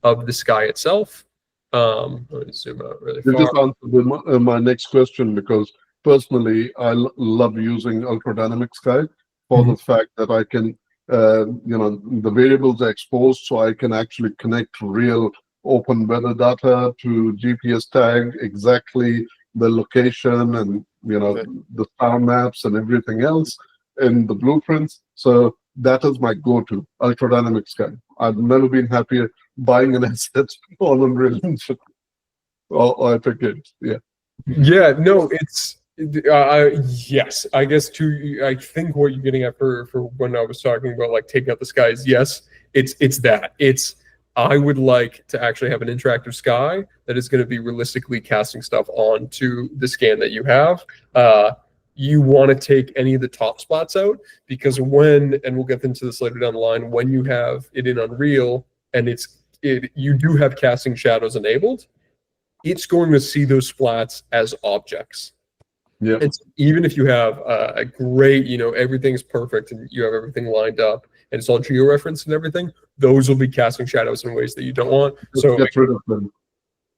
of the sky itself. Let me zoom out really far. You just answered my next question, because personally, I love using ultradynamic sky for the fact that I can, the variables are exposed, so I can actually connect real open weather data to GPS tag exactly the location and, the star maps and everything else in the blueprints. So that is my go-to, ultradynamic sky. I've never been happier buying an asset on Unreal Engine or Epic Games. Yeah. Yeah, no, it's yes. I guess I think what you're getting at for when I was talking about like taking out the skies, yes, it's that. It's I would like to actually have an interactive sky that is going to be realistically casting stuff onto the scan that you have. You want to take any of the top spots out because and we'll get into this later down the line, when you have it in Unreal and you do have casting shadows enabled, it's going to see those splats as objects. Yeah. It's even if you have a great, everything's perfect and you have everything lined up and it's all georeferenced and everything, those will be casting shadows in ways that you don't want. So Get rid of them.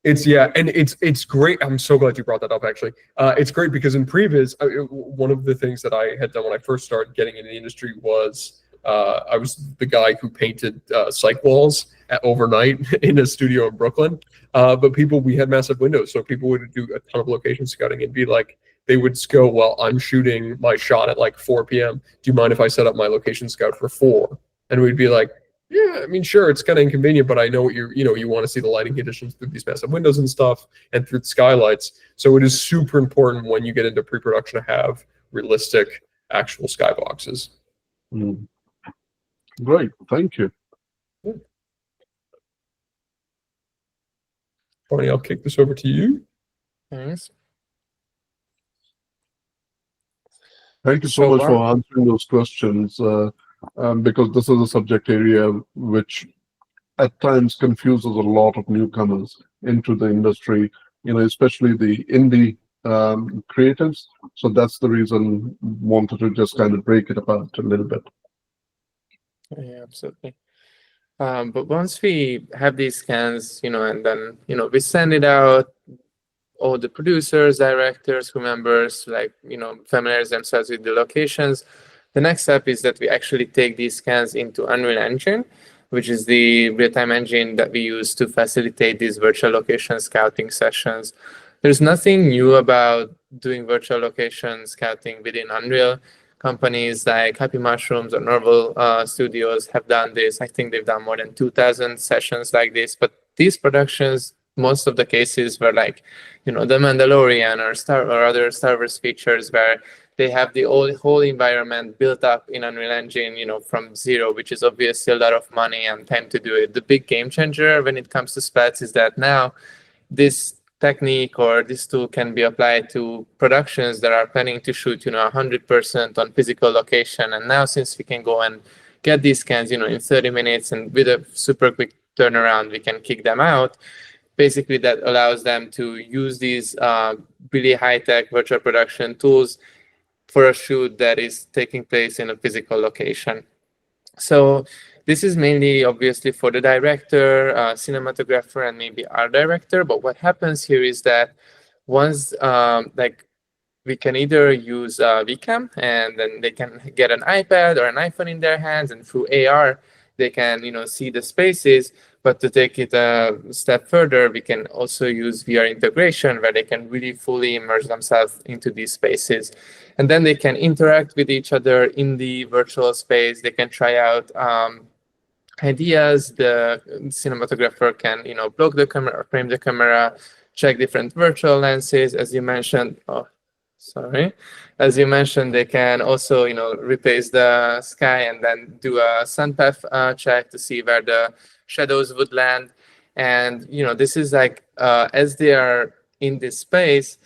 it's great. I'm so glad you brought that up. Actually, it's great because in previs, one of the things that I had done when I first started getting into the industry was I was the guy who painted psych walls overnight in a studio in Brooklyn. But we had massive windows, so people would do a ton of location scouting and be like, they would go, well, I'm shooting my shot at like 4 p.m. Do you mind if I set up my location scout for 4? And we'd be like, yeah, I mean, sure, it's kind of inconvenient, but I know what you want to see the lighting conditions through these massive windows and stuff and through the skylights. So it is super important when you get into pre-production to have realistic actual skyboxes. Great, thank you. Barney, I'll kick this over to you. Thanks. Thank you so much for answering those questions, because this is a subject area which at times confuses a lot of newcomers into the industry, especially the indie creatives. So that's the reason wanted to just kind of break it apart a little bit. Yeah, absolutely. But once we have these scans, and then, we send it out, all the producers, directors, crew members, familiarize themselves with the locations. The next step is that we actually take these scans into Unreal Engine, which is the real-time engine that we use to facilitate these virtual location scouting sessions. There's nothing new about doing virtual location scouting within Unreal. Companies like Happy Mushrooms or Norval Studios have done this. I think they've done more than 2,000 sessions like this. But these productions, most of the cases were like, The Mandalorian or other Star Wars features where they have the whole environment built up in Unreal Engine, from zero, which is obviously a lot of money and time to do it. The big game changer when it comes to splats is that now this technique or this tool can be applied to productions that are planning to shoot, 100% on physical location. And now since we can go and get these scans, in 30 minutes and with a super quick turnaround, we can kick them out. Basically, that allows them to use these really high-tech virtual production tools for a shoot that is taking place in a physical location. So this is mainly, obviously, for the director, cinematographer, and maybe art director. But what happens here is that once, we can either use VCam, and then they can get an iPad or an iPhone in their hands, and through AR, they can, see the spaces. But to take it a step further, we can also use VR integration where they can really fully immerse themselves into these spaces. And then they can interact with each other in the virtual space. They can try out ideas. The cinematographer can, block the camera or frame the camera, check different virtual lenses, as you mentioned. As you mentioned, they can also, replace the sky and then do a sun path check to see where the shadows would land. And, this is like, as they are in this space,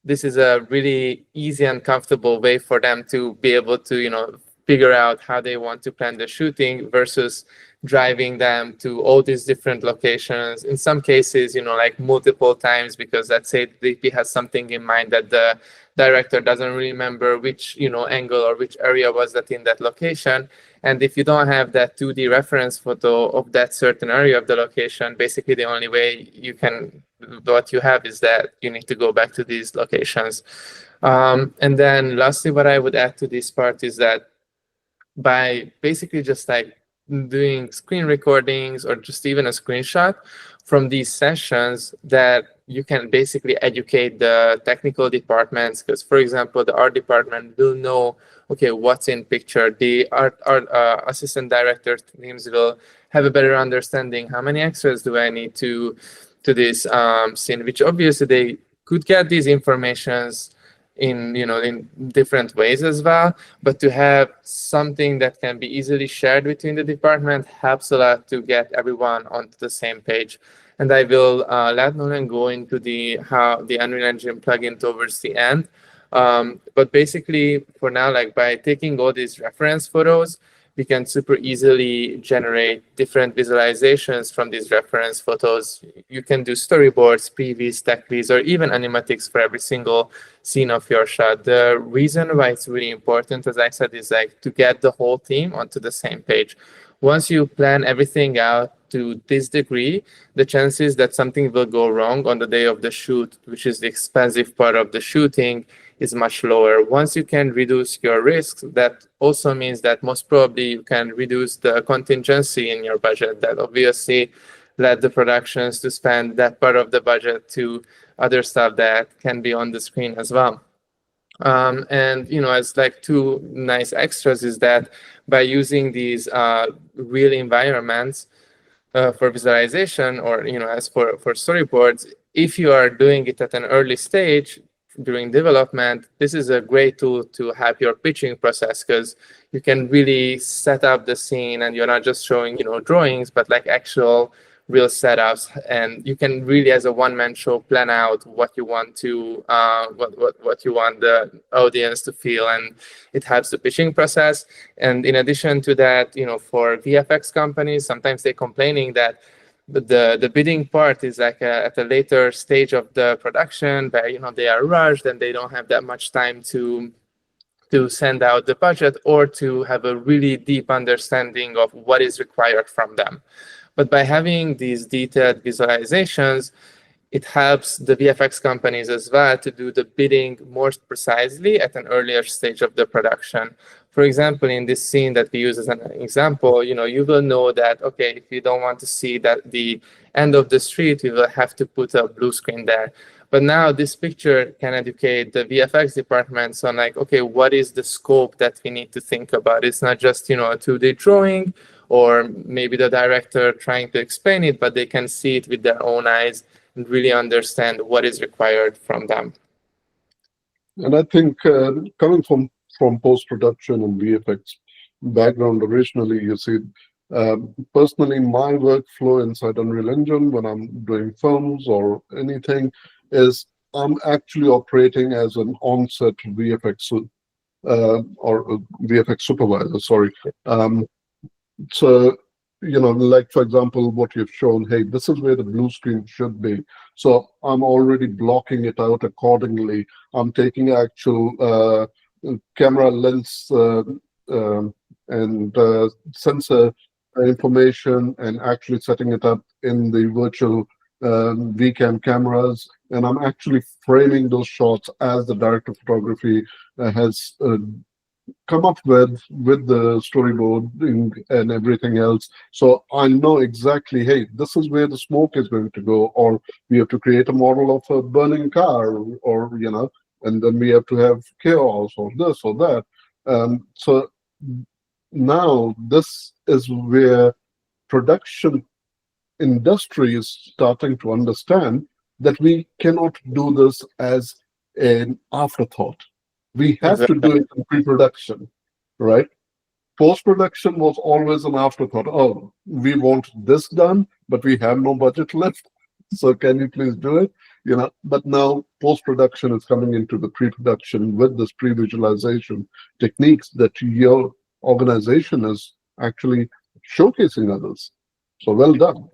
this is a really easy and comfortable way for them to be able to, figure out how they want to plan the shooting versus driving them to all these different locations. In some cases, multiple times, because let's say the DP has something in mind that the director doesn't really remember which, angle or which area was that in that location. And if you don't have that 2D reference photo of that certain area of the location, basically the only way what you have is that you need to go back to these locations. And then lastly, what I would add to this part is that by basically just doing screen recordings or just even a screenshot from these sessions, that you can basically educate the technical departments. Because, for example, the art department will know, okay, what's in picture. The art assistant director teams will have a better understanding. How many extras do I need to this scene? Which obviously they could get these informations in different ways as well, but to have something that can be easily shared between the department helps a lot to get everyone onto the same page. And I will let Nolan go into how the Unreal Engine plugin towards the end. But basically, for now, like by taking all these reference photos, we can super easily generate different visualizations from these reference photos. You can do storyboards, previews, tech trees, or even animatics for every single scene of your shot. The reason why it's really important, as I said, is like to get the whole team onto the same page. Once you plan everything out to this degree, the chances that something will go wrong on the day of the shoot, which is the expensive part of the shooting, is much lower. Once you can reduce your risks, that also means that most probably you can reduce the contingency in your budget. That obviously led the productions to spend that part of the budget to other stuff that can be on the screen as well. And as like two nice extras is that by using these real environments for visualization, or as for storyboards, if you are doing it at an early stage during development, this is a great tool to have your pitching process, because you can really set up the scene and you're not just showing drawings, but like actual real setups, and you can really, as a one-man show, plan out what you want to what you want the audience to feel, and it helps the pitching process. And in addition to that, for VFX companies, sometimes they're complaining that the bidding part is like at a later stage of the production, where they are rushed and they don't have that much time to send out the budget or to have a really deep understanding of what is required from them. But by having these detailed visualizations, it helps the VFX companies as well to do the bidding more precisely at an earlier stage of the production. For example, in this scene that we use as an example, you will know that, okay, if you don't want to see that the end of the street, you will have to put a blue screen there. But now this picture can educate the VFX departments on like, okay, what is the scope that we need to think about? It's not just, a 2D drawing or maybe the director trying to explain it, but they can see it with their own eyes and really understand what is required from them. And I think coming from post-production and VFX background originally, you see, personally, my workflow inside Unreal Engine when I'm doing films or anything is I'm actually operating as an on-set VFX or VFX supervisor, sorry. So, like, for example, what you've shown, hey, this is where the blue screen should be. So I'm already blocking it out accordingly. I'm taking actual camera lens and sensor information and actually setting it up in the virtual VCam cameras. And I'm actually framing those shots as the director of photography has come up with the storyboard and everything else. So I know exactly, hey, this is where the smoke is going to go, or we have to create a model of a burning car, or, and then we have to have chaos or this or that. So now this is where production industry is starting to understand that we cannot do this as an afterthought. We have to do it in pre-production, right? Post-production was always an afterthought. Oh, we want this done, but we have no budget left. So can you please do it? But now post-production is coming into the pre-production with this pre-visualization techniques that your organization is actually showcasing others. So well done.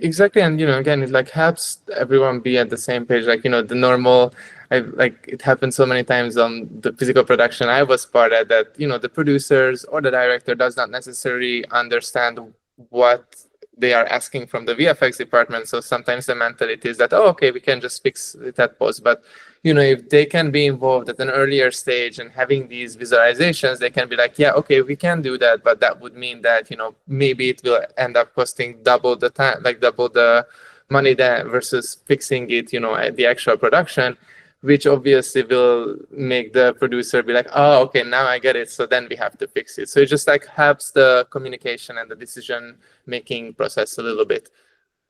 Exactly, and again, it like helps everyone be at the same page. Like the normal, it happens so many times on the physical production I was part of that. The producers or the director does not necessarily understand what they are asking from the VFX department. So sometimes the mentality is that, oh, okay, we can just fix it at post. But if they can be involved at an earlier stage and having these visualizations, they can be like, yeah, okay, we can do that, but that would mean that maybe it will end up costing double the time, like double the money there versus fixing it at the actual production, which obviously will make the producer be like, oh, okay, now I get it, so then we have to fix it. So it just like helps the communication and the decision making process a little bit,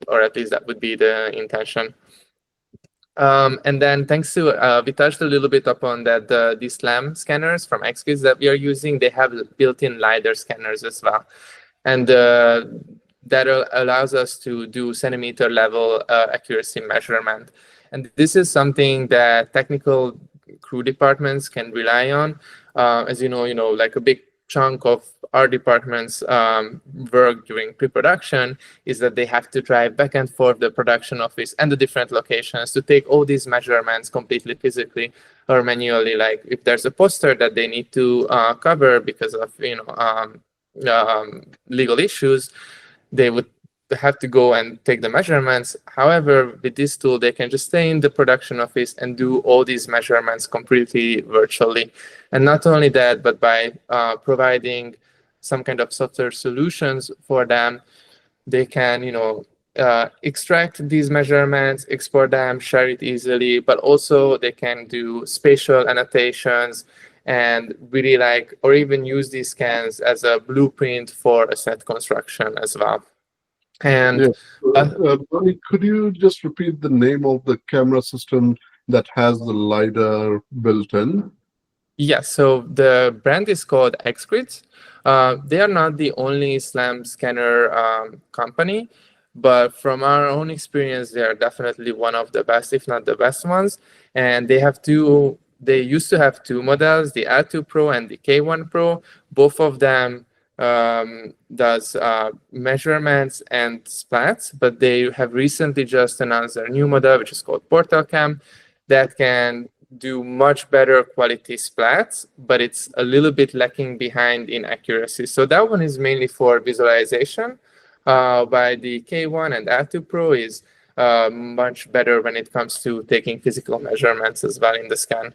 or at least that would be the intention. And then thanks to, we touched a little bit upon that, the SLAM scanners from XGrids that we are using, they have built-in LiDAR scanners as well. And that allows us to do centimeter level accuracy measurement. And this is something that technical crew departments can rely on. As you know, like a big chunk of our department's work during pre-production is that they have to drive back and forth the production office and the different locations to take all these measurements completely physically or manually. Like if there's a poster that they need to cover because of legal issues, they would have to go and take the measurements. However, with this tool, they can just stay in the production office and do all these measurements completely virtually. And not only that, but by providing some kind of software solutions for them, they can, extract these measurements, export them, share it easily, but also they can do spatial annotations and really or even use these scans as a blueprint for a set construction as well. And Bonnie, could you just repeat the name of the camera system that has the LiDAR built in? Yes, so the brand is called XGrids. They are not the only SLAM scanner company, but from our own experience, they are definitely one of the best, if not the best ones. And they used to have two models, the L2 Pro and the K1 Pro. Both of them does measurements and splats, but they have recently just announced their new model, which is called Portal Cam, that can do much better quality splats, but it's a little bit lacking behind in accuracy. So that one is mainly for visualization. By the K1 and L2 Pro is much better when it comes to taking physical measurements as well in the scan.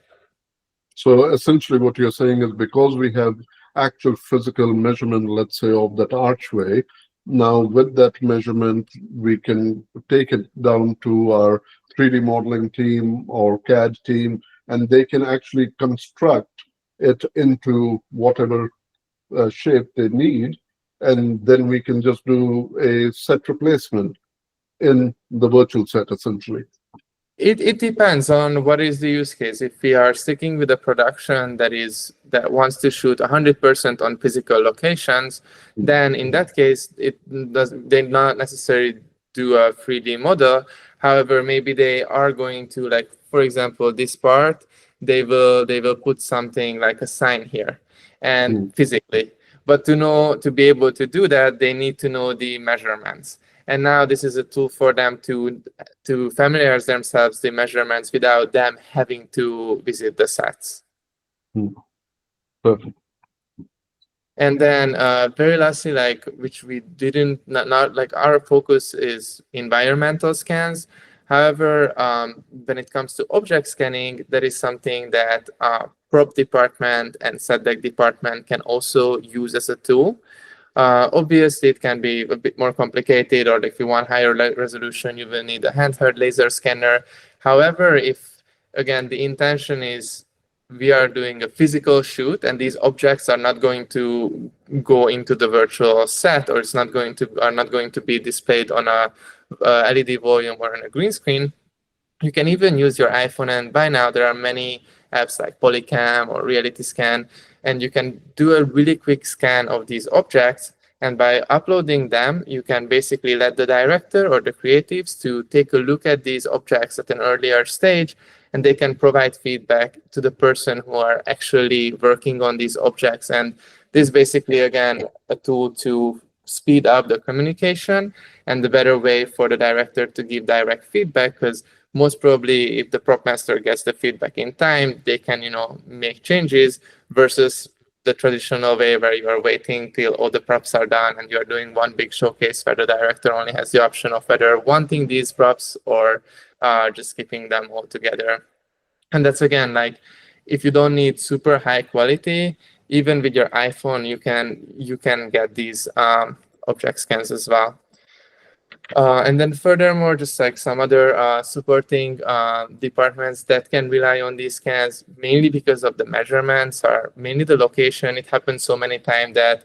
So essentially what you're saying is because we have actual physical measurement, let's say, of that archway, now with that measurement, we can take it down to our 3D modeling team or CAD team, and they can actually construct it into whatever shape they need, and then we can just do a set replacement in the virtual set, essentially. It depends on what is the use case. If we are sticking with a production that wants to shoot 100% on physical locations, then in that case, they not necessarily do a 3D model. However, maybe they are going to, like, for example, this part, they will put something like a sign here and physically. But to be able to do that, they need to know the measurements. And now this is a tool for them to familiarize themselves the measurements without them having to visit the sets. Perfect. And then very lastly, which we didn't, not like our focus is environmental scans. However, when it comes to object scanning, that is something that prop department and set deck department can also use as a tool. Obviously, it can be a bit more complicated, or if you want higher resolution, you will need a handheld laser scanner. However, if, again, the intention is we are doing a physical shoot and these objects are not going to go into the virtual set, or are not going to be displayed on a LED volume or on a green screen, you can even use your iPhone, and by now there are many apps like Polycam or Reality Scan, and you can do a really quick scan of these objects, and by uploading them, you can basically let the director or the creatives to take a look at these objects at an earlier stage, and they can provide feedback to the person who are actually working on these objects. And this is basically, again, a tool to speed up the communication and the better way for the director to give direct feedback, because most probably if the prop master gets the feedback in time, they can, make changes, versus the traditional way where you are waiting till all the props are done and you are doing one big showcase where the director only has the option of whether wanting these props or just skipping them altogether. And that's, again, if you don't need super high quality, even with your iPhone, you can get these object scans as well. And then furthermore, just some other supporting departments that can rely on these scans, mainly because of the measurements, are mainly the location. It happens so many times that,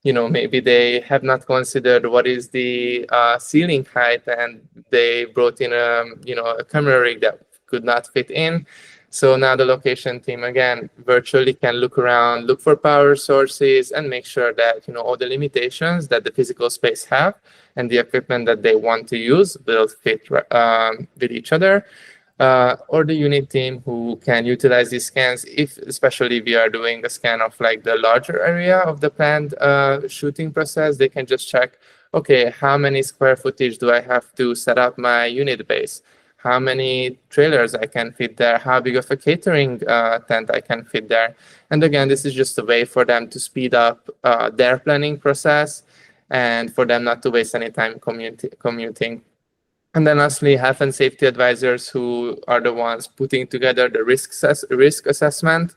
maybe they have not considered what is the ceiling height, and they brought in a camera rig that could not fit in. So now the location team, again, virtually can look around, look for power sources, and make sure that, all the limitations that the physical space have and the equipment that they want to use will fit with each other. Or the unit team who can utilize these scans especially we are doing a scan of like the larger area of the planned shooting process. They can just check, okay, how many square footage do I have to set up my unit base? How many trailers I can fit there? How big of a catering tent I can fit there? And again, this is just a way for them to speed up their planning process and for them not to waste any time commuting. And then lastly, health and safety advisors who are the ones putting together the risk assessment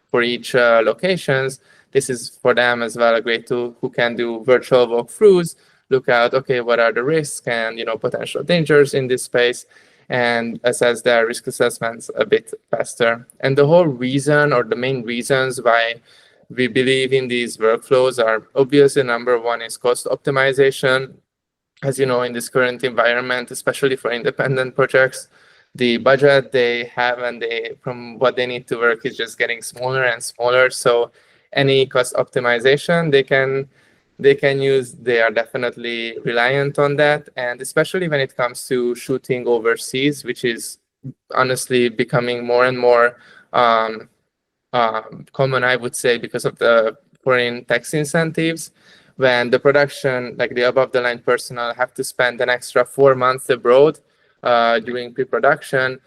for each locations. This is for them as well a great tool who can do virtual walkthroughs, look out, okay, what are the risks and potential dangers in this space, and assess their risk assessments a bit faster. And the whole reason or the main reasons why we believe in these workflows are obviously number one is cost optimization. As you know, in this current environment, especially for independent projects, the budget they have and from what they need to work is just getting smaller and smaller. So any cost optimization they can use, they are definitely reliant on that. And especially when it comes to shooting overseas, which is honestly becoming more and more common, I would say, because of the foreign tax incentives. When the production, like the above-the-line personnel, have to spend an extra 4 months abroad during pre-production,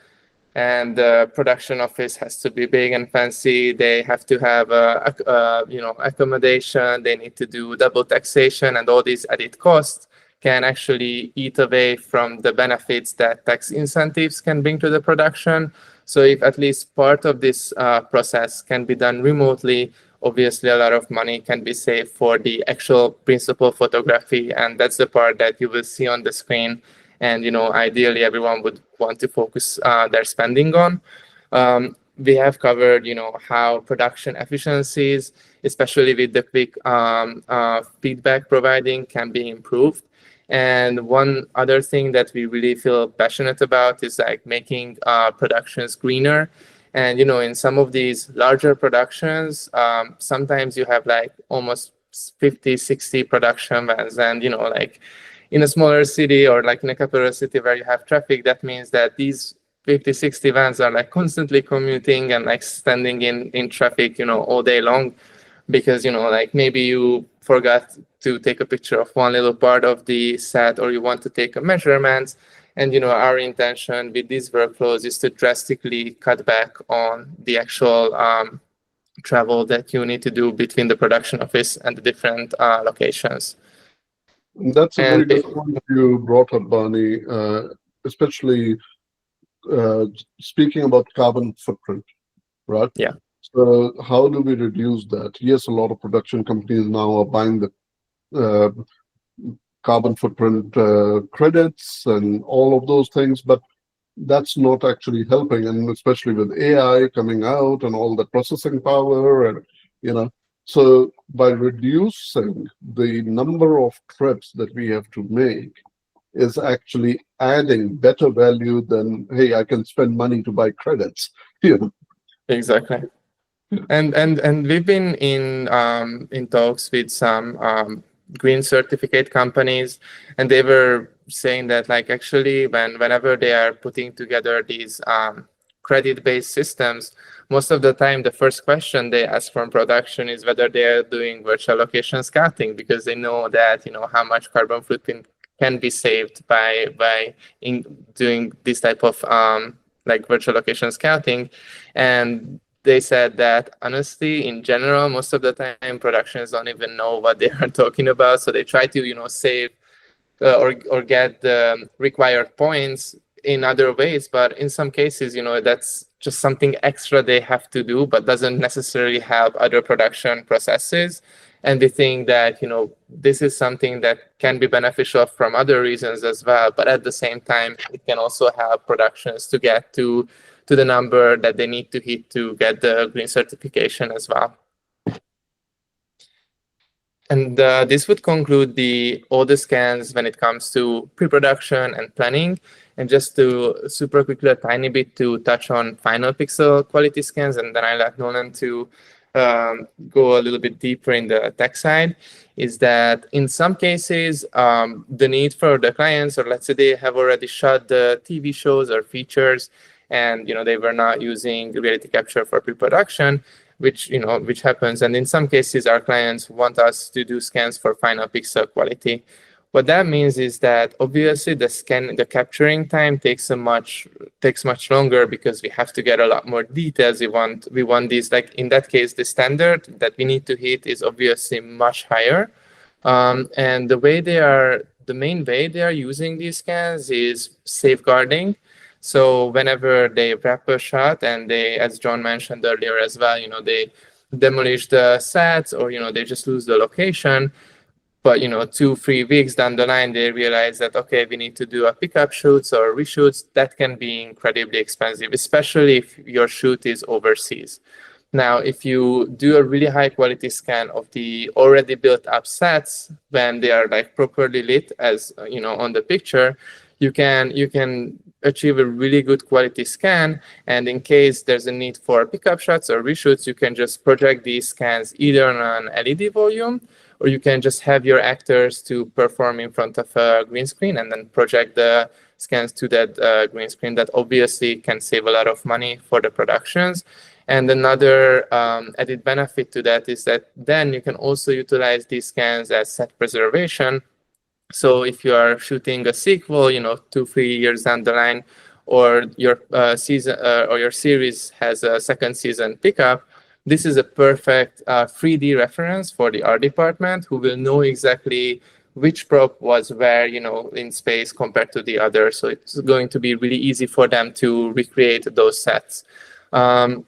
and the production office has to be big and fancy. They have to have accommodation. They need to do double taxation, and all these added costs can actually eat away from the benefits that tax incentives can bring to the production. So if at least part of this process can be done remotely, obviously a lot of money can be saved for the actual principal photography, and that's the part that you will see on the screen. And ideally everyone would want to focus their spending on. We have covered how production efficiencies, especially with the quick feedback providing, can be improved. And one other thing that we really feel passionate about is like making productions greener. And in some of these larger productions, sometimes you have like almost 50, 60 production vans, and like in a smaller city or like in a capital city where you have traffic, that means that these 50, 60 vans are like constantly commuting and like standing in traffic, all day long, because like maybe you forgot to take a picture of one little part of the set, or you want to take a measurement. And our intention with these workflows is to drastically cut back on the actual travel that you need to do between the production office and the different locations. That's a very good point you brought up, Barney, especially speaking about carbon footprint, right? Yeah. So how do we reduce that? Yes, a lot of production companies now are buying the carbon footprint credits and all of those things, but that's not actually helping. And especially with AI coming out and all the processing power, and so by reducing the number of trips that we have to make is actually adding better value than, hey, I can spend money to buy credits. Exactly. And we've been in talks with some green certificate companies, and they were saying that like actually whenever they are putting together these credit-based systems, most of the time the first question they ask from production is whether they are doing virtual location scouting, because they know that how much carbon footprint can be saved by doing this type of like virtual location scouting. And they said that honestly, in general, most of the time productions don't even know what they are talking about. So they try to save or get the required points in other ways. But in some cases, that's just something extra they have to do, but doesn't necessarily help other production processes. And we think that this is something that can be beneficial from other reasons as well. But at the same time, it can also help productions to get to the number that they need to hit to get the green certification as well. And this would conclude all the scans when it comes to pre-production and planning. And just to super quickly, a tiny bit to touch on final pixel quality scans, and then I let Nolan to go a little bit deeper in the tech side, is that in some cases, the need for the clients, or let's say they have already shot the TV shows or features, and they were not using reality capture for pre-production, which happens. And in some cases, our clients want us to do scans for final pixel quality. What that means is that obviously the capturing time takes much longer because we have to get a lot more details. We want these, like in that case, the standard that we need to hit is obviously much higher. And the main way they are using these scans is safeguarding. So whenever they wrap a shot and they, as John mentioned earlier as well, they demolish the sets, or they just lose the location. But 2-3 weeks down the line, they realize that okay, we need to do a pickup shoots or reshoots. That can be incredibly expensive, especially if your shoot is overseas. Now, if you do a really high quality scan of the already built up sets when they are like properly lit, as on the picture, you can achieve a really good quality scan. And in case there's a need for pickup shots or reshoots, you can just project these scans either on an LED volume, or you can just have your actors to perform in front of a green screen and then project the scans to that green screen. That obviously can save a lot of money for the productions. And another added benefit to that is that then you can also utilize these scans as set preservation. So if you are shooting a sequel, 2-3 years down the line, or your season or your series has a second season pickup, this is a perfect 3D reference for the art department, who will know exactly which prop was where, in space compared to the other. So it's going to be really easy for them to recreate those sets. And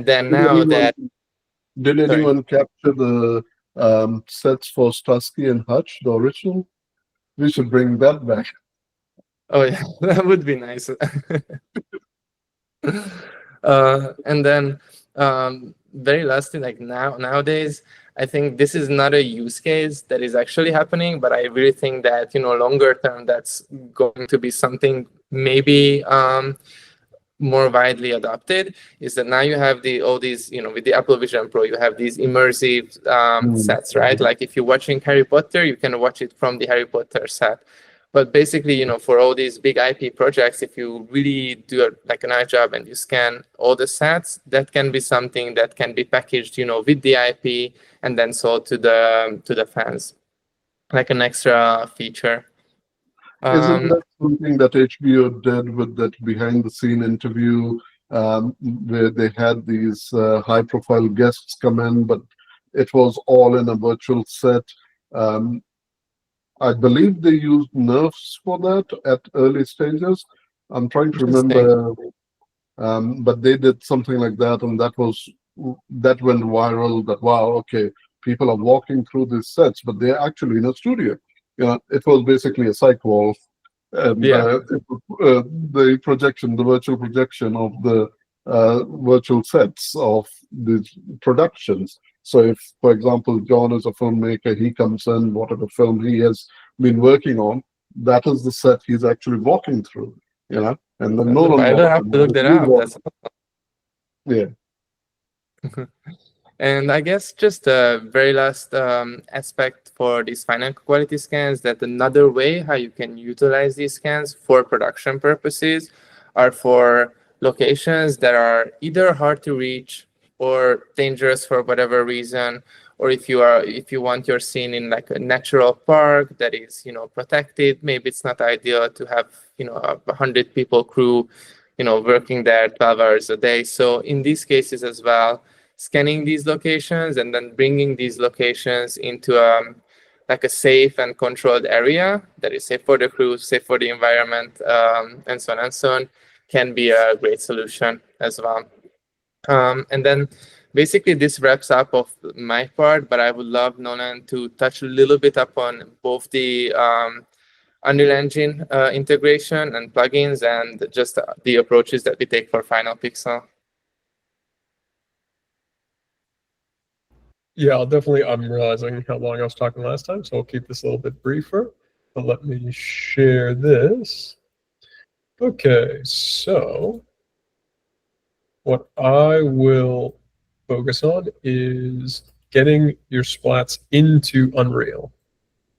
then Did anyone capture the sets for Starsky and Hutch, the original? We should bring that back. Oh yeah, that would be nice. And then very lastly, like nowadays, I think this is not a use case that is actually happening, but I really think that longer term, that's going to be something maybe more widely adopted. Is that now you have all these, with the Apple Vision Pro, you have these immersive sets, right? Like if you're watching Harry Potter, you can watch it from the Harry Potter set. But basically, for all these big IP projects, if you really do a nice job and you scan all the sets, that can be something that can be packaged, with the IP and then sold to the fans, like an extra feature. Isn't that something that HBO did with that behind-the-scene interview, where they had these high-profile guests come in, but it was all in a virtual set? I believe they used nerfs for that at early stages. I'm trying to remember, but they did something like that, and that went viral. That wow, okay, people are walking through these sets, but they're actually in a studio. It was basically a psych wall, and the virtual projection of the virtual sets of these productions. So if, for example, John is a filmmaker, he comes in, whatever film he has been working on, that is the set he's actually walking through, and then Nolan. I don't have to look that up. That's yeah. And I guess just a very last aspect for these final quality scans, that another way how you can utilize these scans for production purposes are for locations that are either hard to reach or dangerous for whatever reason, or if you want your scene in like a natural park that is protected, maybe it's not ideal to have 100 people crew working there 12 hours a day. So in these cases as well, scanning these locations and then bringing these locations into like a safe and controlled area that is safe for the crew, safe for the environment, and so on, can be a great solution as well. And then basically this wraps up of my part, but I would love Nolan to touch a little bit upon both the Unreal Engine integration and plugins, and just the approaches that we take for Final Pixel. Yeah, I'll definitely, I'm realizing how long I was talking last time, so I'll keep this a little bit briefer. But let me share this. Okay, so what I will focus on is getting your splats into Unreal.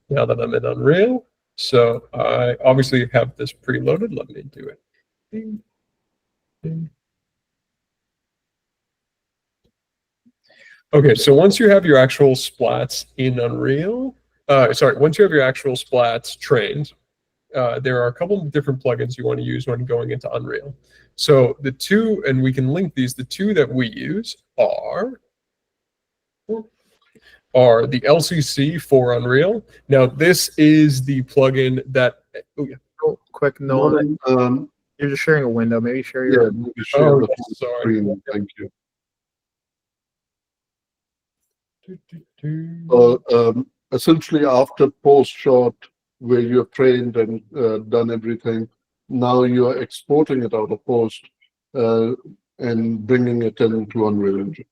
Now that I'm in Unreal, so I obviously have this preloaded. Let me do it. Ding, ding. Okay, so once you have your actual splats in Unreal, once you have your actual splats trained, there are a couple of different plugins you want to use when going into Unreal. So the two, and we can link these, the two that we use are the LCC for Unreal. Now, this is the plugin that, oh yeah. Real quick, Nolan, Nolan, you're just sharing a window. Maybe share yeah, your. maybe share Oh, the yes, full sorry. screen. Thank you. Do, do, do. Essentially, after post shot, where you have trained and done everything, now you are exporting it out of post and bringing it into Unreal Engine.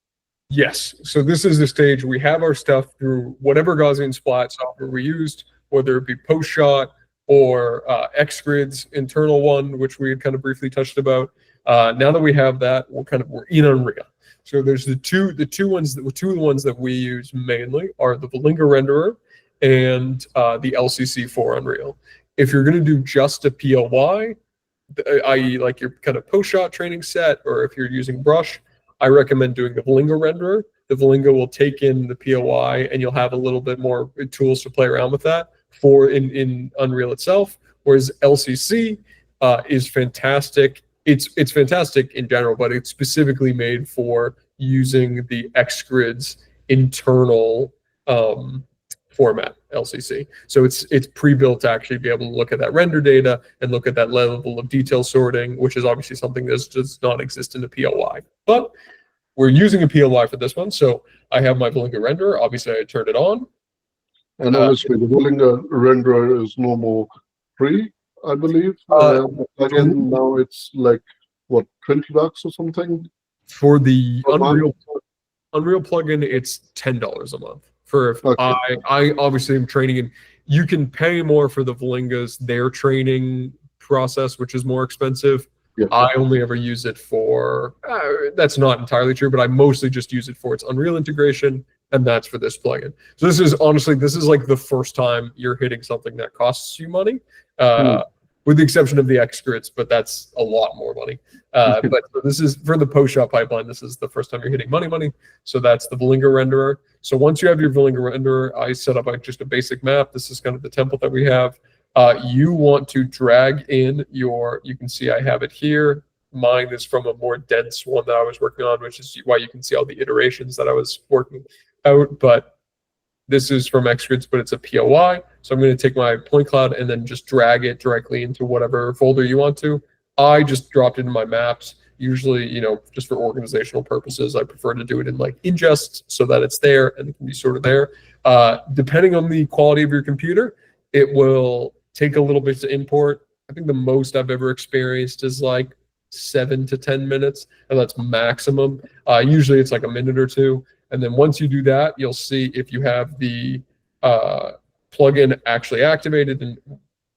Yes. So this is the stage we have our stuff through whatever Gaussian splat software we used, whether it be post shot or Xgrid's internal one, which we had kind of briefly touched about. Now that we have that, we're in Unreal. So there's the two of the ones that we use mainly are the Valinga renderer and the LCC for Unreal. If you're going to do just a PLY, i.e. like your kind of post shot training set, or if you're using brush, I recommend doing the Valinga renderer. The Valinga will take in the POI and you'll have a little bit more tools to play around with that for in Unreal itself. Whereas LCC is fantastic. It's fantastic in general, but it's specifically made for using the Xgrid's internal format, LCC. So it's pre-built to actually be able to look at that render data and look at that level of detail sorting, which is obviously something that does not exist in the PLY. But we're using a PLY for this one, so I have my Valinga renderer. Obviously, I turned it on. And obviously, the Valinga renderer is no more free, I believe. Again, now it's like, what, $20 or something? For the Per month? Unreal plugin, it's $10 a month. For Okay. I obviously am training, and you can pay more for the Valingas, their training process, which is more expensive. Yeah. I only ever use it for that's not entirely true, but I mostly just use it for its Unreal integration, and that's for this plugin. So this is like the first time you're hitting something that costs you money, with the exception of the Xgrids, but that's a lot more money. But this is for the post-shot pipeline. This is the first time you're hitting money. So that's the Valinga renderer. So once you have your Valinga renderer, I set up just a basic map. This is kind of the template that we have. You want to drag in you can see I have it here. Mine is from a more dense one that I was working on, which is why you can see all the iterations that I was working out. But this is from Xgrids, but it's a POI. So I'm going to take my point cloud and then just drag it directly into whatever folder you want to. I just dropped it in my maps. Usually, just for organizational purposes, I prefer to do it in like ingest so that it's there and it can be sort of there. Depending on the quality of your computer, it will take a little bit to import. I think the most I've ever experienced is like 7 to 10 minutes, and that's maximum. Usually it's like a minute or two. And then once you do that, you'll see if you have the plugin actually activated and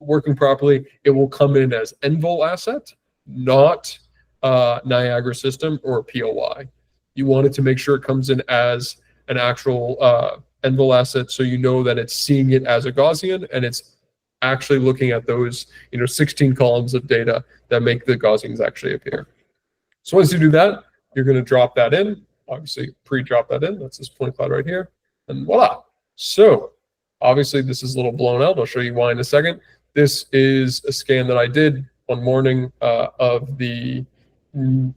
working properly, it will come in as Envol asset, not Niagara system or POI. You want it to make sure it comes in as an actual Envol asset, so you know that it's seeing it as a Gaussian and it's actually looking at those 16 columns of data that make the Gaussians actually appear. So once you do that, you're going to drop that in. Obviously, pre-drop that in. That's this point cloud right here, and voila. So obviously, this is a little blown out. I'll show you why in a second. This is a scan that I did one morning of the New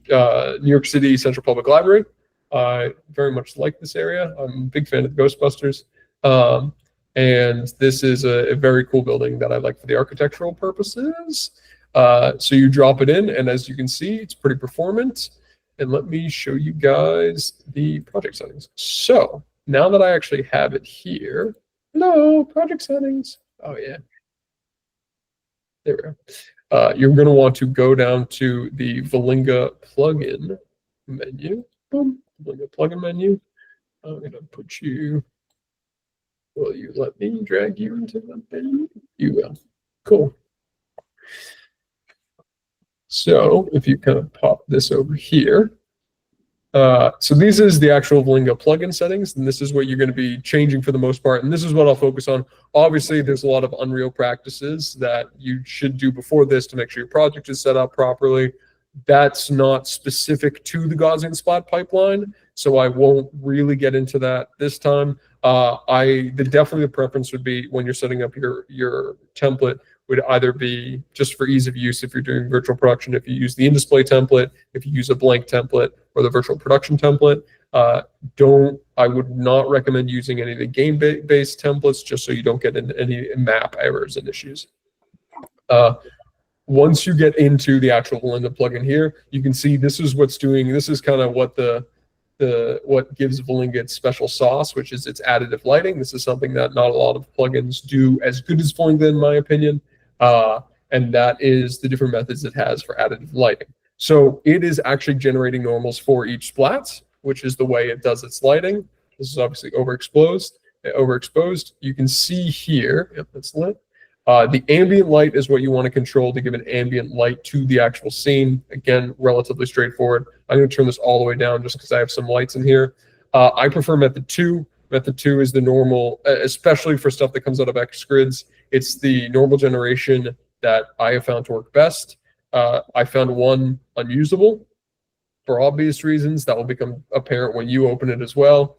York City Central Public Library. I very much like this area. I'm a big fan of the Ghostbusters. And this is a very cool building that I like for the architectural purposes. So you drop it in, and as you can see, it's pretty performant. And let me show you guys the project settings. So now that I actually have it here, hello, project settings. Oh yeah, there we go. You're going to want to go down to the Valinga plugin menu. Boom, Valinga plugin menu. I'm gonna put you. Will you let me drag you into the thing? You will. Cool. So if you kind of pop this over here. So this is the actual Valinga plugin settings, and this is what you're going to be changing for the most part. And this is what I'll focus on. Obviously, there's a lot of Unreal practices that you should do before this to make sure your project is set up properly. That's not specific to the Gaussian splat pipeline, so I won't really get into that this time. Definitely the preference would be when you're setting up your template would either be just for ease of use if you're doing virtual production, if you use the in-display template, if you use a blank template or the virtual production template. I would not recommend using any of the game-based templates just so you don't get into any map errors and issues. Once you get into the actual Valinga plugin here, you can see this is what's doing. This is kind of what what gives Valinga its special sauce, which is its additive lighting. This is something that not a lot of plugins do as good as Valinga, in my opinion. And that is the different methods it has for additive lighting. So it is actually generating normals for each splats, which is the way it does its lighting. This is obviously overexposed. You can see here, yep, that's lit. The ambient light is what you want to control to give an ambient light to the actual scene. Again, relatively straightforward. I'm going to turn this all the way down just because I have some lights in here. I prefer method 2. Method 2 is the normal, especially for stuff that comes out of XGrids. It's the normal generation that I have found to work best. I found one unusable for obvious reasons. That will become apparent when you open it as well.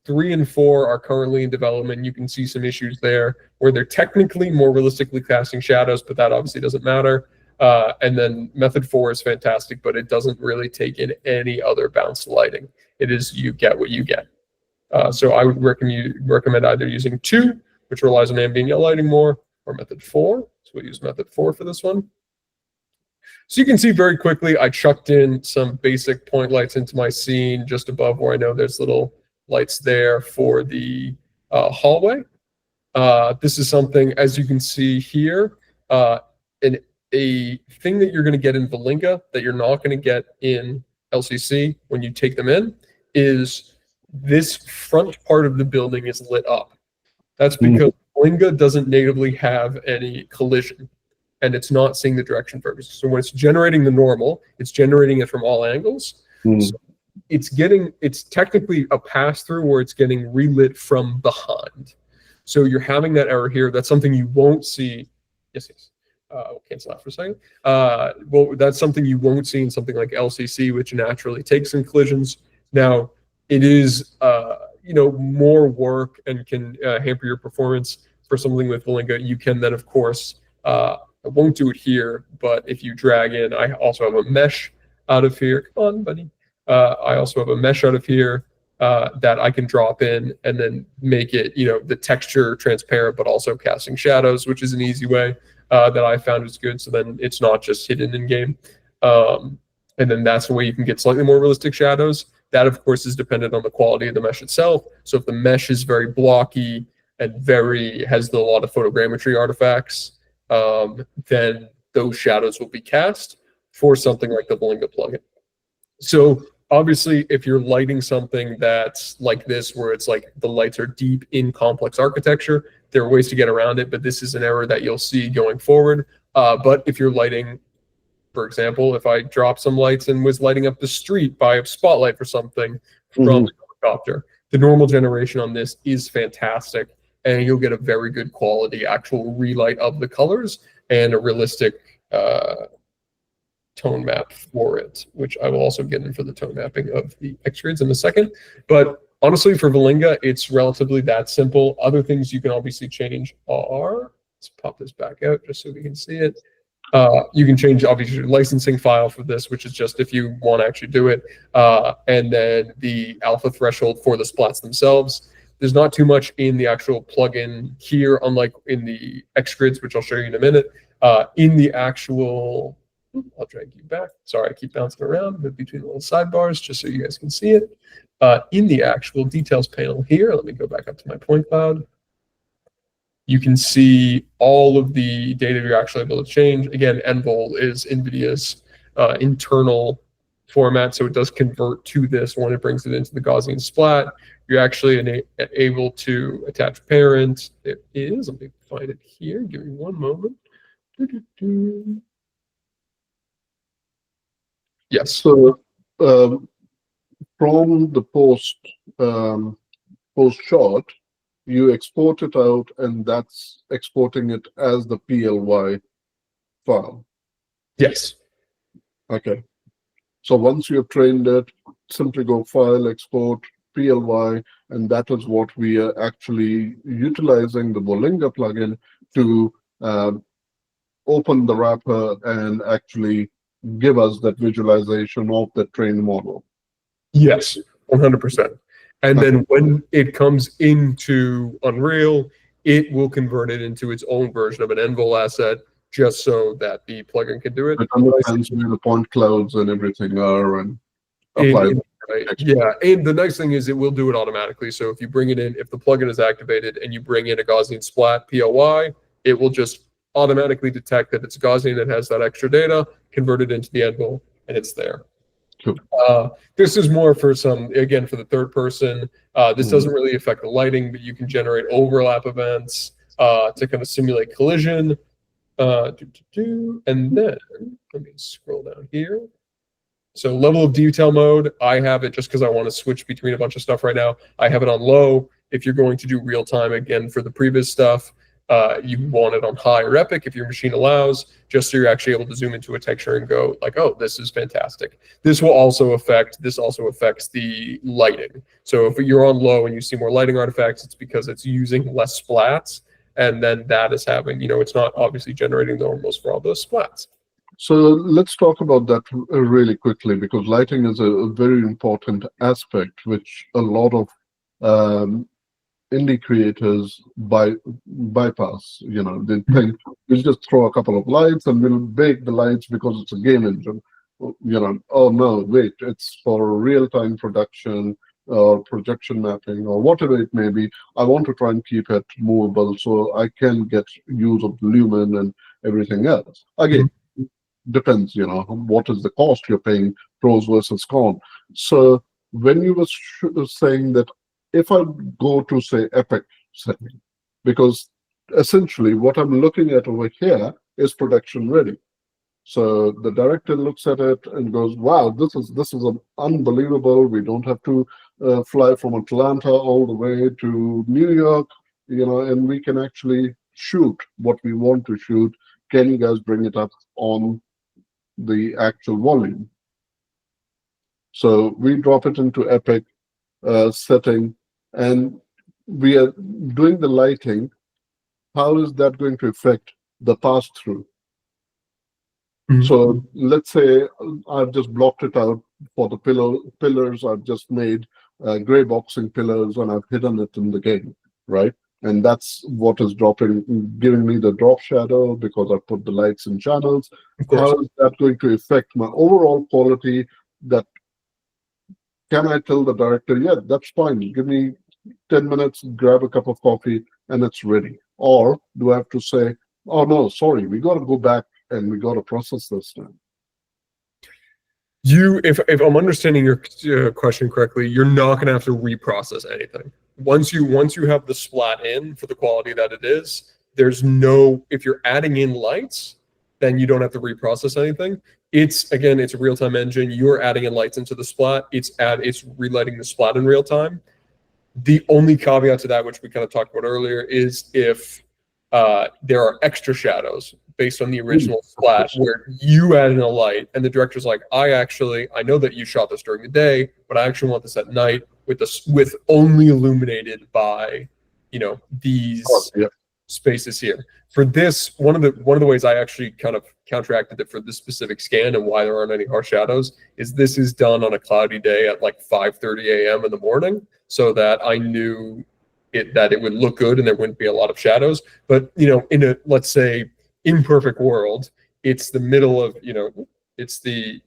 3 and 4 are currently in development. You can see some issues there where they're technically more realistically casting shadows, but that obviously doesn't matter. And then method 4 is fantastic, but it doesn't really take in any other bounce lighting. It is you get what you get. So I would recommend either using 2, which relies on ambient lighting more, or method 4. So we'll use method 4 for this one. So you can see very quickly, I chucked in some basic point lights into my scene just above where I know there's little lights there for the hallway. This is something, as you can see here, a thing that you're going to get in Valinga that you're not going to get in LCC when you take them in is this front part of the building is lit up. That's because Valinga doesn't natively have any collision, and it's not seeing the direction focus. So when it's generating the normal, it's generating it from all angles. So it's technically a pass-through where it's getting relit from behind. So you're having that error here. That's something you won't see. Yes. We'll cancel that for a second. Well, that's something you won't see in something like LCC, which naturally takes some collisions. Now, it is more work and can hamper your performance for something with Valinga. You can then, of course, I won't do it here, but if you drag in, I also have a mesh out of here. Come on, buddy. I also have a mesh out of here that I can drop in and then make it, the texture transparent, but also casting shadows, which is an easy way that I found is good. So then it's not just hidden in game. And then that's the way you can get slightly more realistic shadows. That, of course, is dependent on the quality of the mesh itself. So if the mesh is very blocky and has a lot of photogrammetry artifacts, then those shadows will be cast for something like the Valinga plugin. So obviously, if you're lighting something that's like this, where it's like the lights are deep in complex architecture, there are ways to get around it, but this is an error that you'll see going forward. But if you're lighting, for example, if I drop some lights and was lighting up the street by a spotlight for something from a helicopter, the normal generation on this is fantastic, and you'll get a very good quality actual relight of the colors and a realistic tone map for it, which I will also get in for the tone mapping of the XGrids in a second. But honestly, for Valinga, it's relatively that simple. Other things you can obviously change are, let's pop this back out just so we can see it. You can change obviously your licensing file for this, which is just if you want to actually do it. And then the alpha threshold for the splats themselves. There's not too much in the actual plugin here, unlike in the XGrids, which I'll show you in a minute. In the actual, I'll drag you back. Sorry, I keep bouncing around between the little sidebars just so you guys can see it. In the actual details panel here, let me go back up to my point cloud. You can see all of the data you're actually able to change. Again, Envol is NVIDIA's internal format, so it does convert to this when it brings it into the Gaussian splat. You're actually able to attach parent. It is, let me find it here. Give me one moment. Yes. So from the post shot, you export it out, and that's exporting it as the PLY file. Yes. Okay. So once you have trained it, simply go File, Export, PLY, and that is what we are actually utilizing the Bolinga plugin to open the wrapper and actually give us that visualization of the trained model. Yes, 100%. And then when it comes into Unreal, it will convert it into its own version of an Envol asset, just so that the plugin can do it. It understands where the point clouds and everything are and apply. Right. Yeah, and the nice thing is it will do it automatically. So if you bring it in, if the plugin is activated and you bring in a Gaussian splat PLY, it will just automatically detect that it's Gaussian, it has that extra data, convert it into the Envol, and it's there. Cool. This is more for again, for the third person. This doesn't really affect the lighting, but you can generate overlap events to kind of simulate collision. And then let me scroll down here. So level of detail mode, I have it just because I want to switch between a bunch of stuff right now. I have it on low. If you're going to do real time again for the previous stuff, you want it on high or epic if your machine allows, just so you're actually able to zoom into a texture and go like, oh, this is fantastic. This also affects the lighting. So if you're on low and you see more lighting artifacts, it's because it's using less splats. And then that is having, it's not obviously generating the normals for all those splats. So let's talk about that really quickly, because lighting is a very important aspect, which a lot of indie creators bypass. They think we'll just throw a couple of lights and we'll bake the lights because it's a game engine. Oh no, wait, it's for real-time production or projection mapping or whatever it may be. I want to try and keep it movable so I can get use of lumen and everything else. Again, depends, what is the cost you're paying, pros versus cons. So when you were saying that if I go to, say, epic setting, because essentially what I'm looking at over here is production ready. So the director looks at it and goes, wow, this is unbelievable. We don't have to fly from Atlanta all the way to New York, and we can actually shoot what we want to shoot. Can you guys bring it up on the actual volume? So we drop it into epic setting, and we are doing the lighting. How is that going to affect the pass-through? So let's say I've just blocked it out for the pillars. I've just made gray boxing pillars and I've hidden it in the game, right? And that's what is giving me the drop shadow because I put the lights in channels. How is that going to affect my overall quality? That can I tell the director, yeah, that's fine. Give me 10 minutes, grab a cup of coffee, and it's ready? Or do I have to say, oh no, sorry, we got to go back and we got to process this now? If I'm understanding your question correctly, you're not going to have to reprocess anything. Once you have the splat in for the quality that it is, if you're adding in lights, then you don't have to reprocess anything. It's a real-time engine. You're adding in lights into the splat. It's relighting the splat in real time. The only caveat to that, which we kind of talked about earlier, is if there are extra shadows based on the original splat where you add in a light and the director's like, I know that you shot this during the day, but I actually want this at night with only illuminated by these spaces here. For this, one of the ways I actually kind of counteracted it for this specific scan and why there aren't any harsh shadows is this is done on a cloudy day at like 5:30 a.m. in the morning, so that I knew that it would look good and there wouldn't be a lot of shadows. But in a, let's say, imperfect world, it's the middle of it's the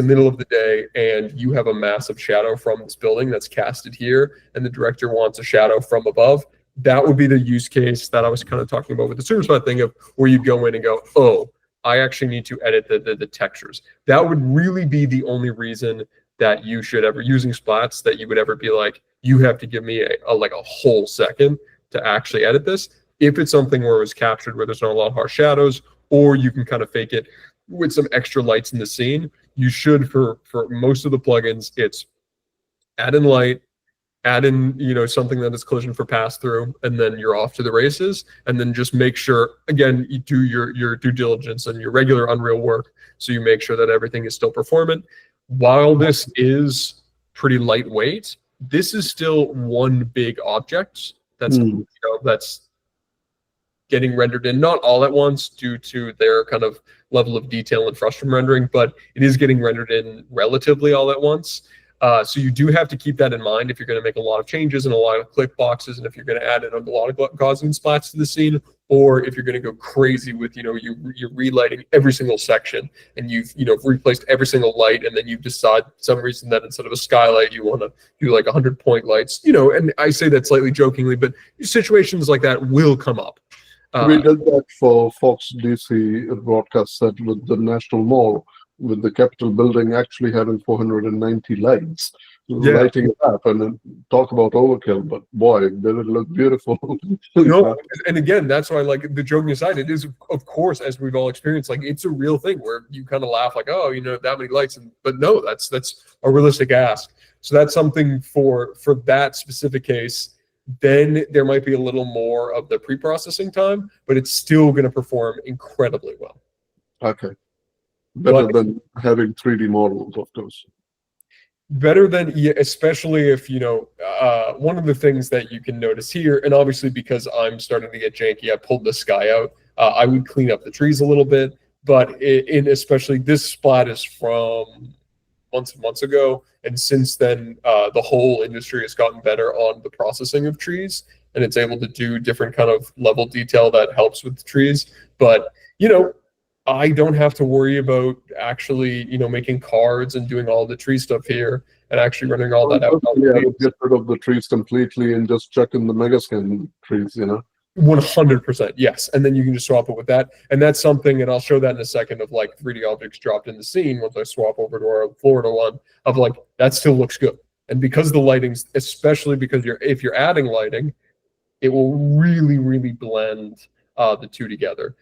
middle of the day and you have a massive shadow from this building that's casted here and the director wants a shadow from above. That would be the use case that I was kind of talking about with the super spot thing, of where you'd go in and go, oh, I actually need to edit the textures. That would really be the only reason that you should ever, using splats, that you would ever be like, you have to give me like a whole second to actually edit this. If it's something where it was captured where there's not a lot of harsh shadows, or you can kind of fake it with some extra lights in the scene, you should, for most of the plugins, it's add in light, add in, you know, something that is collision for pass through, and then you're off to the races. And then just make sure, again, you do your due diligence and your regular Unreal work, so you make sure that everything is still performant. While this is pretty lightweight, this is still one big object that's you know, that's getting rendered in, not all at once due to their kind of level of detail and frustum rendering, but it is getting rendered in relatively all at once. So you do have to keep that in mind if you're going to make a lot of changes and a lot of click boxes, and if you're going to add in a lot of Gaussian splats to the scene, or if you're going to go crazy with, you know, you're relighting every single section, and you've, you know, replaced every single light, and then you decide for some reason that instead of a skylight you want to do like 100-point lights, you know. And I say that slightly jokingly, but situations like that will come up. We did that for Fox DC broadcast set with the National Mall, with the Capitol building actually having 490 lights, lighting it up, and then talk about overkill. But boy, did it look beautiful. No, and again, that's why, like, the joking aside, it is, of course, as we've all experienced, like, it's a real thing where you kind of laugh like, oh, you know, that many lights, but no, that's a realistic ask. So that's something for that specific case. Then there might be a little more of the pre-processing time, but it's still going to perform incredibly well. Okay. Better than having 3D models, of course. Better than, yeah, especially if, you know, one of the things that you can notice here, and obviously because I'm starting to get janky, I pulled this guy out. I would clean up the trees a little bit, but in especially this splat is from months and months ago, and since then the whole industry has gotten better on the processing of trees, and it's able to do different kind of level detail that helps with the trees. But, you know, I don't have to worry about actually, you know, making cards and doing all the tree stuff here and actually running all that out. Yeah, get rid of the trees completely and just chuck in the Megascan trees, you know. 100%, yes. And then you can just swap it with that. And that's something, and I'll show that in a second, of like 3D objects dropped in the scene once I swap over to our Florida one, of like, that still looks good. And because the lighting's, especially because if you're adding lighting, it will really, really blend the two together.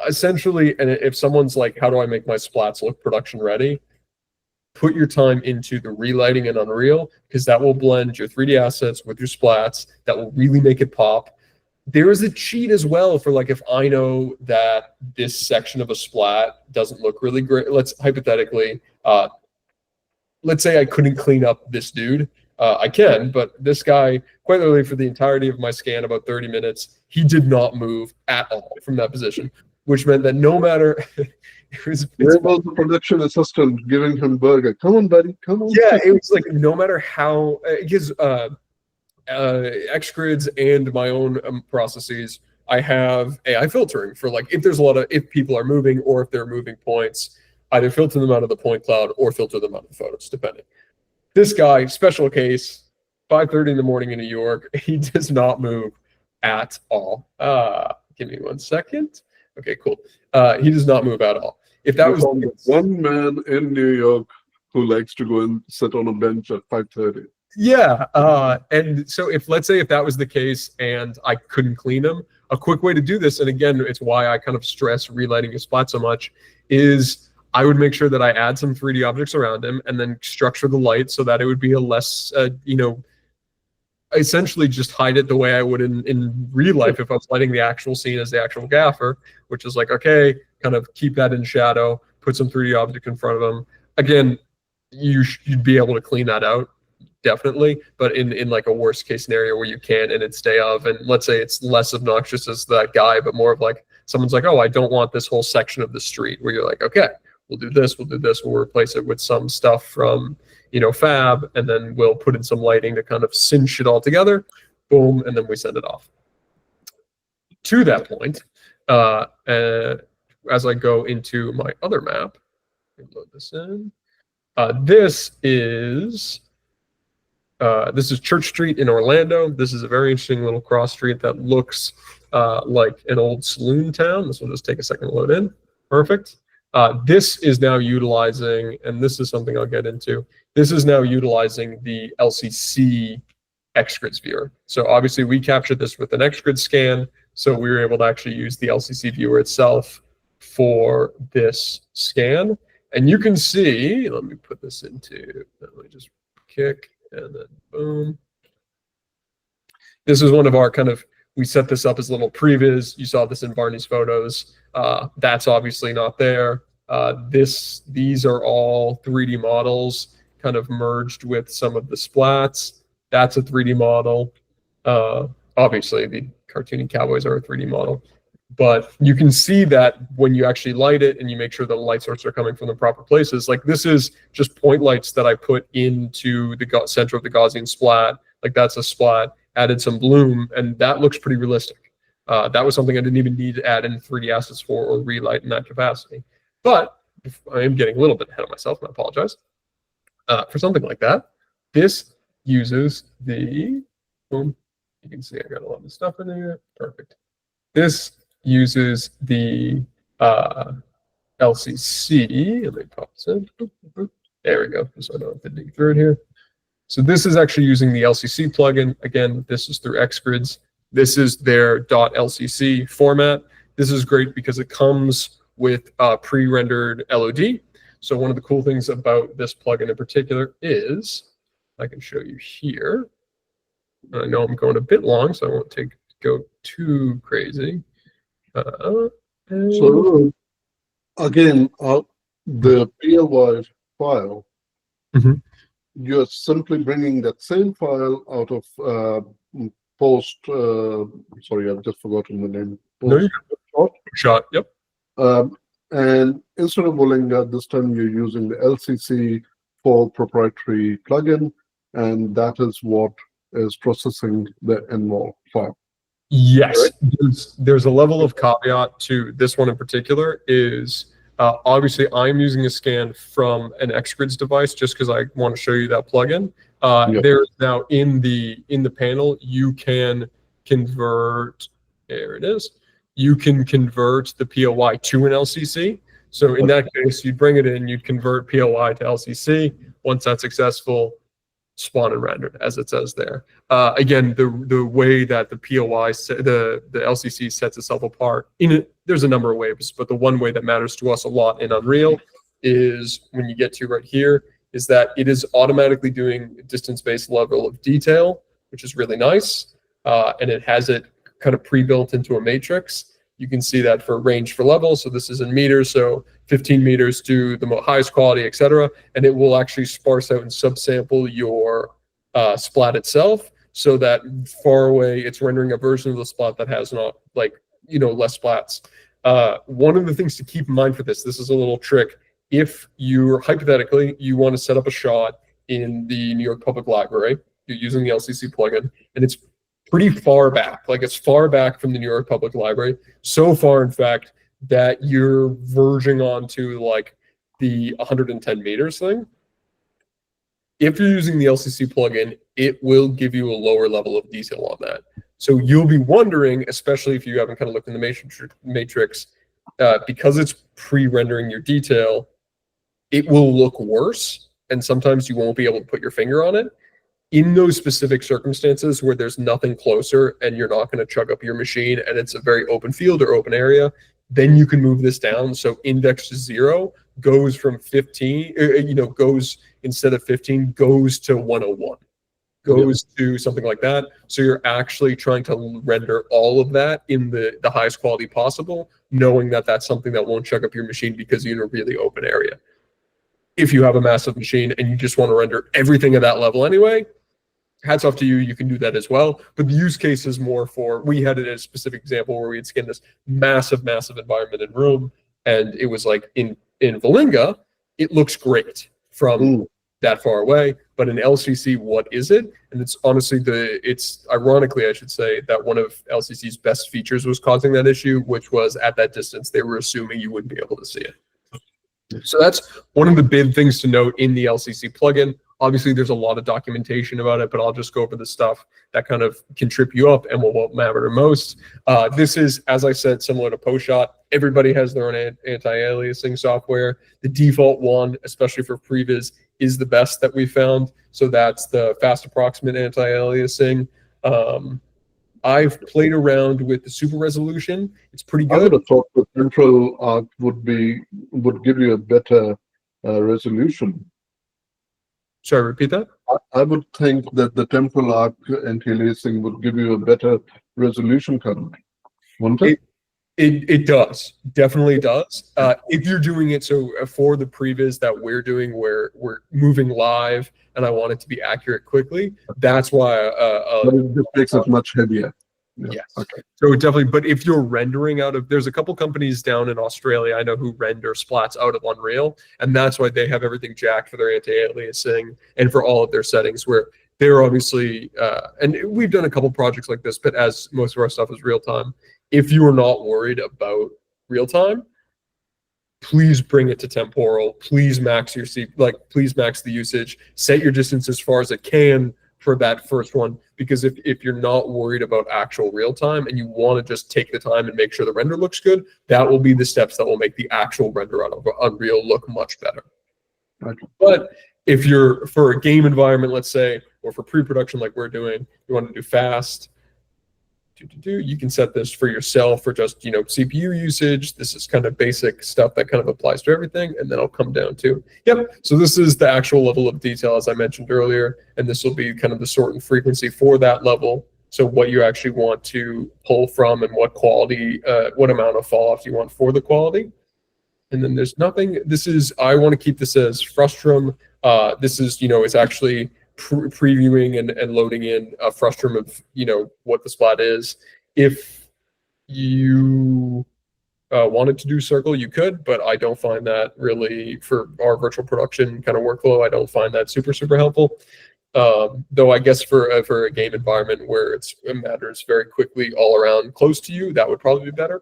Essentially, and if someone's like, how do I make my splats look production ready? Put your time into the relighting in Unreal, because that will blend your 3D assets with your splats. That will really make it pop. There is a cheat as well for, like, if I know that this section of a splat doesn't look really great. Let's hypothetically, let's say I couldn't clean up this dude. I can, but this guy, quite literally for the entirety of my scan, about 30 minutes, he did not move at all from that position, which meant that no matter where was the production assistant giving him burger? Come on, buddy, come on. Yeah, it was like, no matter how, because Xgrids and my own processes, I have AI filtering for, like, if there's if people are moving or if they're moving points, either filter them out of the point cloud or filter them out of the photos, depending. This guy, special case, 5:30 in the morning in New York, he does not move at all. Give me 1 second. Okay, cool. He does not move at all. If that was one man in New York who likes to go and sit on a bench at 5:30. Yeah, and so let's say if that was the case and I couldn't clean them, a quick way to do this, and again, it's why I kind of stress relighting a spot so much, is I would make sure that I add some 3D objects around him and then structure the light so that it would be a less, you know, essentially just hide it the way I would in real life if I was lighting the actual scene as the actual gaffer, which is like, okay, kind of keep that in shadow, put some 3D object in front of him. Again, you'd be able to clean that out, definitely, but in like a worst case scenario where you can and it's day of, and let's say it's less obnoxious as that guy, but more of like someone's like, oh, I don't want this whole section of the street, where you're like, okay, we'll do this, we'll replace it with some stuff from, you know, Fab, and then we'll put in some lighting to kind of cinch it all together, boom, and then we send it off. To that point, as I go into my other map, let me load this in. This is Church Street in Orlando. This is a very interesting little cross street that looks like an old saloon town. This will just take a second to load in. Perfect. This is now utilizing, and this is something I'll get into, this is now utilizing the LCC XGrids viewer. So obviously we captured this with an XGrid scan, so we were able to actually use the LCC viewer itself for this scan. And you can see, let me put this into, let me just kick, and then boom. This is one of our kind of, we set this up as a little previs. You saw this in Barney's photos. That's obviously not there. These are all 3D models kind of merged with some of the splats. That's a 3D model. Obviously, the cartoony cowboys are a 3D model. But you can see that when you actually light it and you make sure the light sources are coming from the proper places. Like this is just point lights that I put into the center of the Gaussian splat. Like that's a splat, added some bloom, and that looks pretty realistic. That was something I didn't even need to add in 3D assets for or relight in that capacity. But if I am getting a little bit ahead of myself, and I apologize. For something like that, this uses the, boom, you can see I got a lot of stuff in there. Perfect. This uses the LCC. Let me pop this in. There we go. So I don't have to dig through it here. So this is actually using the LCC plugin. Again, this is through XGrids. This is their .lcc format. This is great because it comes with pre-rendered LOD. So one of the cool things about this plugin in particular is, I can show you here. I know I'm going a bit long, so I won't go too crazy. So again, the PLY file, you're simply bringing that same file out of sorry, I've just forgotten the name. Shot, yep. And instead of Molinga, this time you're using the LCC for proprietary plugin, and that is what is processing the NVOL file. Yes, right? There's a level of caveat to this one in particular is obviously I'm using a scan from an XGrids device just because I want to show you that plugin. There's now in the panel, you can convert, there it is. You can convert the POI to an LCC. So in that case, you bring it in, you convert POI to LCC. Once that's successful, spawn and rendered, as it says there. Again, the way that the POI, the LCC sets itself apart, there's a number of ways, but the one way that matters to us a lot in Unreal is when you get to right here, is that it is automatically doing distance-based level of detail, which is really nice. And it has it kind of pre-built into a matrix. You can see that for range for level. So this is in meters. So 15 meters to the highest quality, et cetera. And it will actually sparse out and subsample your splat itself so that far away, it's rendering a version of the splat that has not less splats. One of the things to keep in mind for this is a little trick. If you're hypothetically, you want to set up a shot in the New York Public Library, you're using the LCC plugin, and it's pretty far back, like it's far back from the New York Public Library. So far, in fact, that you're verging onto like the 110 meters thing. If you're using the LCC plugin, it will give you a lower level of detail on that. So you'll be wondering, especially if you haven't kind of looked in the matrix, because it's pre-rendering your detail, it will look worse. And sometimes you won't be able to put your finger on it. In those specific circumstances where there's nothing closer and you're not going to chug up your machine and it's a very open field or open area, then you can move this down. So index to 0 goes from 15, goes instead of 15, goes to 101, goes to something like that. So you're actually trying to render all of that in the highest quality possible, knowing that that's something that won't chug up your machine because you're in a really open area. If you have a massive machine and you just want to render everything at that level anyway, hats off to you, you can do that as well. But the use case is more for, we had a specific example where we had scanned this massive environment in room, and it was like in Valinga, it looks great from that far away, but in LCC, what is it? And it's honestly, it's ironically, I should say, that one of LCC's best features was causing that issue, which was at that distance, they were assuming you wouldn't be able to see it. So that's one of the big things to note in the LCC plugin. Obviously, there's a lot of documentation about it, but I'll just go over the stuff that kind of can trip you up and will matter most. This is, as I said, similar to PostShot. Everybody has their own anti-aliasing software. The default one, especially for previs, is the best that we found. So that's the fast approximate anti-aliasing. I've played around with the super resolution. It's pretty I would good. have thought the central arc would give you a better resolution. Sorry, repeat that? I would think that the temporal arc anti-aliasing would give you a better resolution current, wouldn't it? It does, definitely does. If you're doing it, so for the previs that we're doing, where we're moving live, and I want it to be accurate quickly, that's why. But it just makes it much heavier. Yeah. Yes. Okay. So definitely, but if you're rendering out of, there's a couple companies down in Australia I know who render splats out of Unreal, and that's why they have everything jacked for their anti-aliasing and for all of their settings, where they're obviously, and we've done a couple projects like this, but as most of our stuff is real time, if you are not worried about real time, please bring it to temporal. Please max your please max the usage. Set your distance as far as it can for that first one, because if you're not worried about actual real time and you want to just take the time and make sure the render looks good, that will be the steps that will make the actual render out of Unreal look much better. Okay. But if you're for a game environment, let's say, or for pre-production like we're doing, you want to do fast, you can set this for yourself for just, CPU usage. This is kind of basic stuff that kind of applies to everything. And then I'll come down to, so this is the actual level of detail, as I mentioned earlier. And this will be kind of the sort and frequency for that level. So what you actually want to pull from and what quality, what amount of fall off you want for the quality. And then there's nothing, I want to keep this as frustrum. This is, it's actually previewing and loading in a frustrum of what the splat is. If you wanted to do circle, you could, but I don't find that really, for our virtual production kind of workflow, I don't find that super helpful. Though I guess for a game environment where it matters very quickly all around close to you, that would probably be better.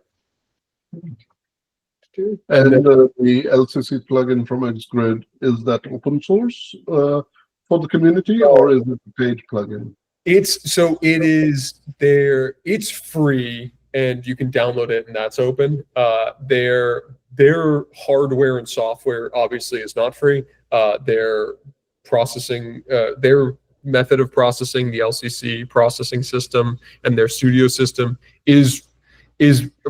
And the LCC plugin from XGrid, is that open source for the community, or is it a paid plugin? It's free and you can download it and that's open. Their hardware and software obviously is not free. Their processing, their method of processing, the LCC processing system and their studio system is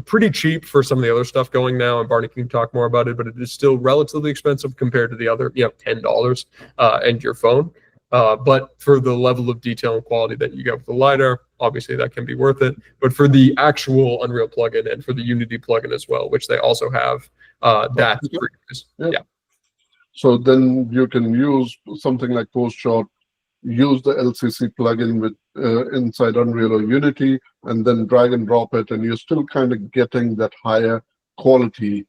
pretty cheap for some of the other stuff going now, and Barney can talk more about it, but it is still relatively expensive compared to the other, $10 and your phone. But for the level of detail and quality that you get with the LiDAR, obviously that can be worth it. But for the actual Unreal plugin and for the Unity plugin as well, which they also have, that's free. Yeah. So then you can use something like PostShot, use the LCC plugin with inside Unreal or Unity, and then drag and drop it, and you're still kind of getting that higher quality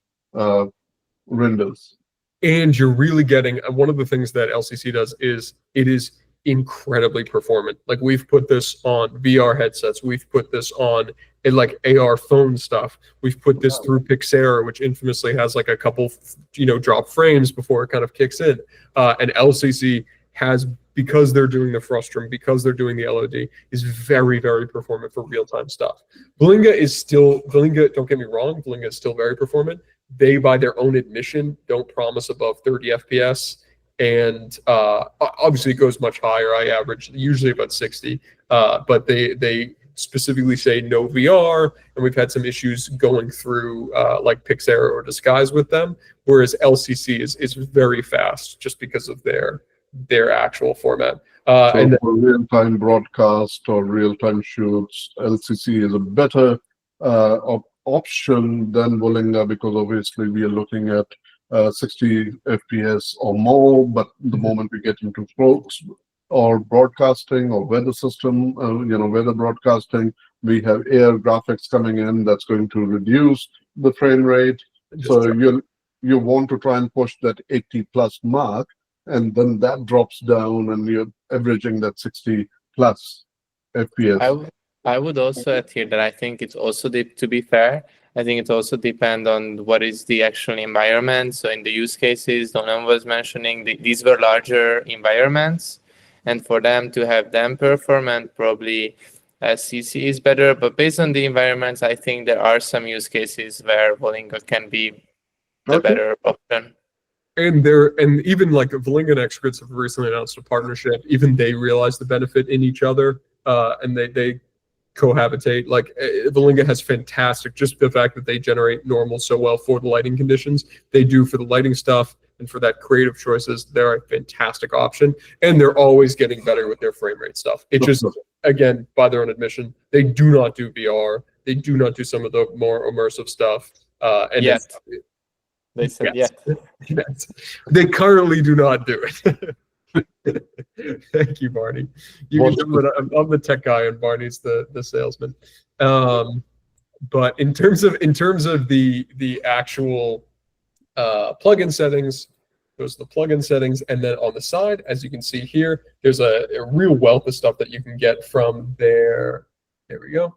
renders. And you're really getting, one of the things that LCC does is it is incredibly performant. Like, we've put this on VR headsets, we've put this on like AR phone stuff, we've put this through Pixar, which infamously has like a couple drop frames before it kind of kicks in, and LCC has, because they're doing the frustrum, because they're doing the LOD, is very performant for real-time stuff. Blinga, don't get me wrong, Blinga is still very performant. They, by their own admission, don't promise above 30 FPS, and obviously it goes much higher. I average usually about 60, but they specifically say no VR, and we've had some issues going through like Pixar or Disguise with them, whereas LCC is very fast just because of their actual format. So for real-time broadcast or real-time shoots, LCC is a better option than Blinga, because obviously we are looking at 60 FPS or more, but the moment we get into floats or broadcasting or weather system, weather broadcasting, we have air graphics coming in that's going to reduce the frame rate. So you want to try and push that 80 plus mark, and then that drops down and you're averaging that 60 plus FPS. I would also add here that I think it's also, to be fair, I think it also depends on what is the actual environment. So in the use cases Nolan was mentioning, these were larger environments, and for them to have them performant, probably CC is better. But based on the environments, I think there are some use cases where Volinga can be the Okay. better option. And even like Volinga and Xgrids have recently announced a partnership. Even they realize the benefit in each other, and they cohabitate. Like Volinga has fantastic, just the fact that they generate normal so well for the lighting conditions they do for the lighting stuff and for that creative choices. They're a fantastic option, and they're always getting better with their frame rate stuff. It just, again, by their own admission, they do not do VR. They do not do some of the more immersive stuff. And Yet. They said yes. yes. Yes. They currently do not do it. Thank you, Barney. You can know that I'm the tech guy and Barney's the salesman. But in terms of the actual plugin settings, those are the plugin settings, and then on the side, as you can see here, there's a real wealth of stuff that you can get from their, there we go,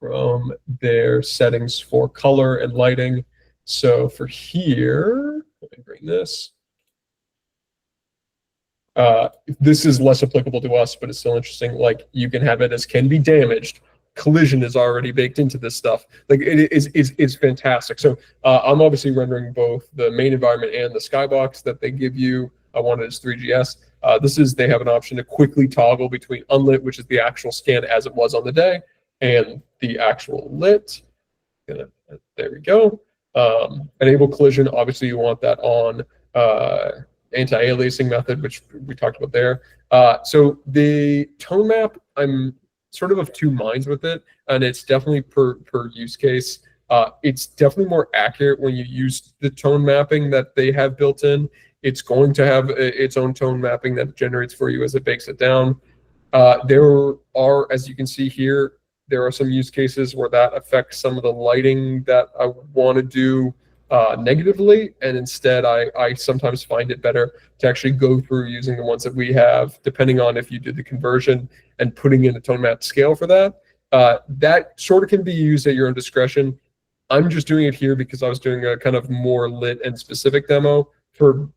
from their settings for color and lighting. So for here, let me bring this. This is less applicable to us, but it's still interesting. Like you can have it as can be damaged. Collision is already baked into this stuff. Like it's fantastic. So I'm obviously rendering both the main environment and the skybox that they give you. I want it as 3GS. They have an option to quickly toggle between unlit, which is the actual scan as it was on the day, and the actual lit. There we go. Enable collision, obviously you want that on anti-aliasing method, which we talked about there. So the tone map, I'm sort of two minds with it, and it's definitely per use case. It's definitely more accurate when you use the tone mapping that they have built in. It's going to have its own tone mapping that it generates for you as it bakes it down. There are, as you can see here, there are some use cases where that affects some of the lighting that I want to do negatively, and instead I sometimes find it better to actually go through using the ones that we have, depending on if you did the conversion and putting in a tone map scale for that. That sort of can be used at your own discretion. I'm just doing it here because I was doing a kind of more lit and specific demo. For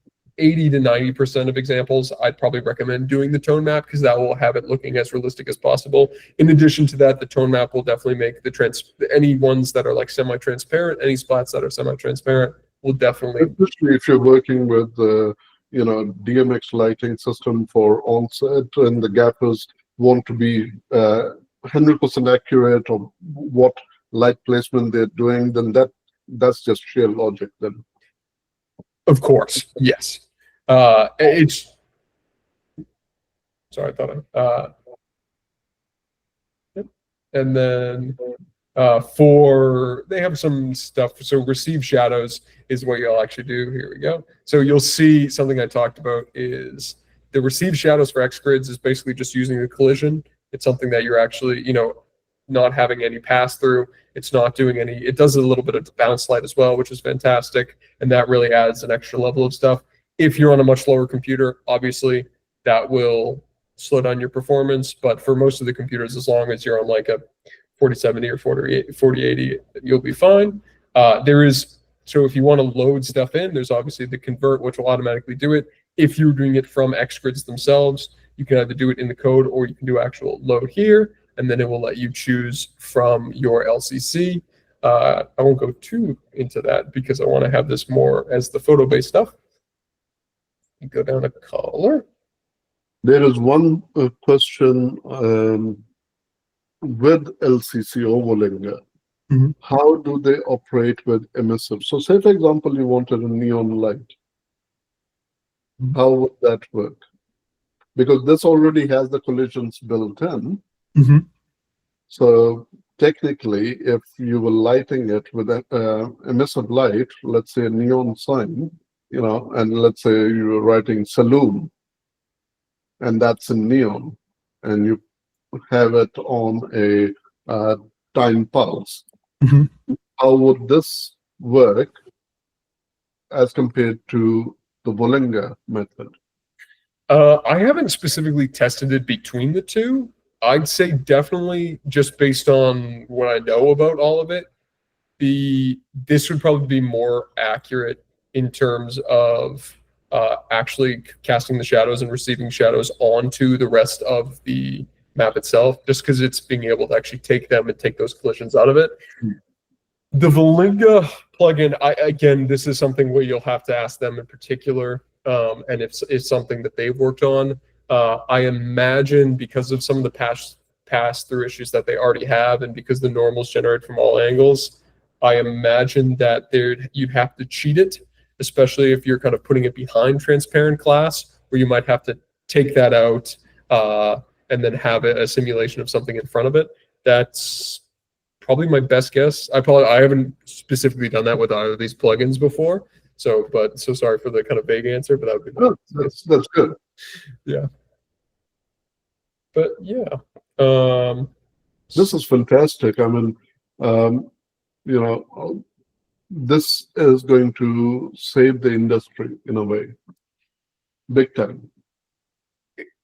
80 to 90% of examples, I'd probably recommend doing the tone map because that will have it looking as realistic as possible. In addition to that, the tone map will definitely make any ones that are like semi-transparent, any spots that are semi-transparent will definitely. Especially if you're working with DMX lighting system for on-set, and the gappers want to be 100% accurate of what light placement they're doing, then that's just sheer logic then. Of course, yes. It's sorry, I thought and then they have some stuff. So receive shadows is what you'll actually do. Here we go. So you'll see something I talked about is the receive shadows for Xgrids is basically just using the collision. It's something that you're actually, not having any pass through. It's not doing any, it does a little bit of bounce light as well, which is fantastic. And that really adds an extra level of stuff. If you're on a much lower computer, obviously that will slow down your performance. But for most of the computers, as long as you're on like a 4070 or 4080, you'll be fine. So if you want to load stuff in, there's obviously the convert, which will automatically do it. If you're doing it from Xgrids themselves, you can either do it in the code or you can do actual load here, and then it will let you choose from your LCC. I won't go too into that because I want to have this more as the photo-based stuff. You go down to color. There is one question with LCC overlaying. Mhm. How do they operate with emissive? So say, for example, you wanted a neon light. Mhm. How would that work? Because this already has the collisions built in. Mhm. So technically, if you were lighting it with an emissive light, let's say a neon sign, and let's say you were writing saloon, and that's in neon, and you have it on a time pulse. Mhm. How would this work as compared to the Volinga method? I haven't specifically tested it between the two. I'd say definitely just based on what I know about all of it, this would probably be more accurate in terms of actually casting the shadows and receiving shadows onto the rest of the map itself, just because it's being able to actually take them and take those collisions out of it. The Valinga plugin, again, this is something where you'll have to ask them in particular, and it's something that they've worked on. I imagine because of some of the pass-through issues that they already have, and because the normals generate from all angles, I imagine that you'd have to cheat it, especially if you're kind of putting it behind transparent glass, where you might have to take that out and then have a simulation of something in front of it. That's probably my best guess. I haven't specifically done that with either of these plugins before, so sorry for the kind of vague answer, but that would be that's good. Yeah. But yeah. This is fantastic. I mean, this is going to save the industry in a way, big time.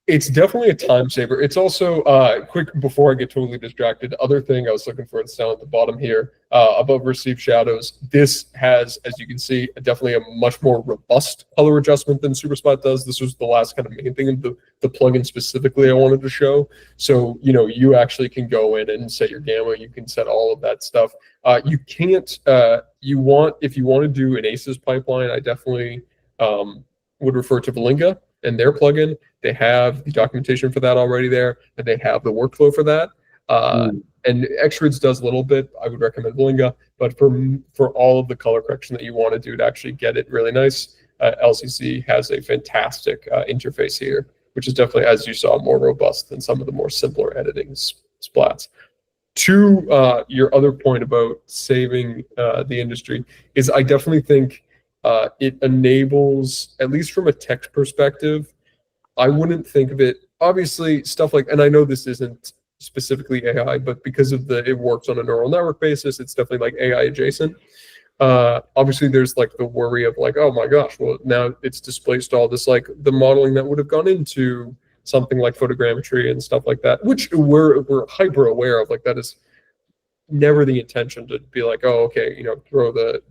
It's definitely a time saver. It's also quick before I get totally distracted. Other thing I was looking for, it's down at the bottom here, above receive shadows. This has, as you can see, definitely a much more robust color adjustment than SuperSplat does. This was the last kind of main thing of the plugin specifically I wanted to show. So you actually can go in and set your gamma. You can set all of that stuff. You can't. If you want to do an ACES pipeline, I definitely would refer to Valinga and their plugin. They have the documentation for that already there, and they have the workflow for that. And Xgrids does a little bit. I would recommend Valinga, but for all of the color correction that you want to do to actually get it really nice, LCC has a fantastic interface here, which is definitely, as you saw, more robust than some of the more simpler editing splats. To your other point about saving the industry, is I definitely think it enables, at least from a text perspective, I wouldn't think of it, obviously stuff like, and I know this isn't specifically AI, but because of it works on a neural network basis, it's definitely like AI adjacent. Obviously there's like the worry of like, oh my gosh, well now it's displaced all this, like the modeling that would have gone into something like photogrammetry and stuff like that, which we're hyper aware of. Like that is never the intention to be like, oh, okay, throw the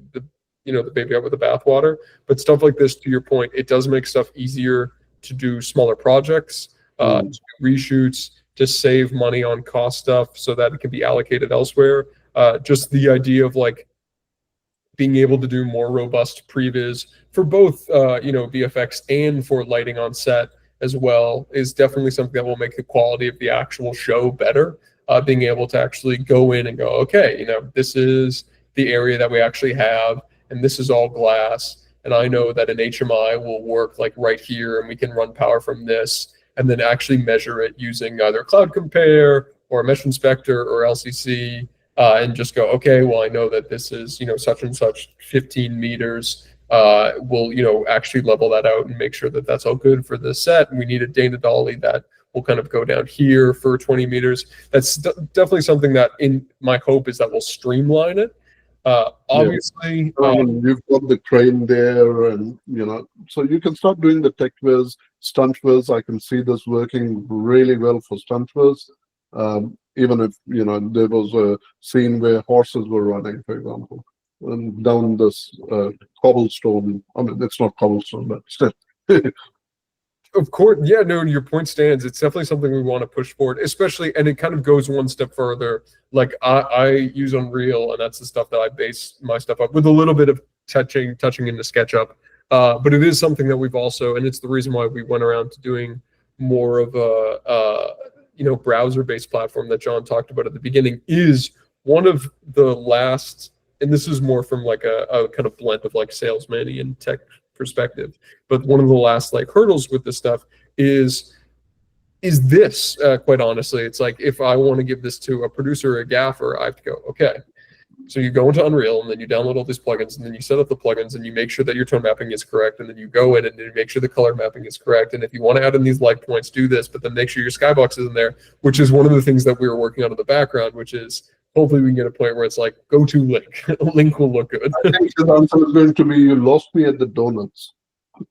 baby out with the bathwater. But stuff like this, to your point, it does make stuff easier to do smaller projects, to do reshoots, to save money on cost stuff so that it can be allocated elsewhere. Just the idea of like being able to do more robust previs for both VFX and for lighting on set as well is definitely something that will make the quality of the actual show better. Being able to actually go in and go, okay, this is the area that we actually have, and this is all glass. And I know that an HMI will work like right here, and we can run power from this, and then actually measure it using either Cloud Compare or Mesh Inspector or LCC, and just go, okay, well, I know that this is, such and such 15 meters. We'll, actually level that out and make sure that that's all good for the set. And we need a Dana Dolly that will kind of go down here for 20 meters. That's definitely something that my hope is that will streamline it. Obviously, you've got the crane there, and so you can start doing the tech viz, stunt viz. I can see this working really well for stunt viz. Even if there was a scene where horses were running, for example, and down this cobblestone. I mean, it's not cobblestone, but still. Of course, yeah, no, your point stands. It's definitely something we want to push forward, especially, and it kind of goes one step further. Like I use Unreal, and that's the stuff that I base my stuff up with, a little bit of touching into SketchUp. But it is something that we've also, and it's the reason why we went around to doing more of a browser-based platform that John talked about at the beginning, is one of the last, and this is more from like a kind of blend of like salesman and tech perspective, but one of the last like hurdles with this stuff is this, quite honestly. It's like, if I want to give this to a producer or a gaffer, I have to go, okay, so you go into Unreal, and then you download all these plugins, and then you set up the plugins, and you make sure that your tone mapping is correct, and then you go in and you make sure the color mapping is correct, and if you want to add in these light points, do this, but then make sure your skybox is in there, which is one of the things that we were working on in the background, which is hopefully we can get a point where it's like, go to link. Link will look good. I think the answer is going to be, you lost me at the donuts.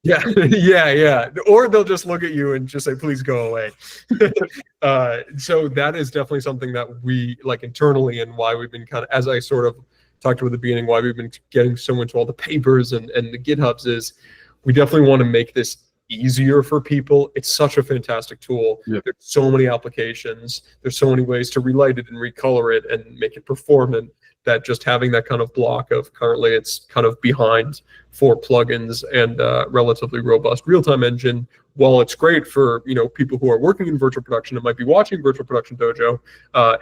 Yeah, yeah. Or they'll just look at you and just say, please go away. So that is definitely something that we like internally, and why we've been kind of, as I sort of talked about at the beginning, why we've been getting so into all the papers and the GitHubs is we definitely want to make this easier for people. It's such a fantastic tool. Yeah. There's so many applications. There's so many ways to relight it and recolor it and make it performant that just having that kind of block of currently it's kind of behind 4 plugins and relatively robust real-time engine. While it's great for people who are working in virtual production and might be watching Virtual Production Dojo,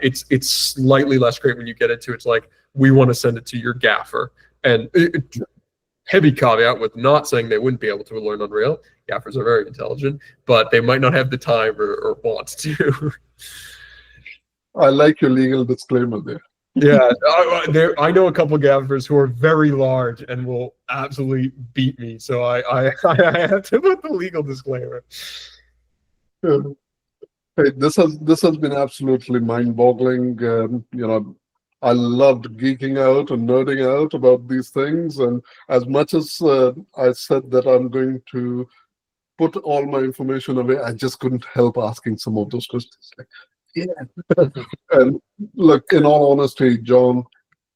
it's slightly less great when you get into it's like we want to send it to your gaffer. And heavy caveat with not saying they wouldn't be able to learn Unreal. Gaffers are very intelligent, but they might not have the time or want to. I like your legal disclaimer there. Yeah, I know a couple of gaffers who are very large and will absolutely beat me. So I have to put the legal disclaimer. Hey, this has been absolutely mind-boggling. I loved geeking out and nerding out about these things. And as much as I said that I'm going to put all my information away, I just couldn't help asking some of those questions. Like, yeah. And look, in all honesty, John,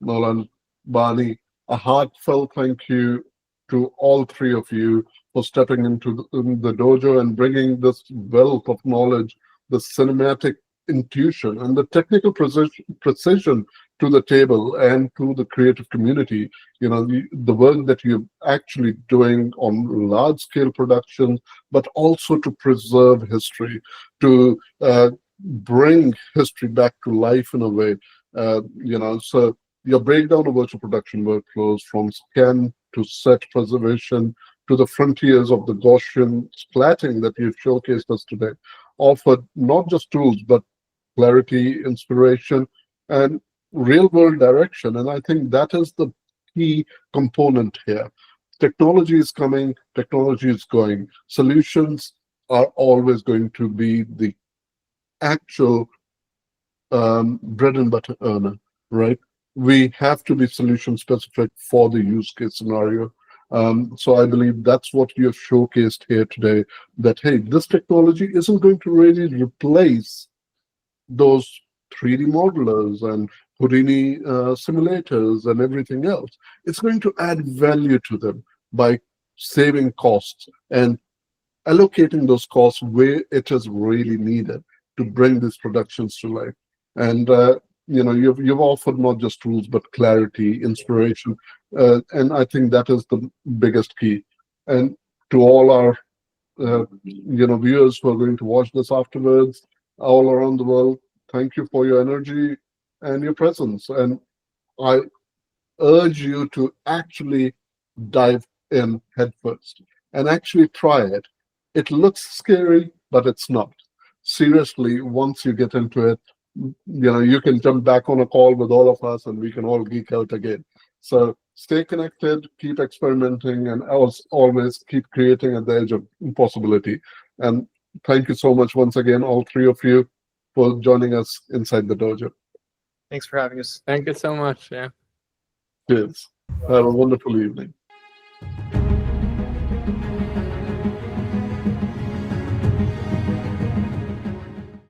Nolan, Barney, a heartfelt thank you to all 3 of you for stepping into the dojo and bringing this wealth of knowledge, the cinematic intuition and the technical precision to the table and to the creative community. The work that you're actually doing on large scale productions, but also to preserve history, to bring history back to life in a way. So your breakdown of virtual production workflows from scan to set preservation to the frontiers of the Gaussian splatting that you've showcased us today offered not just tools, but clarity, inspiration, and real-world direction. And I think that is the key component here. Technology is coming, technology is going. Solutions are always going to be the actual bread and butter earner, right? We have to be solution specific for the use case scenario. So I believe that's what you have showcased here today, that, hey, this technology isn't going to really replace those 3D modelers and Houdini simulators and everything else. It's going to add value to them by saving costs and allocating those costs where it is really needed to bring these productions to life. And you've offered not just tools but clarity, inspiration, and I think that is the biggest key. And to all our viewers who are going to watch this afterwards, all around the world, thank you for your energy and your presence. And I urge you to actually dive in headfirst and actually try it. It looks scary, but it's not. Seriously, once you get into it, you can jump back on a call with all of us and we can all geek out again. So stay connected, keep experimenting, and always keep creating at the edge of impossibility. And thank you so much once again, all 3 of you, for joining us inside the dojo. Thanks for having us. Thank you so much. Yeah. Cheers. Have a wonderful evening.